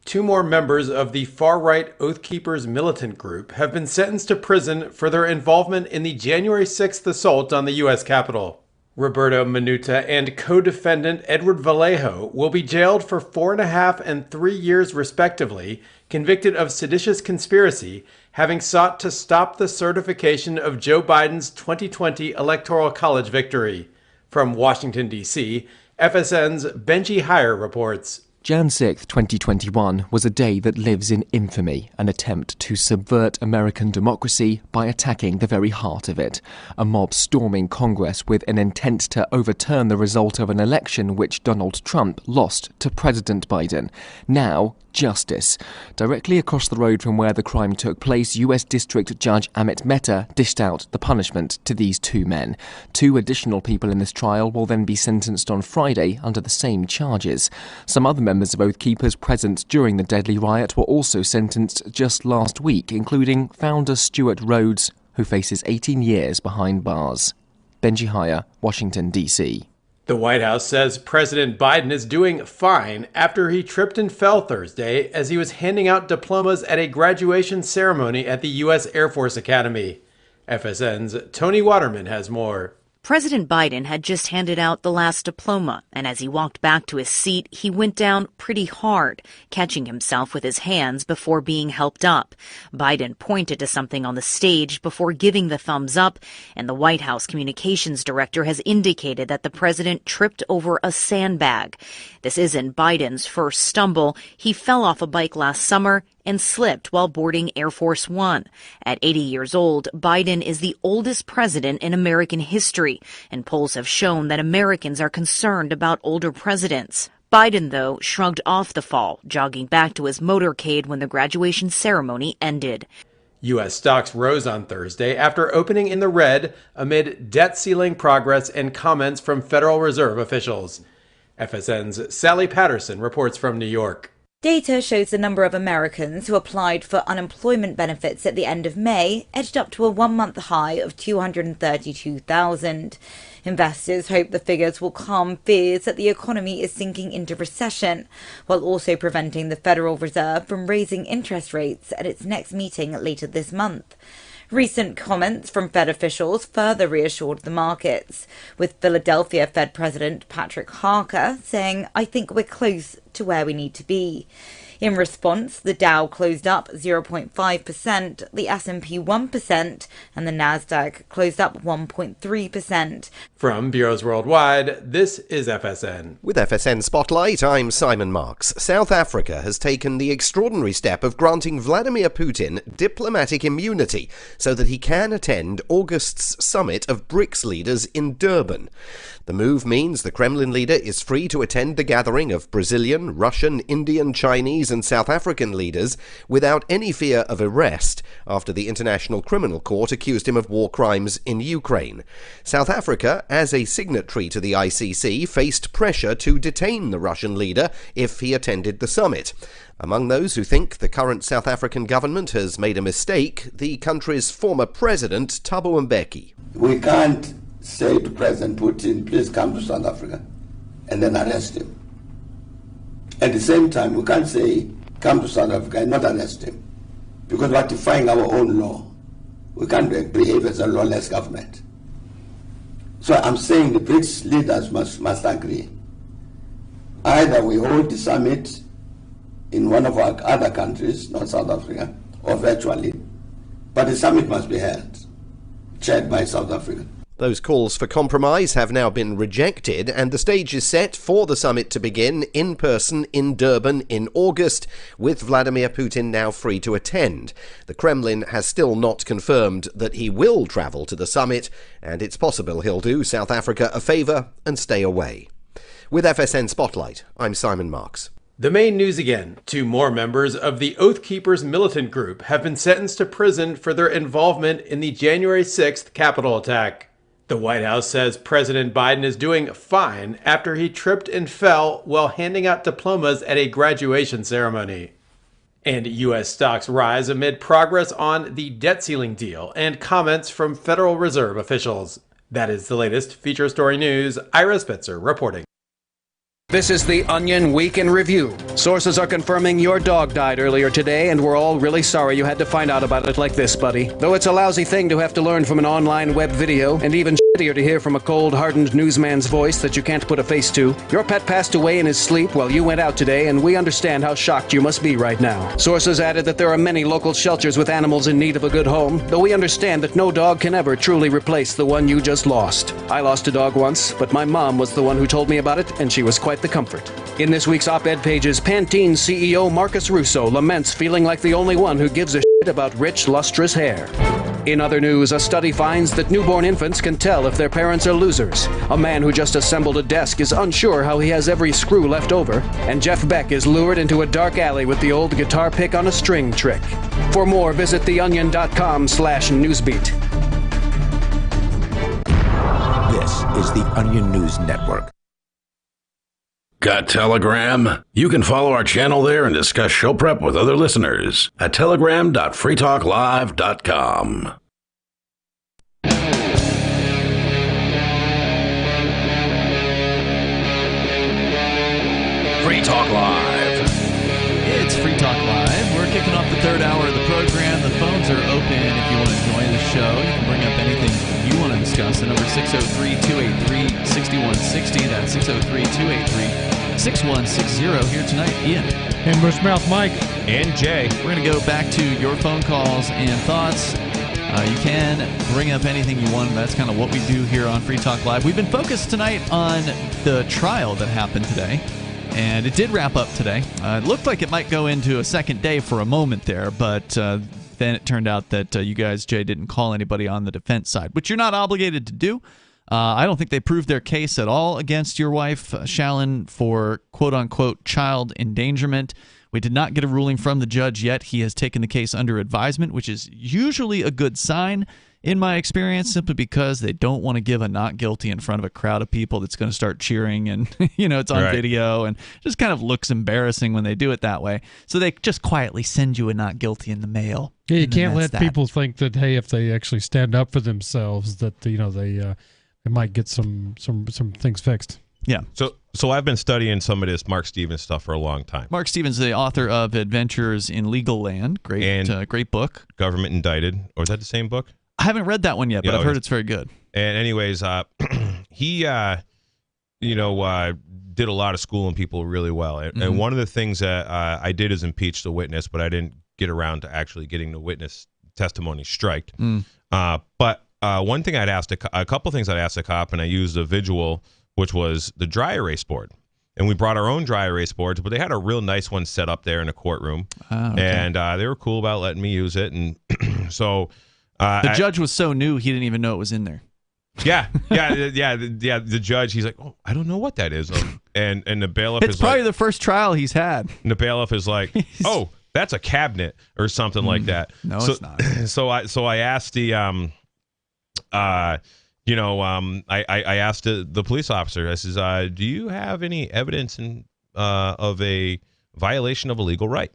Speaker 12: 2 more members of the far-right Oath Keepers militant group have been sentenced to prison for their involvement in the January 6th assault on the U.S. Capitol. Roberto Minuta and co-defendant Edward Vallejo will be jailed for 4.5 and 3 years respectively, convicted of seditious conspiracy, having sought to stop the certification of Joe Biden's 2020 Electoral College victory. From Washington, D.C., FSN's Benji Heyer reports.
Speaker 8: Jan 6, 2021 was a day that lives in infamy, an attempt to subvert American democracy by attacking the very heart of it. A mob storming Congress with an intent to overturn the result of an election which Donald Trump lost to President Biden. Now, justice. Directly across the road from where the crime took place, U.S. District Judge Amit Mehta dished out the punishment to these 2 men. 2 additional people in this trial will then be sentenced on Friday under the same charges. Some other members of Oath Keepers present during the deadly riot were also sentenced just last week, including founder Stuart Rhodes, who faces 18 years behind bars. Benji Heyer, Washington, D.C.
Speaker 12: The White House says President Biden is doing fine after he tripped and fell Thursday as he was handing out diplomas at a graduation ceremony at the U.S. Air Force Academy. FSN's Tony Waterman has more.
Speaker 15: President Biden had just handed out the last diploma, and as he walked back to his seat, he went down pretty hard, catching himself with his hands before being helped up. Biden pointed to something on the stage before giving the thumbs up, and the White House communications director has indicated that the president tripped over a sandbag. This isn't Biden's first stumble. He fell off a bike last summer and slipped while boarding Air Force One. At 80 years old, Biden is the oldest president in American history, and polls have shown that Americans are concerned about older presidents. Biden, though, shrugged off the fall, jogging back to his motorcade when the graduation ceremony ended.
Speaker 12: U.S. stocks rose on Thursday after opening in the red amid debt ceiling progress and comments from Federal Reserve officials. FSN's Sally Patterson reports from New York.
Speaker 16: Data shows the number of Americans who applied for unemployment benefits at the end of May edged up to a one-month high of 232,000. Investors hope the figures will calm fears that the economy is sinking into recession, while also preventing the Federal Reserve from raising interest rates at its next meeting later this month. Recent comments from Fed officials further reassured the markets, with Philadelphia Fed President Patrick Harker saying, "I think we're close to where we need to be." In response, the Dow closed up 0.5%, the S&P 1%, and the Nasdaq closed up 1.3%.
Speaker 12: From Bureaus Worldwide, this is FSN.
Speaker 20: With FSN Spotlight, I'm Simon Marks. South Africa has taken the extraordinary step of granting Vladimir Putin diplomatic immunity so that he can attend August's summit of BRICS leaders in Durban. The move means the Kremlin leader is free to attend the gathering of Brazilian, Russian, Indian, Chinese and South African leaders without any fear of arrest after the International Criminal Court accused him of war crimes in Ukraine. South Africa, as a signatory to the ICC, faced pressure to detain the Russian leader if he attended the summit. Among those who think the current South African government has made a mistake, the country's former president, Thabo Mbeki.
Speaker 11: We can't say to President Putin, please come to South Africa, and then arrest him. At the same time, we can't say, come to South Africa and not arrest him, because we're defying our own law. We can't behave as a lawless government. So I'm saying the BRICS leaders must agree. Either we hold the summit in one of our other countries, not South Africa, or virtually, but the summit must be held, chaired by South Africa.
Speaker 20: Those calls for compromise have now been rejected, and the stage is set for the summit to begin in person in Durban in August, with Vladimir Putin now free to attend. The Kremlin has still not confirmed that he will travel to the summit, and it's possible he'll do South Africa a favour and stay away. With FSN Spotlight, I'm Simon Marks.
Speaker 12: The main news again. 2 more members of the Oath Keepers militant group have been sentenced to prison for their involvement in the January 6th Capitol attack. The White House says President Biden is doing fine after he tripped and fell while handing out diplomas at a graduation ceremony. And U.S. stocks rise amid progress on the debt ceiling deal and comments from Federal Reserve officials. That is the latest feature story news. Ira Spitzer reporting.
Speaker 1: This is the Onion Week in Review. Sources are confirming your dog died earlier today, and we're all really sorry you had to find out about it like this, buddy. Though it's a lousy thing to have to learn from an online web video, and even shittier to hear from a cold, hardened newsman's voice that you can't put a face to, your pet passed away in his sleep while you went out today, and we understand how shocked you must be right now. Sources added that there are many local shelters with animals in need of a good home, though we understand that no dog can ever truly replace the one you just lost. I lost a dog once, but my mom was the one who told me about it, and she was quite the comfort. In this week's op-ed pages, Pantene CEO Marcus Russo laments feeling like the only one who gives a shit about rich, lustrous hair. In other news, a study finds that newborn infants can tell if their parents are losers. A man who just assembled a desk is unsure how he has every screw left over. And Jeff Beck is lured into a dark alley with the old guitar pick on a string trick. For more, visit theonion.com/newsbeat.
Speaker 2: This is the Onion News Network.
Speaker 3: Got Telegram? You can follow our channel there and discuss show prep with other listeners at telegram.freetalklive.com.
Speaker 18: Free Talk Live. It's Free Talk Live. We're kicking off the 3rd hour of the program. The phones are open if you want to join the show. You can bring up anything you want to discuss. The number is 603-283-6160. That's 603-283-6160. Here tonight, Ian.
Speaker 5: And Bushmouth Mike.
Speaker 6: And Jay.
Speaker 18: We're going to go back to your phone calls and thoughts. You can bring up anything you want. That's kind of what we do here on Free Talk Live. We've been focused tonight on the trial that happened today. And it did wrap up today. It looked like it might go into a second day for a moment there, but then it turned out that you guys, Jay, didn't call anybody on the defense side, which you're not obligated to do. I don't think they proved their case at all against your wife, Shallon, for quote-unquote child endangerment. We did not get a ruling from the judge yet. He has taken the case under advisement, which is usually a good sign in my experience, simply because they don't want to give a not guilty in front of a crowd of people that's going to start cheering, and it's on video, and just kind of looks embarrassing when they do it that way. So they just quietly send you a not guilty in the mail.
Speaker 5: Yeah, you can't let people think that, hey, if they actually stand up for themselves, that they might get some things fixed.
Speaker 18: Yeah.
Speaker 6: So I've been studying some of this Mark Stevens stuff for a long time.
Speaker 18: Mark Stevens, the author of Adventures in Legal Land, great book.
Speaker 6: Government Indicted, or is that the same book?
Speaker 18: I haven't read that one yet, but I've heard it's very good.
Speaker 6: And anyways, he did a lot of schooling people really well. And one of the things that I did is impeach the witness, but I didn't get around to actually getting the witness testimony striked. But one thing I'd asked a couple things I'd asked the cop, and I used a visual, which was the dry erase board. And we brought our own dry erase boards, but they had a real nice one set up there in the courtroom.
Speaker 18: Oh, okay.
Speaker 6: And they were cool about letting me use it. And so
Speaker 18: the judge was so new, he didn't even know it was in there.
Speaker 6: Yeah. The judge, he's like, oh, I don't know what that is. And the bailiff
Speaker 18: It's
Speaker 6: is
Speaker 18: probably
Speaker 6: like,
Speaker 18: the first trial he's had.
Speaker 6: and the bailiff is like, oh, that's a cabinet or something like that.
Speaker 18: No,
Speaker 6: so,
Speaker 18: it's not.
Speaker 6: So I asked the I asked the police officer. I says, do you have any evidence of a violation of a legal right?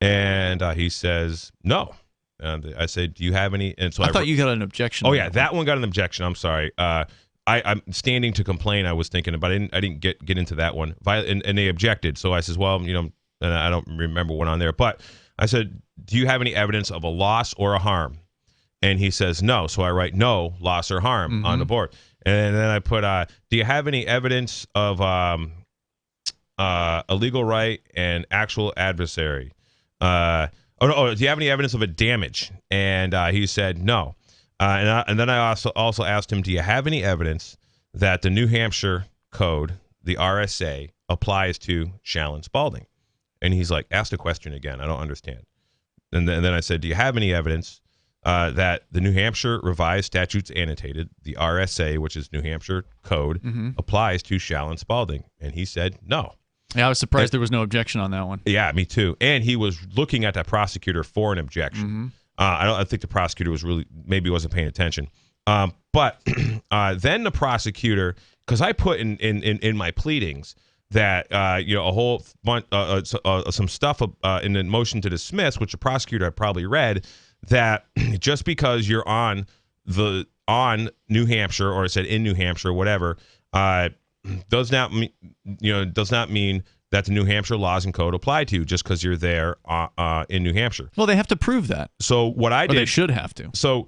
Speaker 6: And he says, no. And I said, do you have any? And so
Speaker 18: I thought you got an objection.
Speaker 6: Oh yeah, that one got an objection. I'm sorry. I'm standing to complain. I was thinking, but I didn't get into that one. And they objected. So I says, well, and I don't remember what on there. But I said, do you have any evidence of a loss or a harm? And he says no. So I write no loss or harm on the board. And then I put, do you have any evidence of a legal right and actual adversary? Do you have any evidence of a damage? And he said no. And then I also asked him, do you have any evidence that the New Hampshire Code, the RSA, applies to Shallon Spalding? And he's like, ask the question again. I don't understand. And then I said, do you have any evidence that the New Hampshire Revised Statutes Annotated, the RSA, which is New Hampshire Code, applies to Shallon Spalding? And he said no.
Speaker 18: Yeah, I was surprised there was no objection on that one.
Speaker 6: Yeah, me too. And he was looking at that prosecutor for an objection. I think the prosecutor was maybe wasn't paying attention. But then the prosecutor, because I put in my pleadings that a whole bunch some stuff in the motion to dismiss, which the prosecutor had probably read, that just because you're on New Hampshire, or it said in New Hampshire, whatever, does not mean that the New Hampshire laws and code apply to you just because you're there in New Hampshire.
Speaker 18: Well, they have to prove that.
Speaker 6: So what I did,
Speaker 18: they should have to.
Speaker 6: So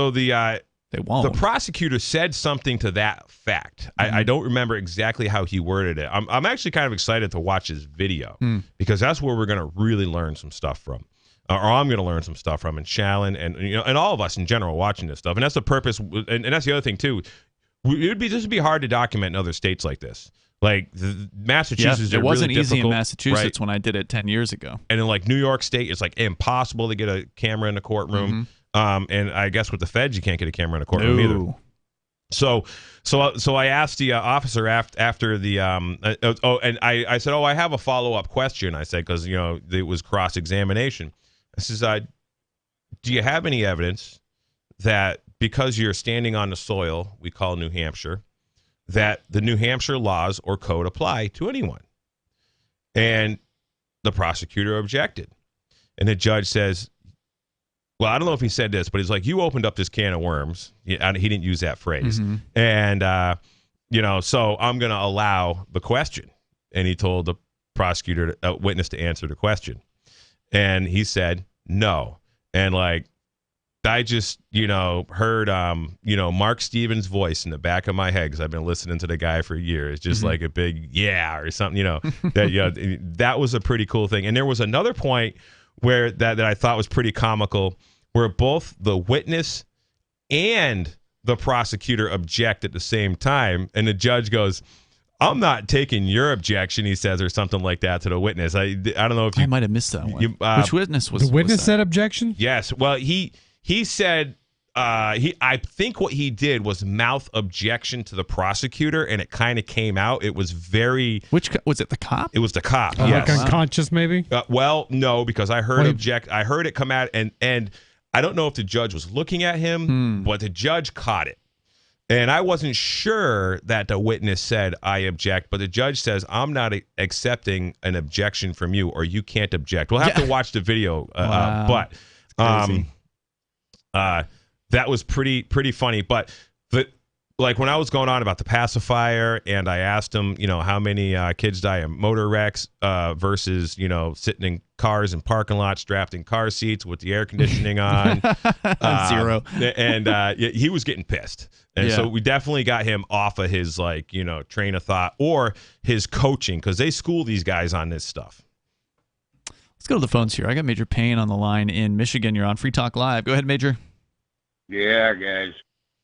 Speaker 6: the
Speaker 18: they won't.
Speaker 6: The prosecutor said something to that fact. I don't remember exactly how he worded it. I'm actually kind of excited to watch his video because that's where we're going to really learn some stuff from. Or I'm going to learn some stuff from, and Shallon, and all of us in general watching this stuff. And that's the purpose, and that's the other thing too. This would be hard to document in other states like this. Like Massachusetts,
Speaker 18: it wasn't
Speaker 6: really
Speaker 18: easy in
Speaker 6: difficult,
Speaker 18: Massachusetts
Speaker 6: right?
Speaker 18: when I did it 10 years ago.
Speaker 6: And in like New York State, it's like impossible to get a camera in the courtroom. And I guess with the feds, you can't get a camera in a courtroom either. So I asked the officer after the and I said, I have a follow-up question. I said, because it was cross-examination. I says, do you have any evidence that because you're standing on the soil we call New Hampshire, that the New Hampshire laws or code apply to anyone? And the prosecutor objected. And the judge says, well, I don't know if he said this, but he's like, you opened up this can of worms. He didn't use that phrase. And, so I'm going to allow the question. And he told the prosecutor, witness, to answer the question. And he said, no. And I just, heard, Mark Stevens' voice in the back of my head, because I've been listening to the guy for years, just like a big yeah or something, that was a pretty cool thing. And there was another point where that I thought was pretty comical, where both the witness and the prosecutor object at the same time. And the judge goes, I'm not taking your objection, he says, or something like that to the witness. I don't know if I
Speaker 18: might have missed that one. Which witness was
Speaker 5: the witness
Speaker 18: was
Speaker 5: said objection?
Speaker 6: Yes. Well, he said I think what he did was mouth objection to the prosecutor, and it kind of came out. It was very.
Speaker 18: Which was it? The cop?
Speaker 6: It was the cop.
Speaker 5: Like
Speaker 6: Yes.
Speaker 5: unconscious, maybe.
Speaker 6: Well, no, because I heard I heard it come out, and I don't know if the judge was looking at him, but the judge caught it. And I wasn't sure that the witness said, I object, but the judge says, I'm not accepting an objection from you, or you can't object. We'll have to watch the video.
Speaker 18: Wow.
Speaker 6: But that was pretty funny. But when I was going on about the pacifier, and I asked him, how many kids die in motor wrecks versus, sitting in cars and parking lots, drafting car seats with the air conditioning on.
Speaker 18: 0.
Speaker 6: And he was getting pissed. And so we definitely got him off of his, train of thought or his coaching, because they school these guys on this stuff.
Speaker 18: Let's go to the phones here. I got Major Payne on the line in Michigan. You're on Free Talk Live. Go ahead, Major.
Speaker 9: Yeah, guys.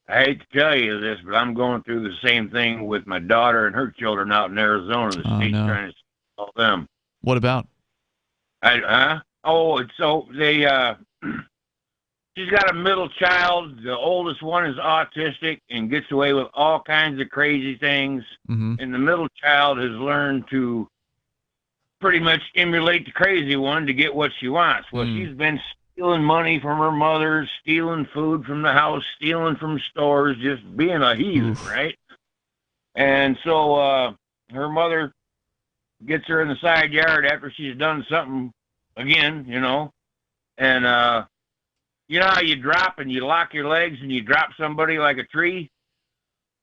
Speaker 9: I hate to tell you this, but I'm going through the same thing with my daughter and her children out in Arizona. The state's trying to sell them.
Speaker 18: What about?
Speaker 9: She's got a middle child. The oldest one is autistic and gets away with all kinds of crazy things.
Speaker 18: Mm-hmm.
Speaker 9: And the middle child has learned to pretty much emulate the crazy one to get what she wants. Well, she's been stealing money from her mother, stealing food from the house, stealing from stores, just being a heathen, right? And so her mother gets her in the side yard after she's done something again, and you know how you drop and you lock your legs and you drop somebody like a tree?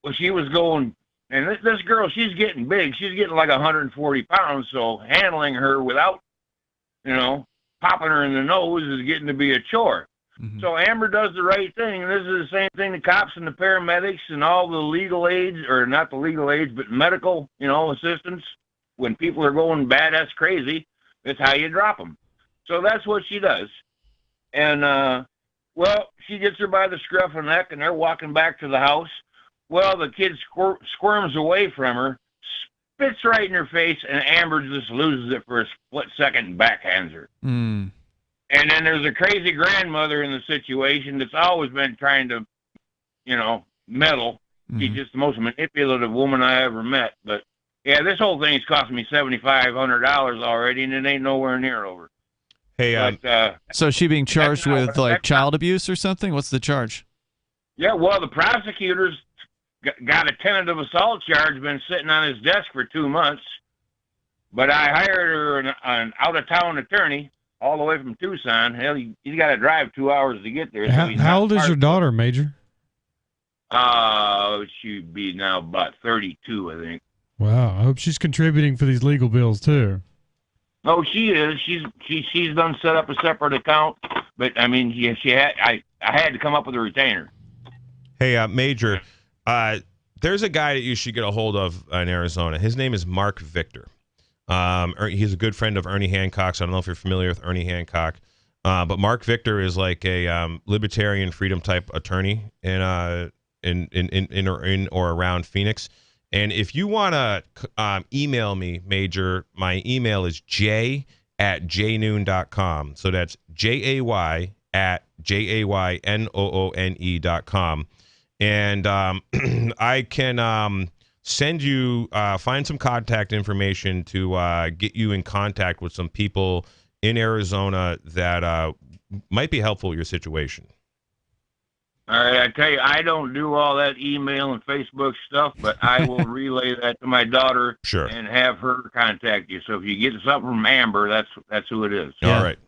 Speaker 9: Well, she was going, and this girl, she's getting big. She's getting like 140 pounds, so handling her without, popping her in the nose is getting to be a chore.
Speaker 18: Mm-hmm.
Speaker 9: So Amber does the right thing, and this is the same thing the cops and the paramedics and all the legal aids, or not the legal aids, but medical, assistants, when people are going badass crazy, that's how you drop them. So that's what she does. And, she gets her by the scruff of the neck, and they're walking back to the house. Well, the kid squirms away from her, spits right in her face, and Amber just loses it for a split second and backhands her.
Speaker 18: Mm.
Speaker 9: And then there's a crazy grandmother in the situation that's always been trying to, meddle.
Speaker 18: Mm-hmm.
Speaker 9: She's just the most manipulative woman I ever met. But, yeah, this whole thing's cost me $7,500 already, and it ain't nowhere near over.
Speaker 6: Hey,
Speaker 18: so is she being charged with child abuse or something? What's the charge?
Speaker 9: Yeah, well, the prosecutors got a tentative assault charge, been sitting on his desk for 2 months. But I hired her an out-of-town attorney all the way from Tucson. Hell, he's got to drive 2 hours to get there.
Speaker 5: How old is your daughter, Major?
Speaker 9: She'd be now about 32, I think.
Speaker 5: Wow, I hope she's contributing for these legal bills too.
Speaker 9: Oh, she is. She's done set up a separate account, but I mean, she had. I had to come up with a retainer.
Speaker 6: Hey, Major, there's a guy that you should get a hold of in Arizona. His name is Mark Victor. He's a good friend of Ernie Hancock's. I don't know if you're familiar with Ernie Hancock, but Mark Victor is like a libertarian freedom type attorney in or around Phoenix. And if you want to email me, Major, my email is jay@jaynoon.com. So that's JAY@JAYNOONE.com. And I can send you, find some contact information to get you in contact with some people in Arizona that might be helpful in your situation.
Speaker 9: All right, I tell you, I don't do all that email and Facebook stuff, but I will relay that to my daughter and have her contact you. So if you get something from Amber, that's who it is.
Speaker 18: Yeah.
Speaker 6: All right.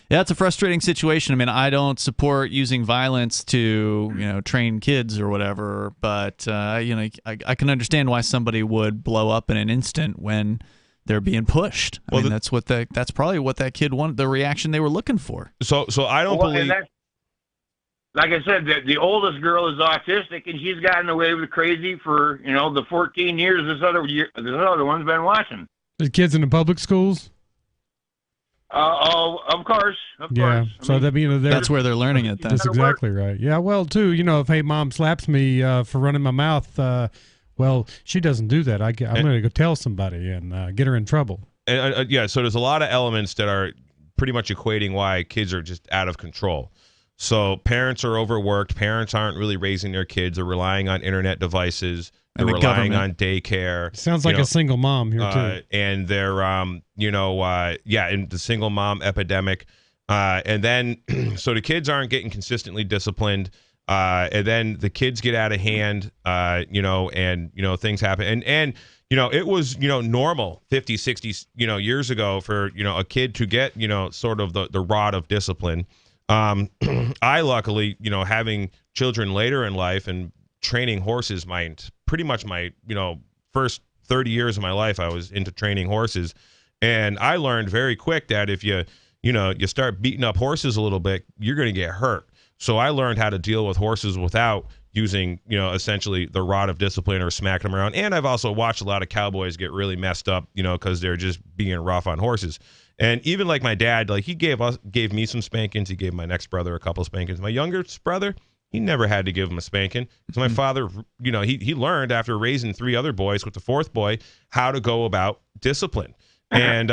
Speaker 18: Yeah, it's a frustrating situation. I mean, I don't support using violence to, train kids or whatever, but I can understand why somebody would blow up in an instant when they're being pushed. I mean, that's probably what that kid wanted, the reaction they were looking for.
Speaker 6: So I don't believe.
Speaker 9: Like I said, the oldest girl is autistic, and she's gotten away with crazy for the 14 years this other one's been watching.
Speaker 5: The kids in the public schools.
Speaker 9: Of course.
Speaker 5: Yeah, so
Speaker 18: that's where they're learning it.
Speaker 5: That's exactly right. Yeah, well, too, if hey, mom slaps me for running my mouth, well, she doesn't do that. I'm going to go tell somebody and get her in trouble.
Speaker 6: And so there's a lot of elements that are pretty much equating why kids are just out of control. So parents are overworked. Parents aren't really raising their kids. They're relying on internet devices. They're relying on daycare.
Speaker 5: Sounds like a single mom here too.
Speaker 6: And they're, in the single mom epidemic. And then, so the kids aren't getting consistently disciplined. And then the kids get out of hand, things happen. And it was, normal 50, 60, years ago for, a kid to get, sort of the rod of discipline. I luckily, having children later in life and training horses, pretty much my first 30 years of my life, I was into training horses, and I learned very quick that if you start beating up horses a little bit, you're going to get hurt. So I learned how to deal with horses without using, essentially the rod of discipline or smacking them around. And I've also watched a lot of cowboys get really messed up, because they're just being rough on horses. And even like my dad, like he gave me some spankings. He gave my next brother a couple spankings. My youngest brother, he never had to give him a spanking. So my father, he learned after raising 3 other boys with the 4th boy how to go about discipline. And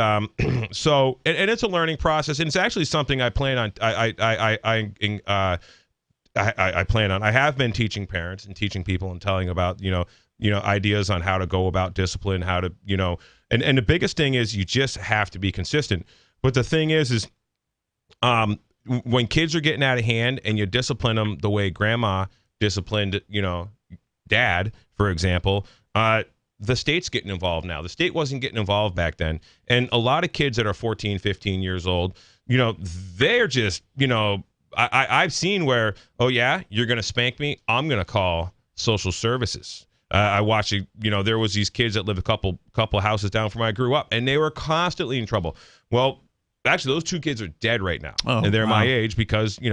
Speaker 6: so it's a learning process, and it's actually something I plan on. I plan on. I have been teaching parents and teaching people and telling about ideas on how to go about discipline, how to and the biggest thing is you just have to be consistent. But the thing is when kids are getting out of hand and you discipline them the way grandma disciplined dad, for example, the state's getting involved now. The state wasn't getting involved back then. And a lot of kids that are 14, 15 years old, they're just, I've seen where, oh, yeah, you're going to spank me? I'm going to call social services. I watched, there was these kids that lived a couple houses down from where I grew up, and they were constantly in trouble. Well, actually, those 2 kids are dead right now.
Speaker 18: Oh,
Speaker 6: and they're
Speaker 18: wow.
Speaker 6: my age because, they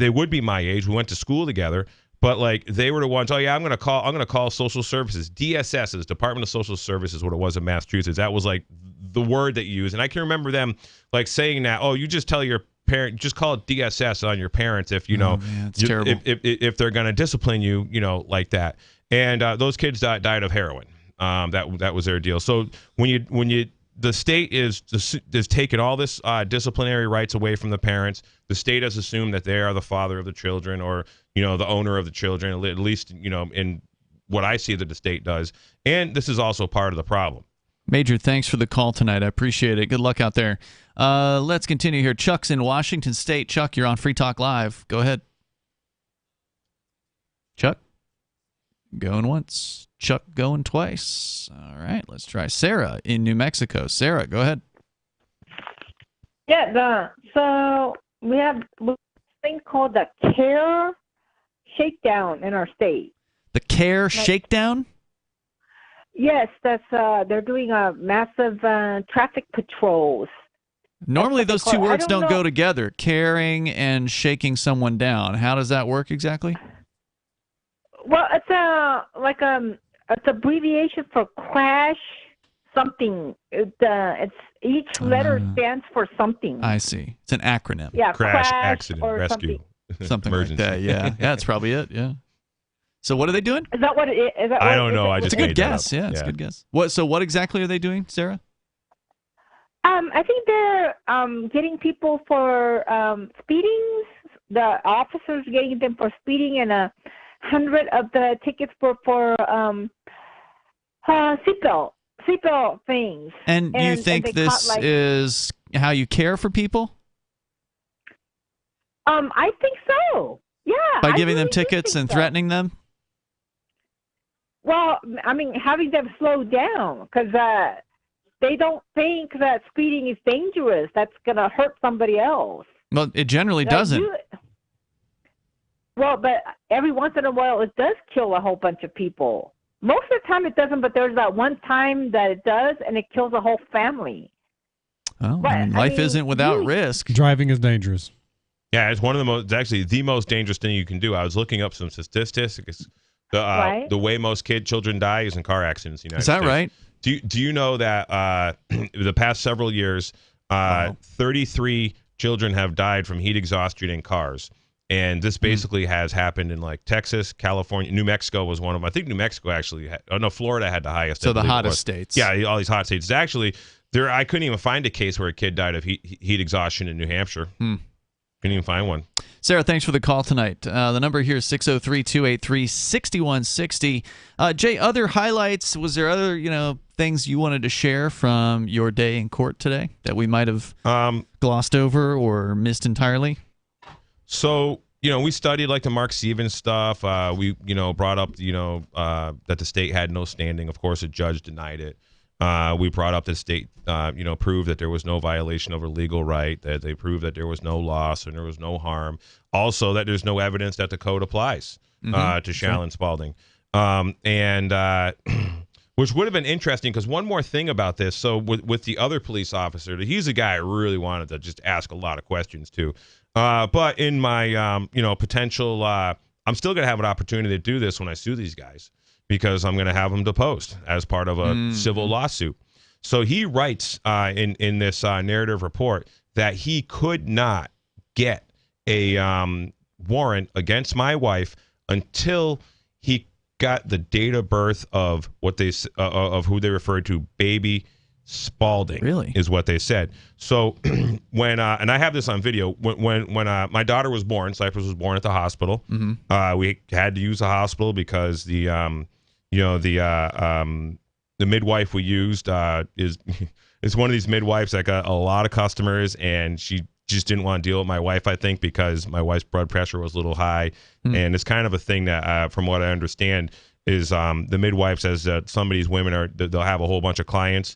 Speaker 6: would be my age. We went to school together. But like they were the ones. Oh yeah, I'm gonna call social services. DSS is Department of Social Services, what it was in Massachusetts. That was like the word that you used, and I can remember them like saying that. Oh, you just tell your parent, just call it DSS on your parents if
Speaker 18: it's terrible.
Speaker 6: if they're gonna discipline you, like that. And those kids died of heroin. That was their deal. So when the state is taking all this disciplinary rights away from the parents. The state has assumed that they are the father of the children or, the owner of the children, at least, in what I see that the state does. And this is also part of the problem.
Speaker 18: Major, thanks for the call tonight. I appreciate it. Good luck out there. Let's continue here. Chuck's in Washington State. Chuck, you're on Free Talk Live. Go ahead. Chuck? Going once. Chuck going twice. All right, let's try Sarah in New Mexico. Sarah, go ahead.
Speaker 17: Yeah, so we have this thing called the CARE Shakedown in our state.
Speaker 18: The CARE Shakedown?
Speaker 17: Yes, that's they're doing a massive traffic patrols.
Speaker 18: Normally those 2 words don't go together, caring and shaking someone down. How does that work exactly?
Speaker 17: Well, it's abbreviation for crash something. It's each letter stands for something.
Speaker 18: I see. It's an acronym.
Speaker 17: Yeah,
Speaker 6: crash accident, rescue.
Speaker 18: Something like that, yeah. Yeah, that's probably it, yeah. So what are they doing?
Speaker 17: Is that what it is?
Speaker 6: I don't know.
Speaker 18: It's a good guess. Yeah, it's a good guess. So what exactly are they doing, Sarah?
Speaker 17: I think they're getting people for speeding. The officers getting them for speeding, and 100 of the tickets were for seatbelt things.
Speaker 18: And you think this is how you care for people?
Speaker 17: I think so. Yeah.
Speaker 18: By giving them tickets and threatening them?
Speaker 17: Well, I mean, having them slow down because they don't think that speeding is dangerous. That's going to hurt somebody else.
Speaker 18: Well, it generally doesn't.
Speaker 17: Well, but every once in a while it does kill a whole bunch of people. Most of the time it doesn't, but there's that one time that it does, and it kills a whole family.
Speaker 18: Well, life isn't without risk.
Speaker 5: Driving is dangerous.
Speaker 6: Yeah, it's one of the most, actually the most dangerous thing you can do. I was looking up some statistics. The way most children die is in car accidents in the United States.
Speaker 18: Is that right?
Speaker 6: Do you know that the past several years, 33 children have died from heat exhaustion in cars? And this basically has happened in like Texas, California, New Mexico was one of them. I think New Mexico actually Florida had the highest.
Speaker 18: So the hottest states.
Speaker 6: Yeah, all these hot states. It's actually, I couldn't even find a case where a kid died of heat exhaustion in New Hampshire. Couldn't even find one.
Speaker 18: Sarah, thanks for the call tonight. The number here is 603-283-6160. Jay, other highlights, was there other, things you wanted to share from your day in court today that we might have glossed over or missed entirely?
Speaker 6: So, we studied like the Mark Stevens stuff. We, brought up, that the state had no standing. Of course, a judge denied it. We brought up the state, proved that there was no violation of a legal right, that they proved that there was no loss and there was no harm. Also, that there's no evidence that the code applies to Shallon Spalding. Which would have been interesting because one more thing about this. So with the other police officer, he's a guy I really wanted to just ask a lot of questions to. But in my, potential, I'm still going to have an opportunity to do this when I sue these guys, because I'm going to have them deposed as part of a civil lawsuit. So he writes in this narrative report that he could not get a warrant against my wife until he got the date of birth of what they of who they referred to, baby Spalding.
Speaker 19: Really,
Speaker 6: is what they said. So when and I have this on video, when my daughter was born, Cypress was born at the hospital. We had to use the hospital because the midwife we used is one of these midwives that got a lot of customers, and she just didn't want to deal with my wife, I think, because my wife's blood pressure was a little high. And it's kind of a thing that, from what I understand, is the midwife says that some of these women they'll have a whole bunch of clients,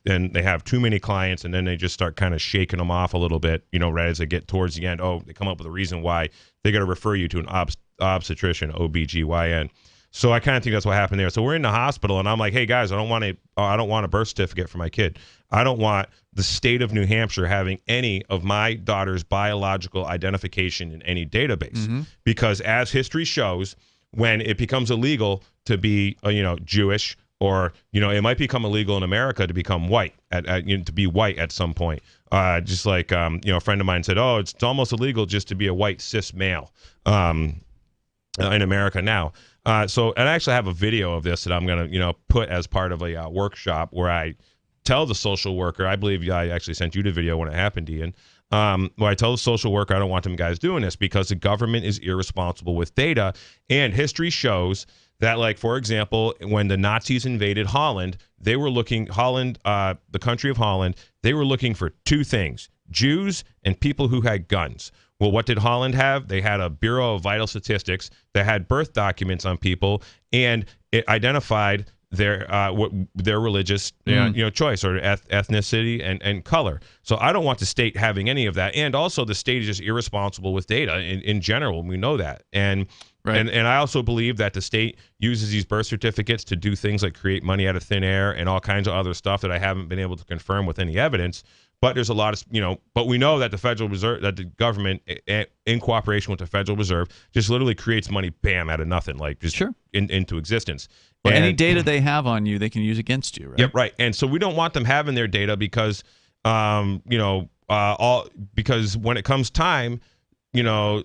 Speaker 6: and they have too many clients, and then they just start kind of shaking them off a little bit, right as they get towards the end. Oh, they come up with a reason why they got to refer you to an obstetrician, OBGYN. So I kind of think that's what happened there. So we're in the hospital, and I'm like, hey guys, I don't want a birth certificate for my kid. I don't want the state of New Hampshire having any of my daughter's biological identification in any database, because as history shows, when it becomes illegal to be Jewish, or it might become illegal in America to become white to be white at some point. Just like a friend of mine said, oh, it's almost illegal just to be a white cis male in America now. So, and I actually have a video of this that I'm going to, put as part of a workshop where I tell the social worker, I believe I actually sent you the video when it happened, Ian, where I tell the social worker I don't want them guys doing this because the government is irresponsible with data. And history shows that, like, for example, when the Nazis invaded Holland, they were looking, the country of Holland, they were looking for two things, Jews and people who had guns. Well, what did Holland have? They had a Bureau of Vital Statistics that had birth documents on people, and it identified their religious choice or ethnicity and color. So I don't want the state having any of that. And also the state is just irresponsible with data in general, and we know that. And I also believe that the state uses these birth certificates to do things like create money out of thin air and all kinds of other stuff that I haven't been able to confirm with any evidence. But there's a lot of, but we know that the Federal Reserve, that the government, in cooperation with the Federal Reserve, just literally creates money, bam, out of nothing, like just into existence.
Speaker 19: Well, any data they have on you, they can use against you, right?
Speaker 6: Yep, right. And so we don't want them having their data because, because when it comes time, to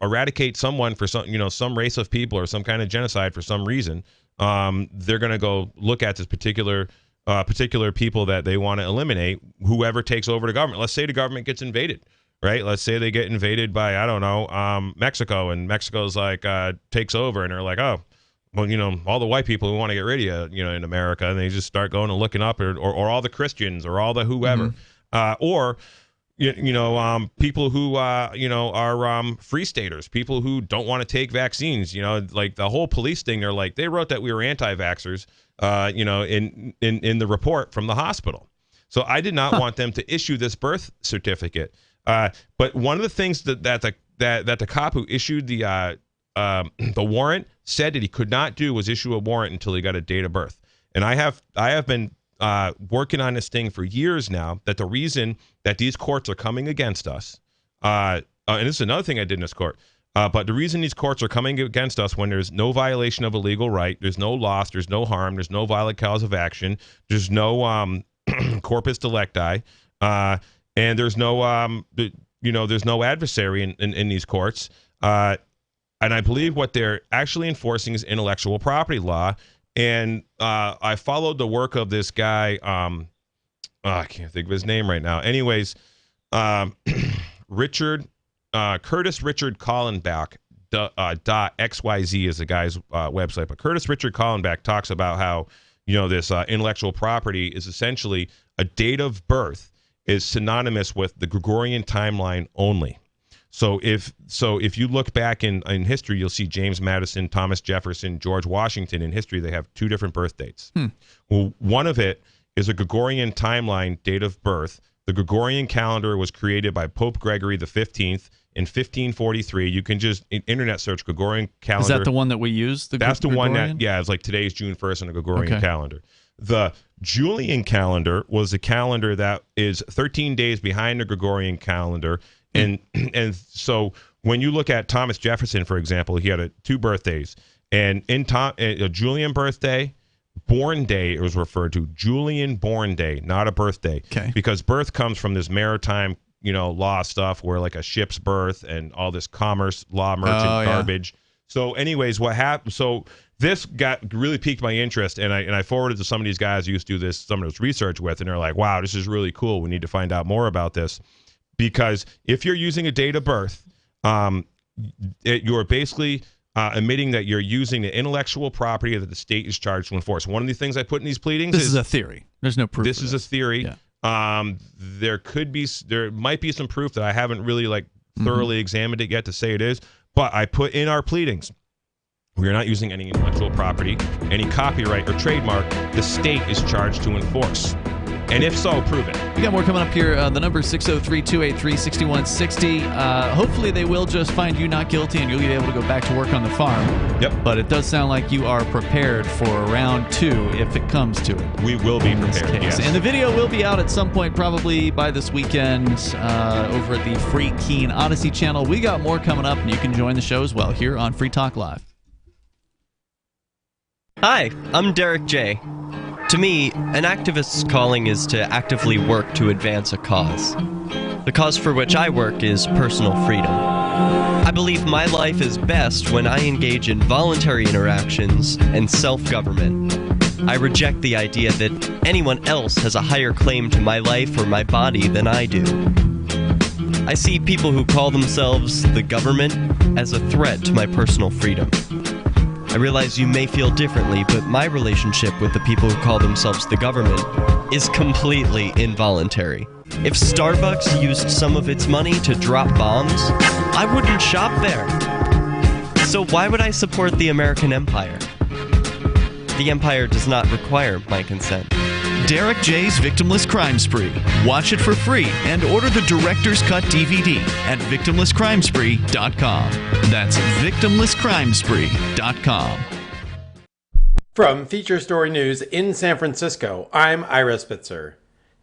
Speaker 6: eradicate someone for some race of people or some kind of genocide for some reason, they're going to go look at this particular people that they want to eliminate, whoever takes over the government. Let's say the government gets invaded, right? Let's say they get invaded by, I don't know, Mexico, and Mexico's like, takes over, and they're like, oh, well, all the white people who want to get rid of you, in America, and they just start going and looking up, or all the Christians, or all the whoever, or people who, are free staters, people who don't want to take vaccines, like the whole police thing, they're like, they wrote that we were anti-vaxxers, in the report from the hospital. So I did not want them to issue this birth certificate. But one of the things that the cop who issued the warrant said that he could not do was issue a warrant until he got a date of birth. And I have been working on this thing for years now, that the reason that these courts are coming against us, and this is another thing I did in this court, but the reason these courts are coming against us when there's no violation of a legal right, there's no loss, there's no harm, there's no violent cause of action, there's no corpus delicti, and there's no there's no adversary in these courts. And I believe what they're actually enforcing is intellectual property law. And I followed the work of this guy. I can't think of his name right now. Anyways, Curtis Richard Collenbach .xyz is the guy's website. But Curtis Richard Collenbach talks about how this intellectual property is essentially a date of birth is synonymous with the Gregorian timeline only. So if you look back in history, you'll see James Madison, Thomas Jefferson, George Washington. In history, they have two different birth dates. Well, one of it is a Gregorian timeline date of birth. The Gregorian calendar was created by Pope Gregory the 15th in 1543. You can just internet search Gregorian calendar.
Speaker 19: Is that the one that we use?
Speaker 6: That's the one that, it's like today's June 1st on the Gregorian calendar. The Julian calendar was the calendar that is 13 days behind the Gregorian calendar. And so when you look at Thomas Jefferson, for example, he had two birthdays. And in a Julian birthday, born day, it was referred to Julian born day, not a birthday.
Speaker 19: Okay.
Speaker 6: Because birth comes from this maritime, law stuff where like a ship's birth and all this commerce law merchant garbage. So anyways, what happened? So this really piqued my interest, and I forwarded to some of these guys who used to do some of this research with, and they're like, wow, this is really cool. We need to find out more about this, because if you're using a date of birth, you're basically admitting that you're using the intellectual property that the state is charged to enforce. One of the things I put in these pleadings
Speaker 19: is a theory. There's no proof.
Speaker 6: This is a theory. Yeah. There might be some proof that I haven't really thoroughly examined it yet to say it is, but I put in our pleadings, we are not using any intellectual property, any copyright or trademark the state is charged to enforce. And if so, prove it.
Speaker 19: We got more coming up here. The number is 603-283-6160. Hopefully they will just find you not guilty and you'll be able to go back to work on the farm.
Speaker 6: Yep.
Speaker 19: But it does sound like you are prepared for round 2 if it comes to it.
Speaker 6: We will be prepared, yes.
Speaker 19: And the video will be out at some point, probably by this weekend, over at the Free Keen Odyssey channel. We got more coming up, and you can join the show as well here on Free Talk Live.
Speaker 21: Hi, I'm Derek J. To me, an activist's calling is to actively work to advance a cause. The cause for which I work is personal freedom. I believe my life is best when I engage in voluntary interactions and self-government. I reject the idea that anyone else has a higher claim to my life or my body than I do. I see people who call themselves the government as a threat to my personal freedom. I realize you may feel differently, but my relationship with the people who call themselves the government is completely involuntary. If Starbucks used some of its money to drop bombs, I wouldn't shop there. So why would I support the American empire? The empire does not require my consent.
Speaker 18: Derek J's Victimless Crime Spree. Watch it for free and order the Director's Cut DVD at victimlesscrimespree.com. That's victimlesscrimespree.com.
Speaker 12: From Feature Story News in San Francisco, I'm Ira Spitzer.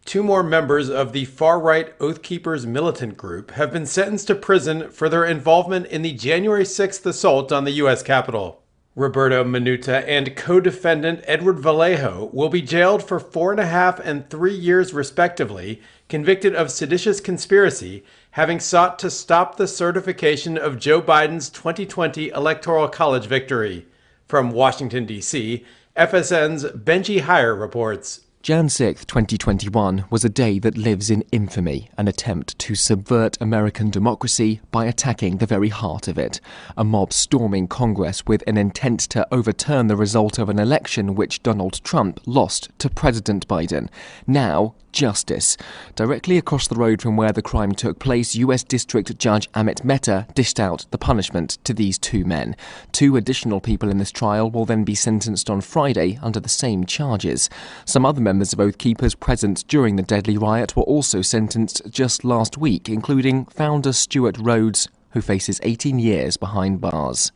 Speaker 12: 2 more members of the far-right Oath Keepers militant group have been sentenced to prison for their involvement in the January 6th assault on the U.S. Capitol. Roberto Minuta and co-defendant Edward Vallejo will be jailed for 4.5 and 3 years respectively, convicted of seditious conspiracy, having sought to stop the certification of Joe Biden's 2020 Electoral College victory. From Washington, D.C., FSN's Benji Heyer reports.
Speaker 8: Jan 6, 2021 was a day that lives in infamy, an attempt to subvert American democracy by attacking the very heart of it. A mob storming Congress with an intent to overturn the result of an election which Donald Trump lost to President Biden. Now, justice. Directly across the road from where the crime took place, U.S. District Judge Amit Mehta dished out the punishment to these 2 men. 2 additional people in this trial will then be sentenced on Friday under the same charges. Some other members of Oath Keepers present during the deadly riot were also sentenced just last week, including founder Stuart Rhodes, who faces 18 years behind bars.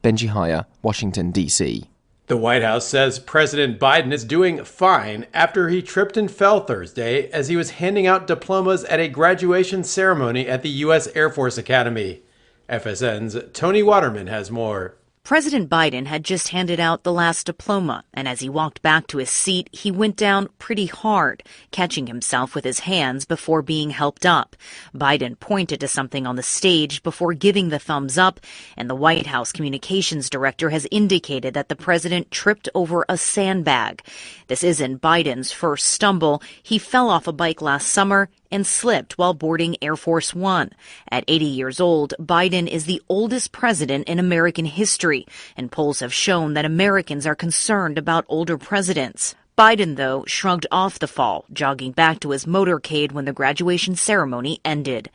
Speaker 8: Benji Heyer, Washington, D.C.
Speaker 12: The White House says President Biden is doing fine after he tripped and fell Thursday as he was handing out diplomas at a graduation ceremony at the U.S. Air Force Academy. FSN's Tony Waterman has more.
Speaker 15: President Biden had just handed out the last diploma, and as he walked back to his seat, he went down pretty hard, catching himself with his hands before being helped up. Biden pointed to something on the stage before giving the thumbs up, and the White House communications director has indicated that the president tripped over a sandbag. This isn't Biden's first stumble. He fell off a bike last summer and slipped while boarding Air Force One. At 80 years old, Biden is the oldest president in American history, and polls have shown that Americans are concerned about older presidents. Biden, though, shrugged off the fall, jogging back to his motorcade when the graduation ceremony ended.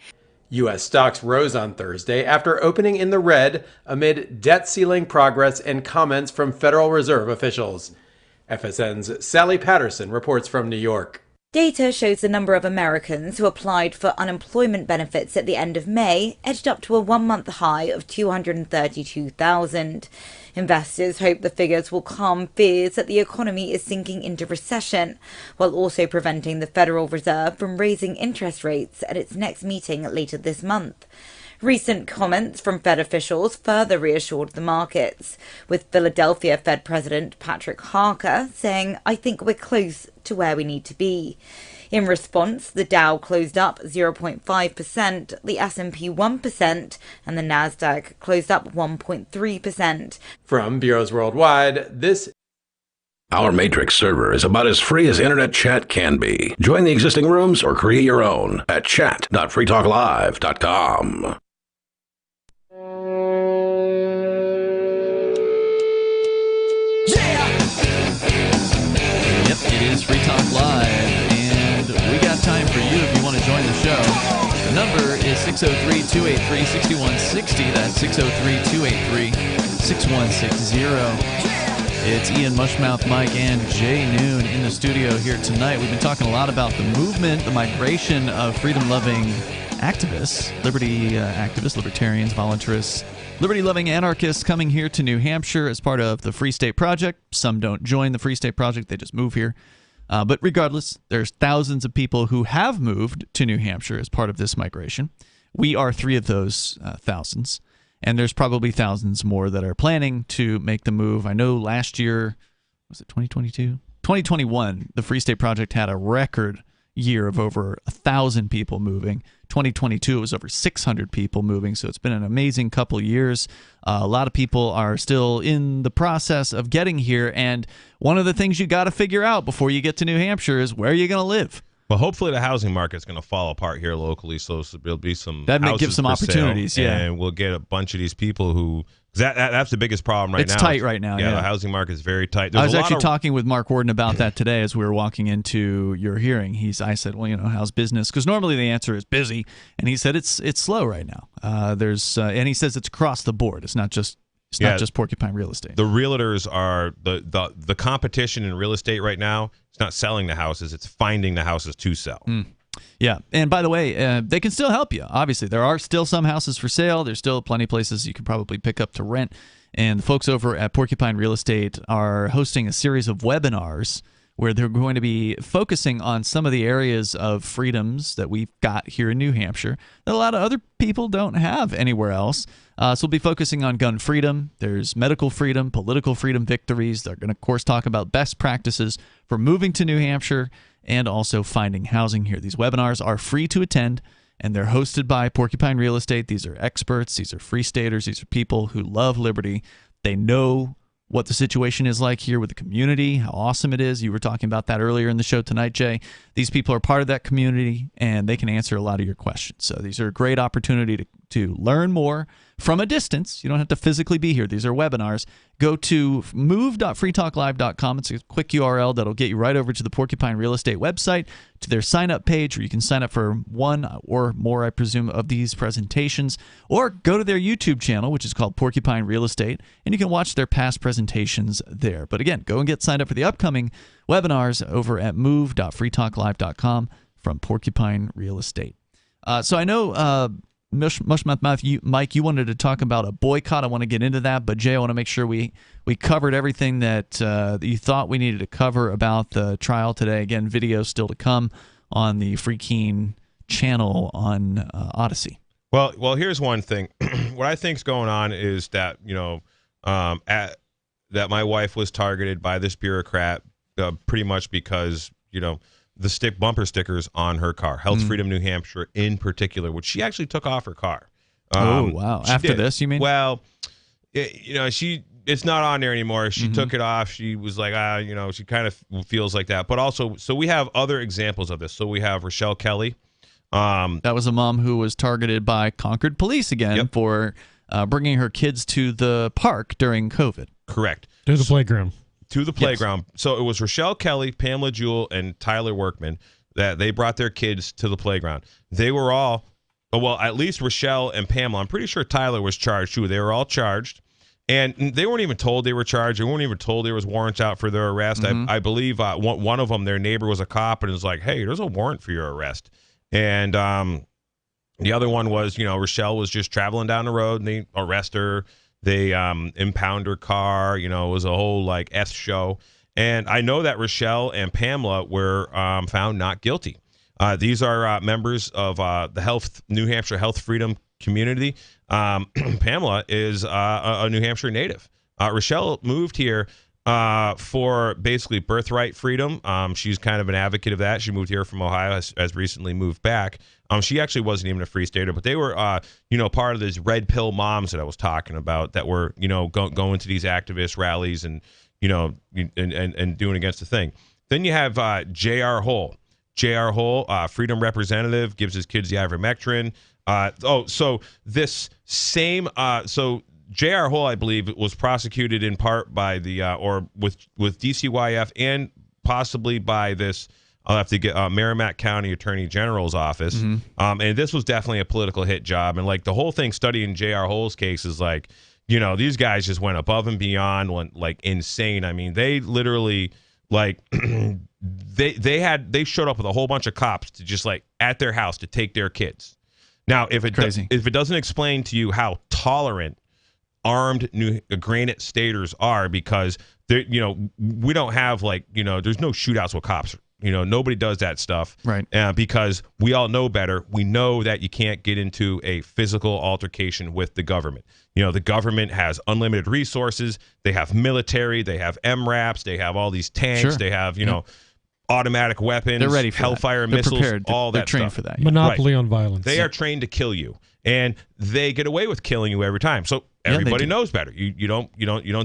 Speaker 12: U.S. stocks rose on Thursday after opening in the red amid debt ceiling progress and comments from Federal Reserve officials. FSN's Sally Patterson reports from New York.
Speaker 16: Data shows the number of Americans who applied for unemployment benefits at the end of May edged up to a 1-month high of 232,000. Investors hope the figures will calm fears that the economy is sinking into recession, while also preventing the Federal Reserve from raising interest rates at its next meeting later this month. Recent comments from Fed officials further reassured the markets, with Philadelphia Fed President Patrick Harker saying, "I think we're close to where we need to be. In response, the Dow closed up 0.5%, the S&P 1%, and the Nasdaq closed up 1.3%.
Speaker 12: From Bureaus Worldwide, this
Speaker 3: Our Matrix server is about as free as internet chat can be. Join the existing rooms or create your own at chat.freetalklive.com.
Speaker 18: Yep, it is Free Talk Live, and we got time for you if you want to join the show. The number is 603-283-6160. That's 603-283-6160. It's Ian Mushmouth, Mike, and Jay Noon in the studio here tonight. We've been talking a lot about the movement, the migration of freedom-loving activists, liberty activists, libertarians, voluntarists, liberty-loving anarchists coming here to New Hampshire as part of the Free State Project. Some don't join the Free State Project, they just move here. But regardless, there's thousands of people who have moved to New Hampshire as part of this migration. We are three of those thousands. And there's probably thousands more that are planning to make the move. I know last year, was it 2022? 2021, the Free State Project had a record year of over 1,000 people moving. 2022, it was over 600 people moving. So it's been an amazing couple of years. A lot of people are still in the process of getting here. And one of the things you got to figure out before you get to New Hampshire is where you're going to live.
Speaker 6: Well, hopefully the housing market's going to fall apart here locally, so there'll be some
Speaker 18: that may
Speaker 6: houses
Speaker 18: give some
Speaker 6: for
Speaker 18: opportunities,
Speaker 6: sale,
Speaker 18: yeah.
Speaker 6: and we'll get a bunch of these people who that's the biggest problem right now.
Speaker 18: It's tight right now. Yeah,
Speaker 6: the housing market is very tight.
Speaker 18: I was actually talking with Mark Warden about that today as we were walking into your hearing. I said, well, how's business? Because normally the answer is busy, and he said it's slow right now. And he says it's across the board. It's not just Porcupine Real Estate.
Speaker 6: The realtors are the competition in real estate right now. It's not selling the houses; it's finding the houses to sell.
Speaker 18: Yeah, and by the way, they can still help you. Obviously, there are still some houses for sale. There's still plenty of places you can probably pick up to rent. And the folks over at Porcupine Real Estate are hosting a series of webinars where they're going to be focusing on some of the areas of freedoms that we've got here in New Hampshire that a lot of other people don't have anywhere else. So we'll be focusing on gun freedom. There's medical freedom, political freedom victories. They're going to, of course, talk about best practices for moving to New Hampshire and also finding housing here. These webinars are free to attend, and they're hosted by Porcupine Real Estate. These are experts. These are free staters. These are people who love liberty. They know what the situation is like here with the community, how awesome it is. You were talking about that earlier in the show tonight, Jay. These people are part of that community, and they can answer a lot of your questions. So these are a great opportunity to learn more from a distance. You don't have to physically be here. These are webinars. Go to move.freetalklive.com. It's a quick URL that'll get you right over to the Porcupine Real Estate website, to their sign-up page, where you can sign up for one or more, I presume, of these presentations, or go to their YouTube channel, which is called Porcupine Real Estate, and you can watch their past presentations there. But again, go and get signed up for the upcoming webinars over at move.freetalklive.com from Porcupine Real Estate. So I know Mushmouth, Mike, you wanted to talk about a boycott. I want to get into that, but Jay, I want to make sure we covered everything that you thought we needed to cover about the trial today. Again, video still to come on the Free Keene channel on Odyssey.
Speaker 6: Well, here's one thing. What I think's going on is that that my wife was targeted by this bureaucrat pretty much because the bumper stickers on her car, Health Freedom New Hampshire in particular, which she actually took off her car.
Speaker 18: Oh, wow. After this, you mean?
Speaker 6: Well, it's not on there anymore. She took it off. She was like, she kind of feels like that. But also, so we have other examples of this. So we have Rochelle Kelly.
Speaker 18: That was a mom who was targeted by Concord police again for bringing her kids to the park during COVID.
Speaker 6: Correct.
Speaker 5: To the playground.
Speaker 6: To the playground. Yes. So it was Rochelle Kelly, Pamela Jewell, and Tyler Workman that they brought their kids to the playground. They were all, well, at least Rochelle and Pamela. I'm pretty sure Tyler was charged too. They were all charged. And they weren't even told they were charged. They weren't even told there was warrants out for their arrest. I believe one of them, their neighbor was a cop and was like, hey, there's a warrant for your arrest. And the other one was, Rochelle was just traveling down the road and they arrest her. They impound her car. It was a whole S show. And I know that Rochelle and Pamela were found not guilty. These are members of the New Hampshire Health Freedom community. Pamela is a New Hampshire native. Rochelle moved here for basically birthright freedom. She's kind of an advocate of that. She moved here from Ohio, has recently moved back. She actually wasn't even a Free Stater, but they were, part of these red pill moms that I was talking about that were, going to these activist rallies and, and doing against the thing. Then you have J.R. Hull. J.R. Hull, freedom representative, gives his kids the ivermectin. So this same, J.R. Hull, I believe, was prosecuted in part by the with DCYF and possibly by this. I'll have to get Merrimack County Attorney General's office. Mm-hmm. And this was definitely a political hit job. And like the whole thing, studying J.R. Hull's case is like, these guys just went above and beyond, went like insane. I mean, they literally like they showed up with a whole bunch of cops to just like at their house to take their kids. Now, if it doesn't explain to you how tolerant armed granite staters are, because we don't have there's no shootouts with cops. Nobody does that stuff,
Speaker 19: right?
Speaker 6: Because we all know better. We know that you can't get into a physical altercation with the government. The government has unlimited resources. They have military. They have MRAPs. They have all these tanks.
Speaker 19: Sure.
Speaker 6: They have automatic weapons.
Speaker 19: They're ready for
Speaker 6: Hellfire
Speaker 19: that.
Speaker 6: missiles.
Speaker 19: They're prepared.
Speaker 6: All
Speaker 19: They're
Speaker 6: that
Speaker 19: trained
Speaker 6: stuff.
Speaker 19: for that.
Speaker 5: Monopoly on violence.
Speaker 6: They are trained to kill you, and they get away with killing you every time. So everybody knows better. You don't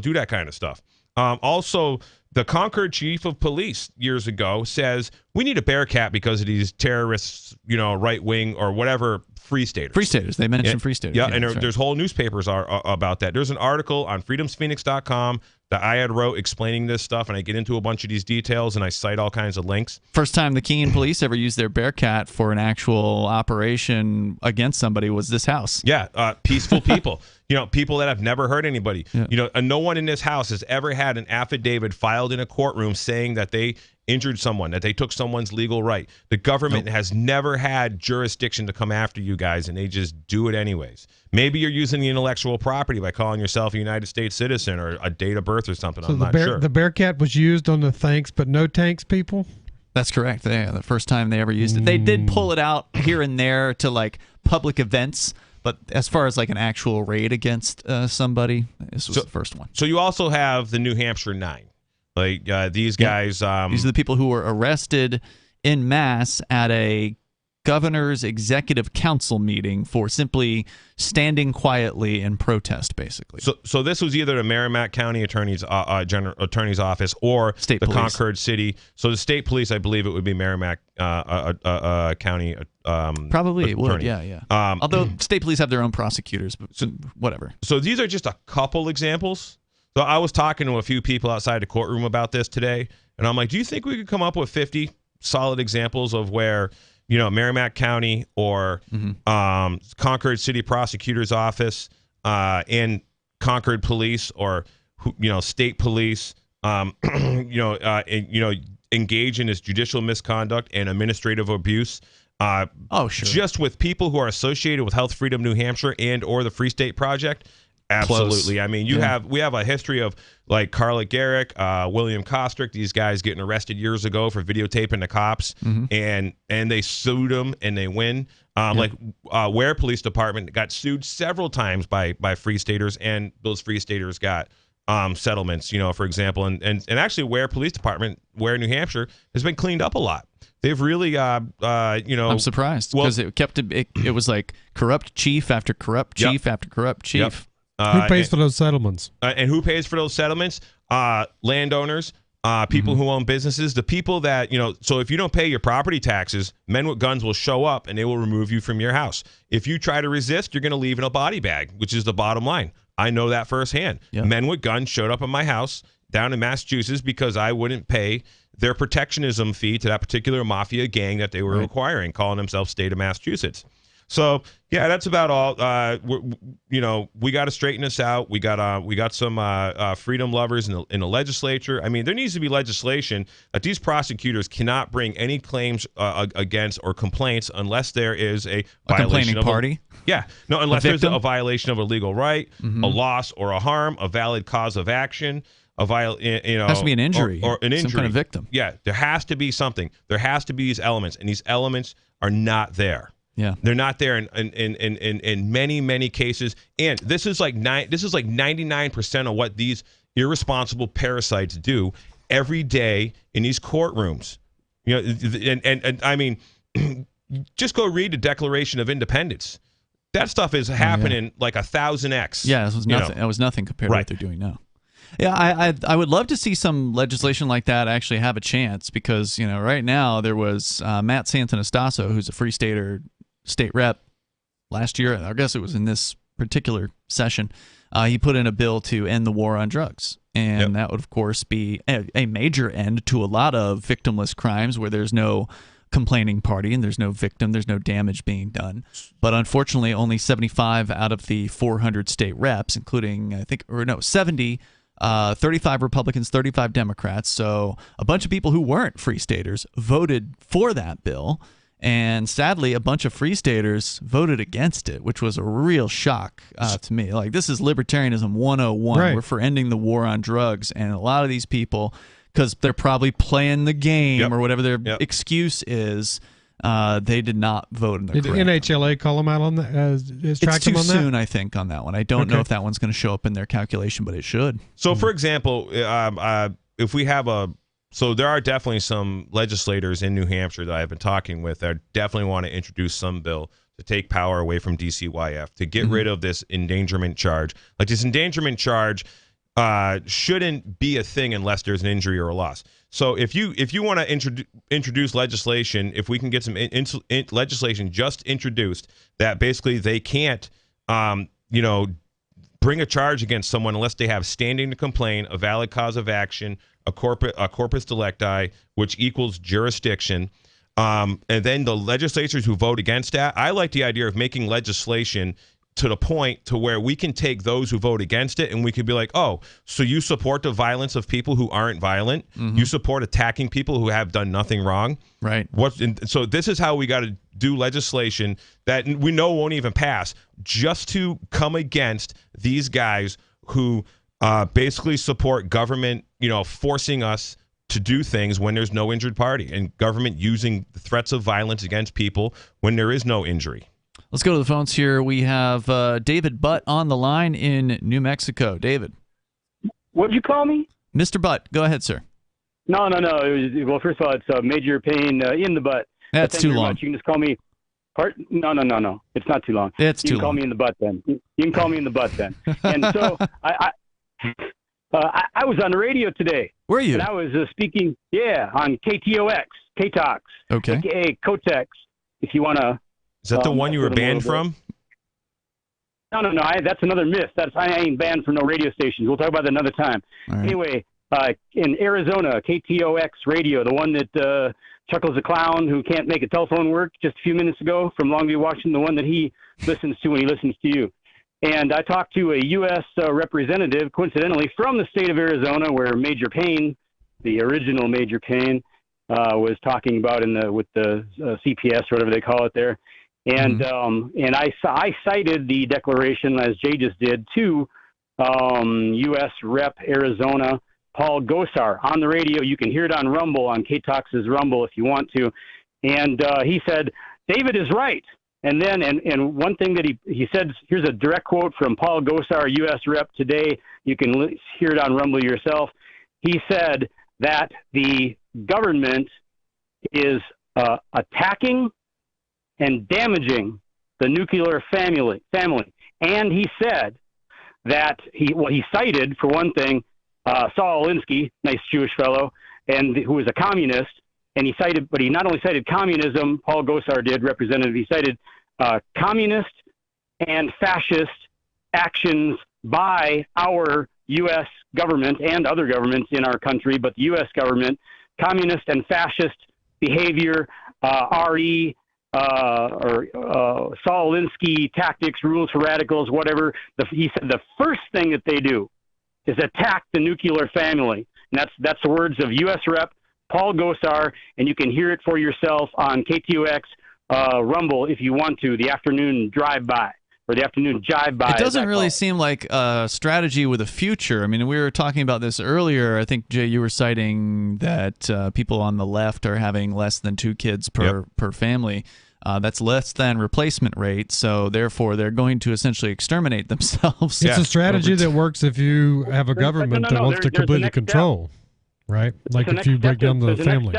Speaker 6: do that kind of stuff. Also, the Concord chief of police years ago says we need a Bearcat because of these terrorists, right wing or whatever, Free Staters.
Speaker 19: Free Staters. They mentioned Free Staters.
Speaker 6: Yeah, and there's whole newspapers about that. There's an article on freedomsphoenix.com that I had wrote explaining this stuff, and I get into a bunch of these details, and I cite all kinds of links.
Speaker 19: First time the Keene police ever used their Bearcat for an actual operation against somebody was this house.
Speaker 6: Yeah, peaceful people. People that have never hurt anybody. Yeah. No one in this house has ever had an affidavit filed in a courtroom saying that they injured someone, that they took someone's legal right. The government has never had jurisdiction to come after you guys, and they just do it anyways. Maybe you're using the intellectual property by calling yourself a United States citizen or a date of birth or something. I'm not sure.
Speaker 5: The Bearcat was used on the thanks but no tanks people?
Speaker 19: That's correct. Yeah, the first time they ever used it. They did pull it out here and there to like public events, but as far as like an actual raid against somebody, this was the first one.
Speaker 6: So you also have the New Hampshire 9. Like these guys.
Speaker 19: These are the people who were arrested en masse at a governor's executive council meeting for simply standing quietly in protest, basically.
Speaker 6: So this was either the Merrimack County Attorney's office or
Speaker 19: state
Speaker 6: the
Speaker 19: police.
Speaker 6: Concord City. So the state police, I believe it would be Merrimack County.
Speaker 19: Probably it would, yeah. Although state police have their own prosecutors, but whatever.
Speaker 6: So these are just a couple examples. So I was talking to a few people outside the courtroom about this today, and I'm like, do you think we could come up with 50 solid examples of where, Merrimack County or Concord City Prosecutor's Office and Concord Police or, state police, engage in this judicial misconduct and administrative abuse?
Speaker 19: Sure.
Speaker 6: Just with people who are associated with Health Freedom New Hampshire and or the Free State Project? Absolutely.
Speaker 19: Close.
Speaker 6: I mean, we have a history of like Carla Garrick, William Kostrick, these guys getting arrested years ago for videotaping the cops, and they sued them and they win. Like Ware Police Department got sued several times by Free Staters, and those Free Staters got settlements. For example, and actually Ware Police Department, Ware, New Hampshire, has been cleaned up a lot. They've really, I'm
Speaker 19: surprised because it was like corrupt chief after corrupt chief after corrupt chief.
Speaker 6: Yep.
Speaker 5: Who pays for those settlements?
Speaker 6: And who pays for those settlements? Landowners, people who own businesses, the people that, so if you don't pay your property taxes, men with guns will show up and they will remove you from your house. If you try to resist, you're going to leave in a body bag, which is the bottom line. I know that firsthand.
Speaker 19: Yep.
Speaker 6: Men with guns showed up at my house down in Massachusetts because I wouldn't pay their protectionism fee to that particular mafia gang that they were requiring, calling themselves State of Massachusetts. So yeah, that's about all. We got to straighten this out. We got some freedom lovers in the legislature. I mean, there needs to be legislation that these prosecutors cannot bring any claims against or complaints unless there is a violation
Speaker 19: complaining
Speaker 6: of
Speaker 19: party.
Speaker 6: Unless there's a violation of a legal right, a loss or a harm, a valid cause of action. Has
Speaker 19: to be an injury
Speaker 6: or an injury,
Speaker 19: some kind of victim.
Speaker 6: Yeah, there has to be something. There has to be these elements, and these elements are not there.
Speaker 19: Yeah,
Speaker 6: they're not there in many cases, and this is like 99% of what these irresponsible parasites do every day in these courtrooms. You know, and I mean, just go read the Declaration of Independence. That stuff is happening like 1,000x.
Speaker 19: Yeah, it was nothing. It was nothing compared to what they're doing now. Yeah, I would love to see some legislation like that actually have a chance, because right now there was Matt Santonastasso, who's a Free Stater state rep last year. I guess it was in this particular session. He put in a bill to end the war on drugs, and that would of course be a major end to a lot of victimless crimes where there's no complaining party and there's no victim, there's no damage being done. But unfortunately, only 75 out of the 400 state reps, including 70. 35 Republicans, 35 Democrats. So a bunch of people who weren't Free Staters voted for that bill. And sadly, a bunch of Free Staters voted against it, which was a real shock to me. Like, this is libertarianism 101.
Speaker 5: Right.
Speaker 19: We're for ending the war on drugs. And a lot of these people, because they're probably playing the game or whatever their excuse is, they did not vote in the
Speaker 5: Did
Speaker 19: correct.
Speaker 5: NHLA call them out on that?
Speaker 19: It's too soon, I think, on that one. I don't know if that one's going to show up in their calculation, but it should.
Speaker 6: So, for example, if we have so there are definitely some legislators in New Hampshire that I've been talking with that definitely want to introduce some bill to take power away from DCYF, to get rid of this endangerment charge. Like, this endangerment charge shouldn't be a thing unless there's an injury or a loss. So if you want to introduce legislation, if we can get some legislation just introduced that basically they can't, bring a charge against someone unless they have standing to complain, a valid cause of action, a corpus delicti, which equals jurisdiction. And then the legislators who vote against that, I like the idea of making legislation to the point to where we can take those who vote against it and we could be like, oh, so you support the violence of people who aren't violent. You support attacking people who have done nothing wrong.
Speaker 19: Right.
Speaker 6: So this is how we got to do legislation that we know won't even pass, just to come against these guys who basically support government, forcing us to do things when there's no injured party, and government using threats of violence against people when there is no injury.
Speaker 19: Let's go to the phones here. We have David Butt on the line in New Mexico. David.
Speaker 4: What'd you call me?
Speaker 19: Mr. Butt. Go ahead, sir.
Speaker 4: No. Well, first of all, it's major pain in the butt.
Speaker 19: That's too long.
Speaker 4: You can just call me. No. It's not too long.
Speaker 19: It's too long.
Speaker 4: You can call me in the butt then. You can call me in the butt then. And so I was on the radio today.
Speaker 19: Were you?
Speaker 4: And I was speaking, on KTOX, KTOX,
Speaker 19: okay,
Speaker 4: aka Kotex, if you want to.
Speaker 6: Is that the one you were banned from?
Speaker 4: No. That's another myth. I ain't banned from no radio stations. We'll talk about that another time.
Speaker 19: Right.
Speaker 4: Anyway, in Arizona, KTOX radio, the one that Chuckles the Clown, who can't make a telephone work, just a few minutes ago from Longview, Washington, the one that he listens to when he listens to you. And I talked to a U.S. representative, coincidentally, from the state of Arizona, where Major Payne, the original Major Payne, was talking about with the CPS, or whatever they call it there. And and I cited the declaration, as Jay just did, to U.S. Rep Arizona Paul Gosar on the radio. You can hear it on Rumble, on KTOX's Rumble, if you want to. And he said, David is right. And then, and one thing that he said, here's a direct quote from Paul Gosar, U.S. Rep today. You can hear it on Rumble yourself. He said that the government is attacking and damaging the nuclear family. And he said that he cited, for one thing, Saul Alinsky, nice Jewish fellow, and who was a communist. And he not only cited communism, Paul Gosar did, representative, he cited communist and fascist actions by our U.S. government and other governments in our country, but the U.S. government, communist and fascist behavior, Saul Alinsky tactics, rules for radicals, whatever. He said the first thing that they do is attack the nuclear family. And that's the words of U.S. Rep Paul Gosar, and you can hear it for yourself on KTOX Rumble if you want to, the afternoon drive-by, or the afternoon jive-by.
Speaker 19: It doesn't really seem like a strategy with a future. I mean, we were talking about this earlier. I think, Jay, you were citing that people on the left are having less than 2 kids per family. That's less than replacement rate, so therefore they're going to essentially exterminate themselves.
Speaker 5: It's a strategy that works if you have a government that wants to completely control, right? Like if you break down the family.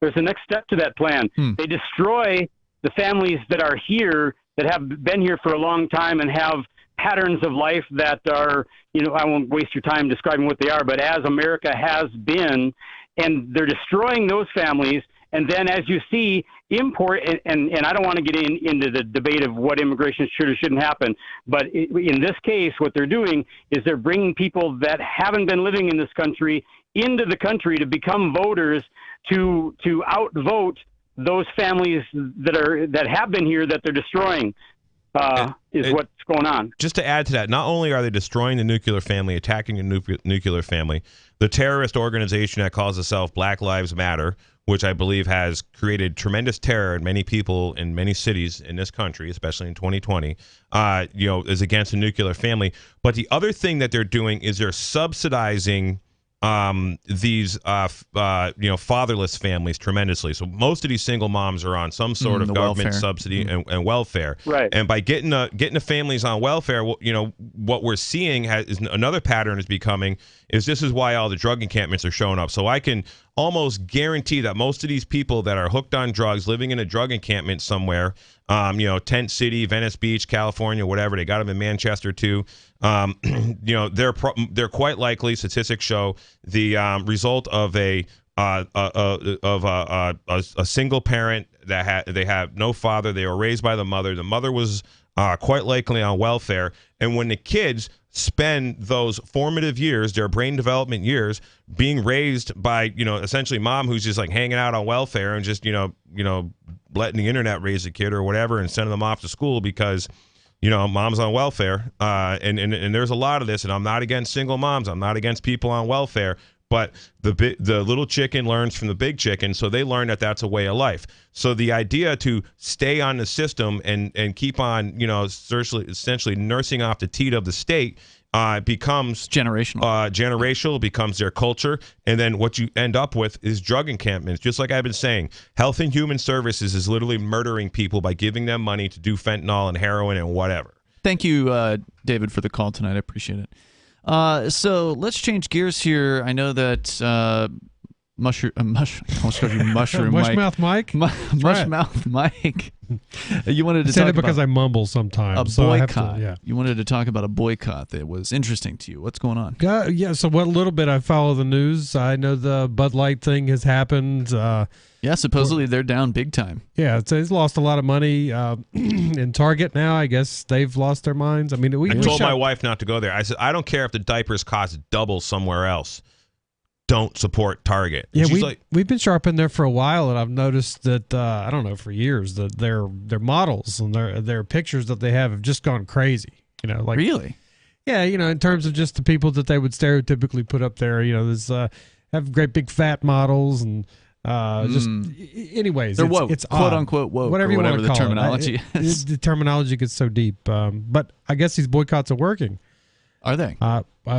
Speaker 4: There's a next step to that plan. They destroy the families that are here, that have been here for a long time and have patterns of life that are, I won't waste your time describing what they are, but as America has been, and they're destroying those families. And then, as you see, import, and I don't want to get into the debate of what immigration should or shouldn't happen, but in this case, what they're doing is they're bringing people that haven't been living in this country into the country to become voters, to outvote those families that have been here that they're destroying. What's going on.
Speaker 6: Just to add to that, not only are they destroying the nuclear family, attacking the nuclear family, the terrorist organization that calls itself Black Lives Matter, which I believe has created tremendous terror in many people in many cities in this country, especially in 2020, is against the nuclear family. But the other thing that they're doing is they're subsidizing these fatherless families tremendously. So most of these single moms are on some sort of government
Speaker 19: welfare.
Speaker 6: subsidy and welfare.
Speaker 4: Right.
Speaker 6: And by getting the families on welfare, what we're seeing is another pattern is becoming is this is why all the drug encampments are showing up. So I can almost guarantee that most of these people that are hooked on drugs, living in a drug encampment somewhere, Tent City, Venice Beach, California, whatever, they got them in Manchester too. They're quite likely, statistics show, the result of a single parent that they have no father. They were raised by the mother. The mother was quite likely on welfare. And when the kids spend those formative years, their brain development years, being raised by, essentially mom who's just like hanging out on welfare and just, letting the internet raise the kid or whatever and sending them off to school because, mom's on welfare. And there's a lot of this, and I'm not against single moms. I'm not against people on welfare. But the little chicken learns from the big chicken, so they learn that that's a way of life. So the idea to stay on the system and keep on, essentially nursing off the teat of the state becomes generational, becomes their culture. And then what you end up with is drug encampments. Just like I've been saying, Health and Human Services is literally murdering people by giving them money to do fentanyl and heroin and whatever.
Speaker 19: Thank you, David, for the call tonight. I appreciate it. So let's change gears here. I know that Mushroom
Speaker 5: Mushmouth Mike.
Speaker 19: Mushmouth Mike. You wanted to
Speaker 5: say
Speaker 19: talk
Speaker 5: that because
Speaker 19: about
Speaker 5: I mumble sometimes.
Speaker 19: a boycott.
Speaker 5: So I have to, yeah.
Speaker 19: You wanted to talk about a boycott that was interesting to you. What's going on?
Speaker 5: Yeah. So what little bit I follow the news, I know the Bud Light thing has happened.
Speaker 19: Yeah, supposedly they're down big time.
Speaker 5: Yeah, it's lost a lot of money. In Target now, I guess they've lost their minds. I mean,
Speaker 6: I told my wife not to go there. I said, I don't care if the diapers cost double somewhere else. Don't support Target.
Speaker 5: And yeah, we've been sharp in there for a while, and I've noticed that I don't know, for years that their models and their pictures that they have just gone crazy.
Speaker 19: Really?
Speaker 5: Yeah, in terms of just the people that they would stereotypically put up there. There's have great big fat models and. Anyways,
Speaker 19: they're woke,
Speaker 5: it's
Speaker 19: quote
Speaker 5: odd.
Speaker 19: unquote woke,
Speaker 5: whatever you want to
Speaker 19: the
Speaker 5: call
Speaker 19: terminology
Speaker 5: is. The terminology gets so deep, but I guess these boycotts are working.
Speaker 19: Are they?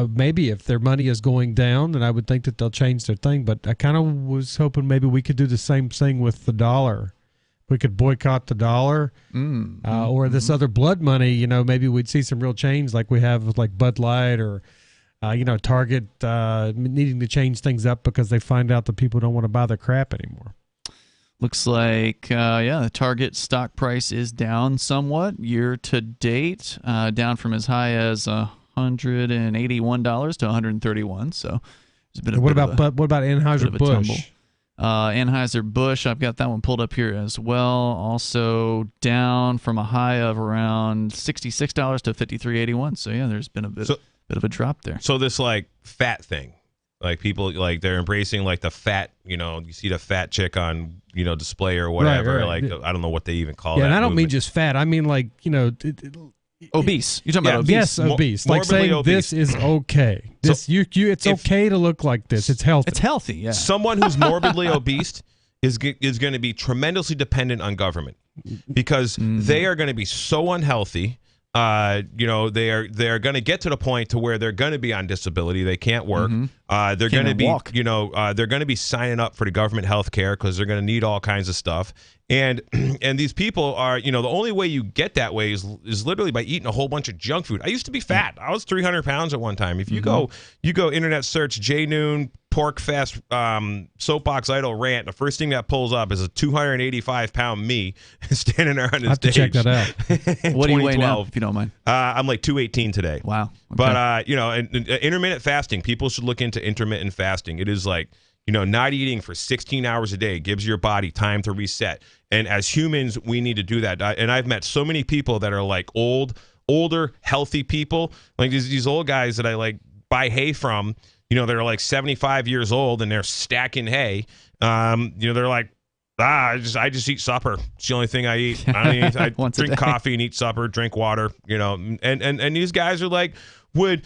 Speaker 5: Maybe if their money is going down, then I would think that they'll change their thing. But I kind of was hoping maybe we could do the same thing with the dollar. We could boycott the dollar, or this other blood money. Maybe we'd see some real change, like we have with like Bud Light or. Target needing to change things up because they find out that people don't want to buy their crap anymore.
Speaker 19: Looks like, the Target stock price is down somewhat year to date, down from as high as $181 to $131. So there's a bit of
Speaker 5: what about Anheuser-Busch?
Speaker 19: Anheuser-Busch, I've got that one pulled up here as well. Also down from a high of around $66 to $53.81. So yeah, there's been a bit of a drop there.
Speaker 6: So this fat thing, people they're embracing the fat, you see the fat chick on display or whatever.
Speaker 5: Right.
Speaker 6: I don't know what they even call
Speaker 5: that.
Speaker 6: Yeah,
Speaker 5: and I don't
Speaker 6: movement.
Speaker 5: mean just fat. I mean
Speaker 19: obese. You're talking about obese.
Speaker 5: Yes, obese. Like saying
Speaker 6: obese.
Speaker 5: This is okay. It's okay to look like this. It's healthy.
Speaker 19: It's healthy. Yeah.
Speaker 6: Someone who's morbidly obese is going to be tremendously dependent on government because they are going to be so unhealthy. they're going to get to the point to where they're going to be on disability. They can't work. They're going to be,
Speaker 19: walk.
Speaker 6: They're going to be signing up for the government health care because they're going to need all kinds of stuff. And these people are, the only way you get that way is literally by eating a whole bunch of junk food. I used to be fat. I was 300 pounds at one time. If you go internet search Jay Noon Pork Fest Soapbox Idol rant, the first thing that pulls up is a 285-pound me standing there on his stage.
Speaker 5: I have to check that out.
Speaker 19: What do you weigh now, if you don't mind?
Speaker 6: I'm like 218 today.
Speaker 19: Wow. Okay.
Speaker 6: But, intermittent fasting, people should look into intermittent fasting. It is like, not eating for 16 hours a day gives your body time to reset. And as humans, we need to do that. And I've met so many people that are like older, healthy people, like these old guys that I like buy hay from, they're like 75 years old and they're stacking hay. They're like, I just eat supper. It's the only thing I eat. I drink coffee and eat supper, drink water, and these guys are like, would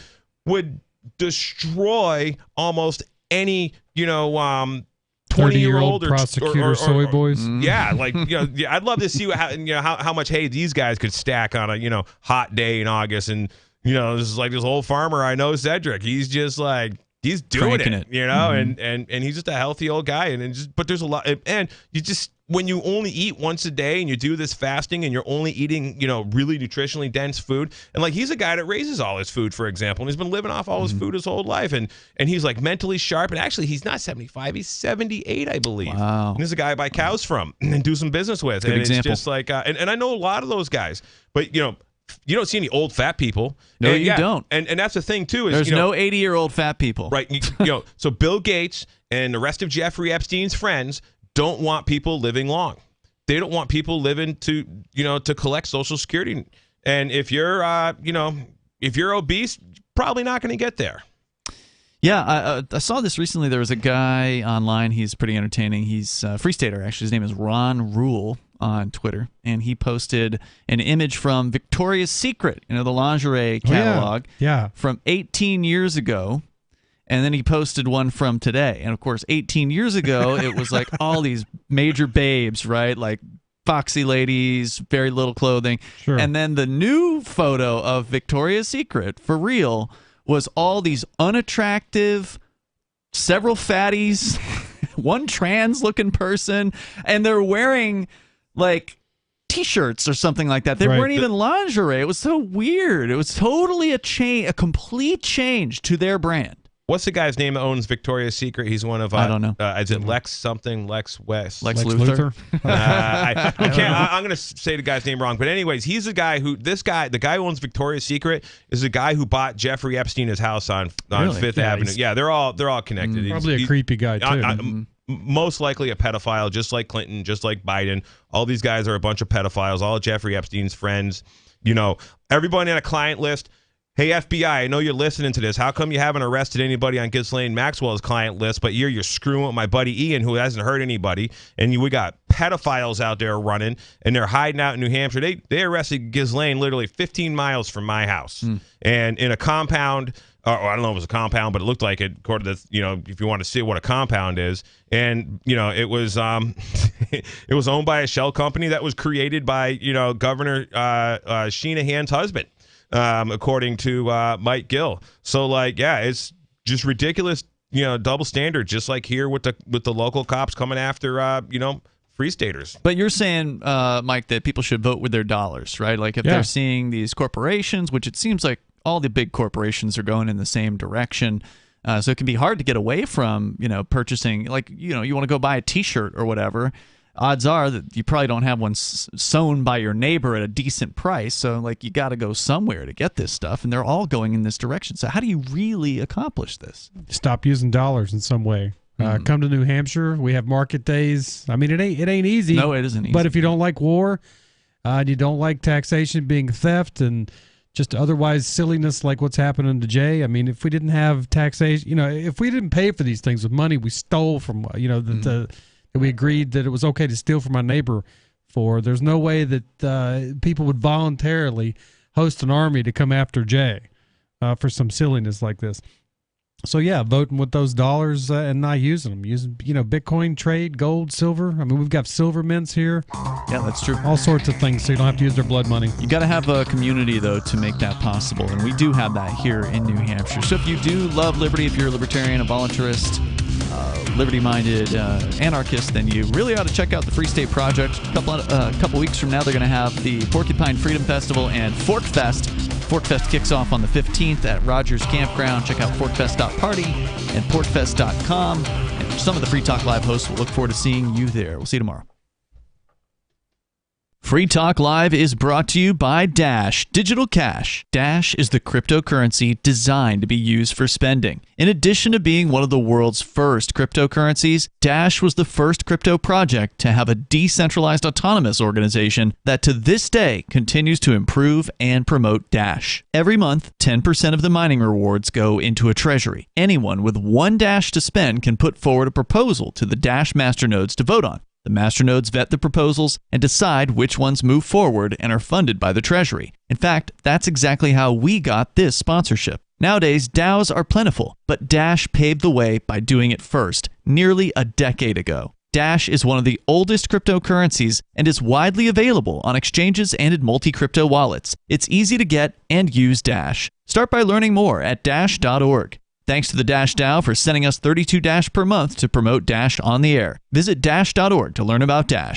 Speaker 6: destroy almost any, 20-year-old
Speaker 5: prosecutor soy boys.
Speaker 6: Yeah, like I'd love to see how much hay these guys could stack on a hot day in August. And this is like this old farmer I know, Cedric. He's just like he's doing it. And he's just a healthy old guy. But there's a lot, and you just when you only eat once a day and you do this fasting and you're only eating really nutritionally dense food, and like he's a guy that raises all his food, for example, and he's been living off all his food his whole life, and he's like mentally sharp, and actually he's not 75, he's 78, I believe.
Speaker 19: Wow.
Speaker 6: And there's a guy I buy cows from and do some business with.
Speaker 19: Good
Speaker 6: and
Speaker 19: example.
Speaker 6: It's just like and I know a lot of those guys, but you don't see any old fat people.
Speaker 19: No, you don't.
Speaker 6: And that's the thing too, is
Speaker 19: there's no 80-year-old fat people.
Speaker 6: Right. So Bill Gates and the rest of Jeffrey Epstein's friends don't want people living long. They don't want people living to collect Social Security. And if you're obese, probably not going to get there.
Speaker 19: Yeah, I saw this recently. There was a guy online. He's pretty entertaining. He's a Free Stater, actually. His name is Ron Rule on Twitter. And he posted an image from Victoria's Secret, the lingerie catalog from 18 years ago. And then he posted one from today. And, of course, 18 years ago, it was like all these major babes, right? Like foxy ladies, very little clothing.
Speaker 5: Sure.
Speaker 19: And then the new photo of Victoria's Secret, for real, was all these unattractive, several fatties, one trans-looking person, and they're wearing, like, T-shirts or something like that. They weren't even lingerie. It was so weird. It was totally a complete change to their brand.
Speaker 6: What's the guy's name that owns Victoria's Secret? He's one of
Speaker 19: I don't know.
Speaker 6: Is it Lex something? Lex West?
Speaker 19: Lex Luthor?
Speaker 6: I can't. I'm going to say the guy's name wrong. But anyways, he's the guy who the guy who owns Victoria's Secret is the guy who bought Jeffrey Epstein his house on Fifth Avenue. Yeah, they're all connected.
Speaker 5: Probably a creepy guy too.
Speaker 6: Most likely a pedophile, just like Clinton, just like Biden. All these guys are a bunch of pedophiles. All of Jeffrey Epstein's friends. Everybody on a client list. Hey, FBI, I know you're listening to this. How come you haven't arrested anybody on Ghislaine Maxwell's client list, but you're screwing with my buddy Ian, who hasn't hurt anybody, and we got pedophiles out there running, and they're hiding out in New Hampshire. They arrested Ghislaine literally 15 miles from my house, and in a compound, or I don't know if it was a compound, but it looked like it, according to, if you want to see what a compound is, and, it was it was owned by a shell company that was created by, Governor Shanahan's husband. According to Mike Gill. So it's just ridiculous, double standard, just like here with the local cops coming after Free Staters.
Speaker 19: But you're saying, Mike, that people should vote with their dollars, right? Like if they're seeing these corporations, which it seems like all the big corporations are going in the same direction. So it can be hard to get away from, purchasing, like, you want to go buy a T-shirt or whatever. Odds are that you probably don't have one sewn by your neighbor at a decent price. So, you got to go somewhere to get this stuff, and they're all going in this direction. So how do you really accomplish this?
Speaker 5: Stop using dollars in some way. Come to New Hampshire. We have market days. I mean, it ain't easy.
Speaker 19: No, it isn't easy.
Speaker 5: But if you don't like war, and you don't like taxation being theft and just otherwise silliness like what's happening to Jay, I mean, if we didn't have taxation, if we didn't pay for these things with money we stole from, we agreed that it was okay to steal from our neighbor for. There's no way that people would voluntarily host an army to come after Jay for some silliness like this. So yeah, voting with those dollars and not using them. Using, Bitcoin trade, gold, silver. I mean, we've got silver mints here.
Speaker 19: Yeah, that's true.
Speaker 5: All sorts of things, so you don't have to use their blood money.
Speaker 19: You got to have a community, though, to make that possible, and we do have that here in New Hampshire. So if you do love liberty, if you're a libertarian, a voluntarist, liberty-minded anarchist, then you really ought to check out the Free State Project. A couple weeks from now, they're going to have the Porcupine Freedom Festival and Fork Fest. Fork Fest kicks off on the 15th at Rogers Campground. Check out forkfest.party and porkfest.com. And some of the Free Talk Live hosts will look forward to seeing you there. We'll see you tomorrow. Free Talk Live is brought to you by Dash Digital Cash. Dash is the cryptocurrency designed to be used for spending. In addition to being one of the world's first cryptocurrencies, Dash was the first crypto project to have a decentralized autonomous organization that to this day continues to improve and promote Dash. Every month, 10% of the mining rewards go into a treasury. Anyone with one Dash to spend can put forward a proposal to the Dash masternodes to vote on. The masternodes vet the proposals and decide which ones move forward and are funded by the Treasury. In fact, that's exactly how we got this sponsorship. Nowadays, DAOs are plentiful, but Dash paved the way by doing it first, nearly a decade ago. Dash is one of the oldest cryptocurrencies and is widely available on exchanges and in multi-crypto wallets. It's easy to get and use Dash. Start by learning more at dash.org. Thanks to the Dash DAO for sending us 32 Dash per month to promote Dash on the air. Visit dash.org to learn about Dash.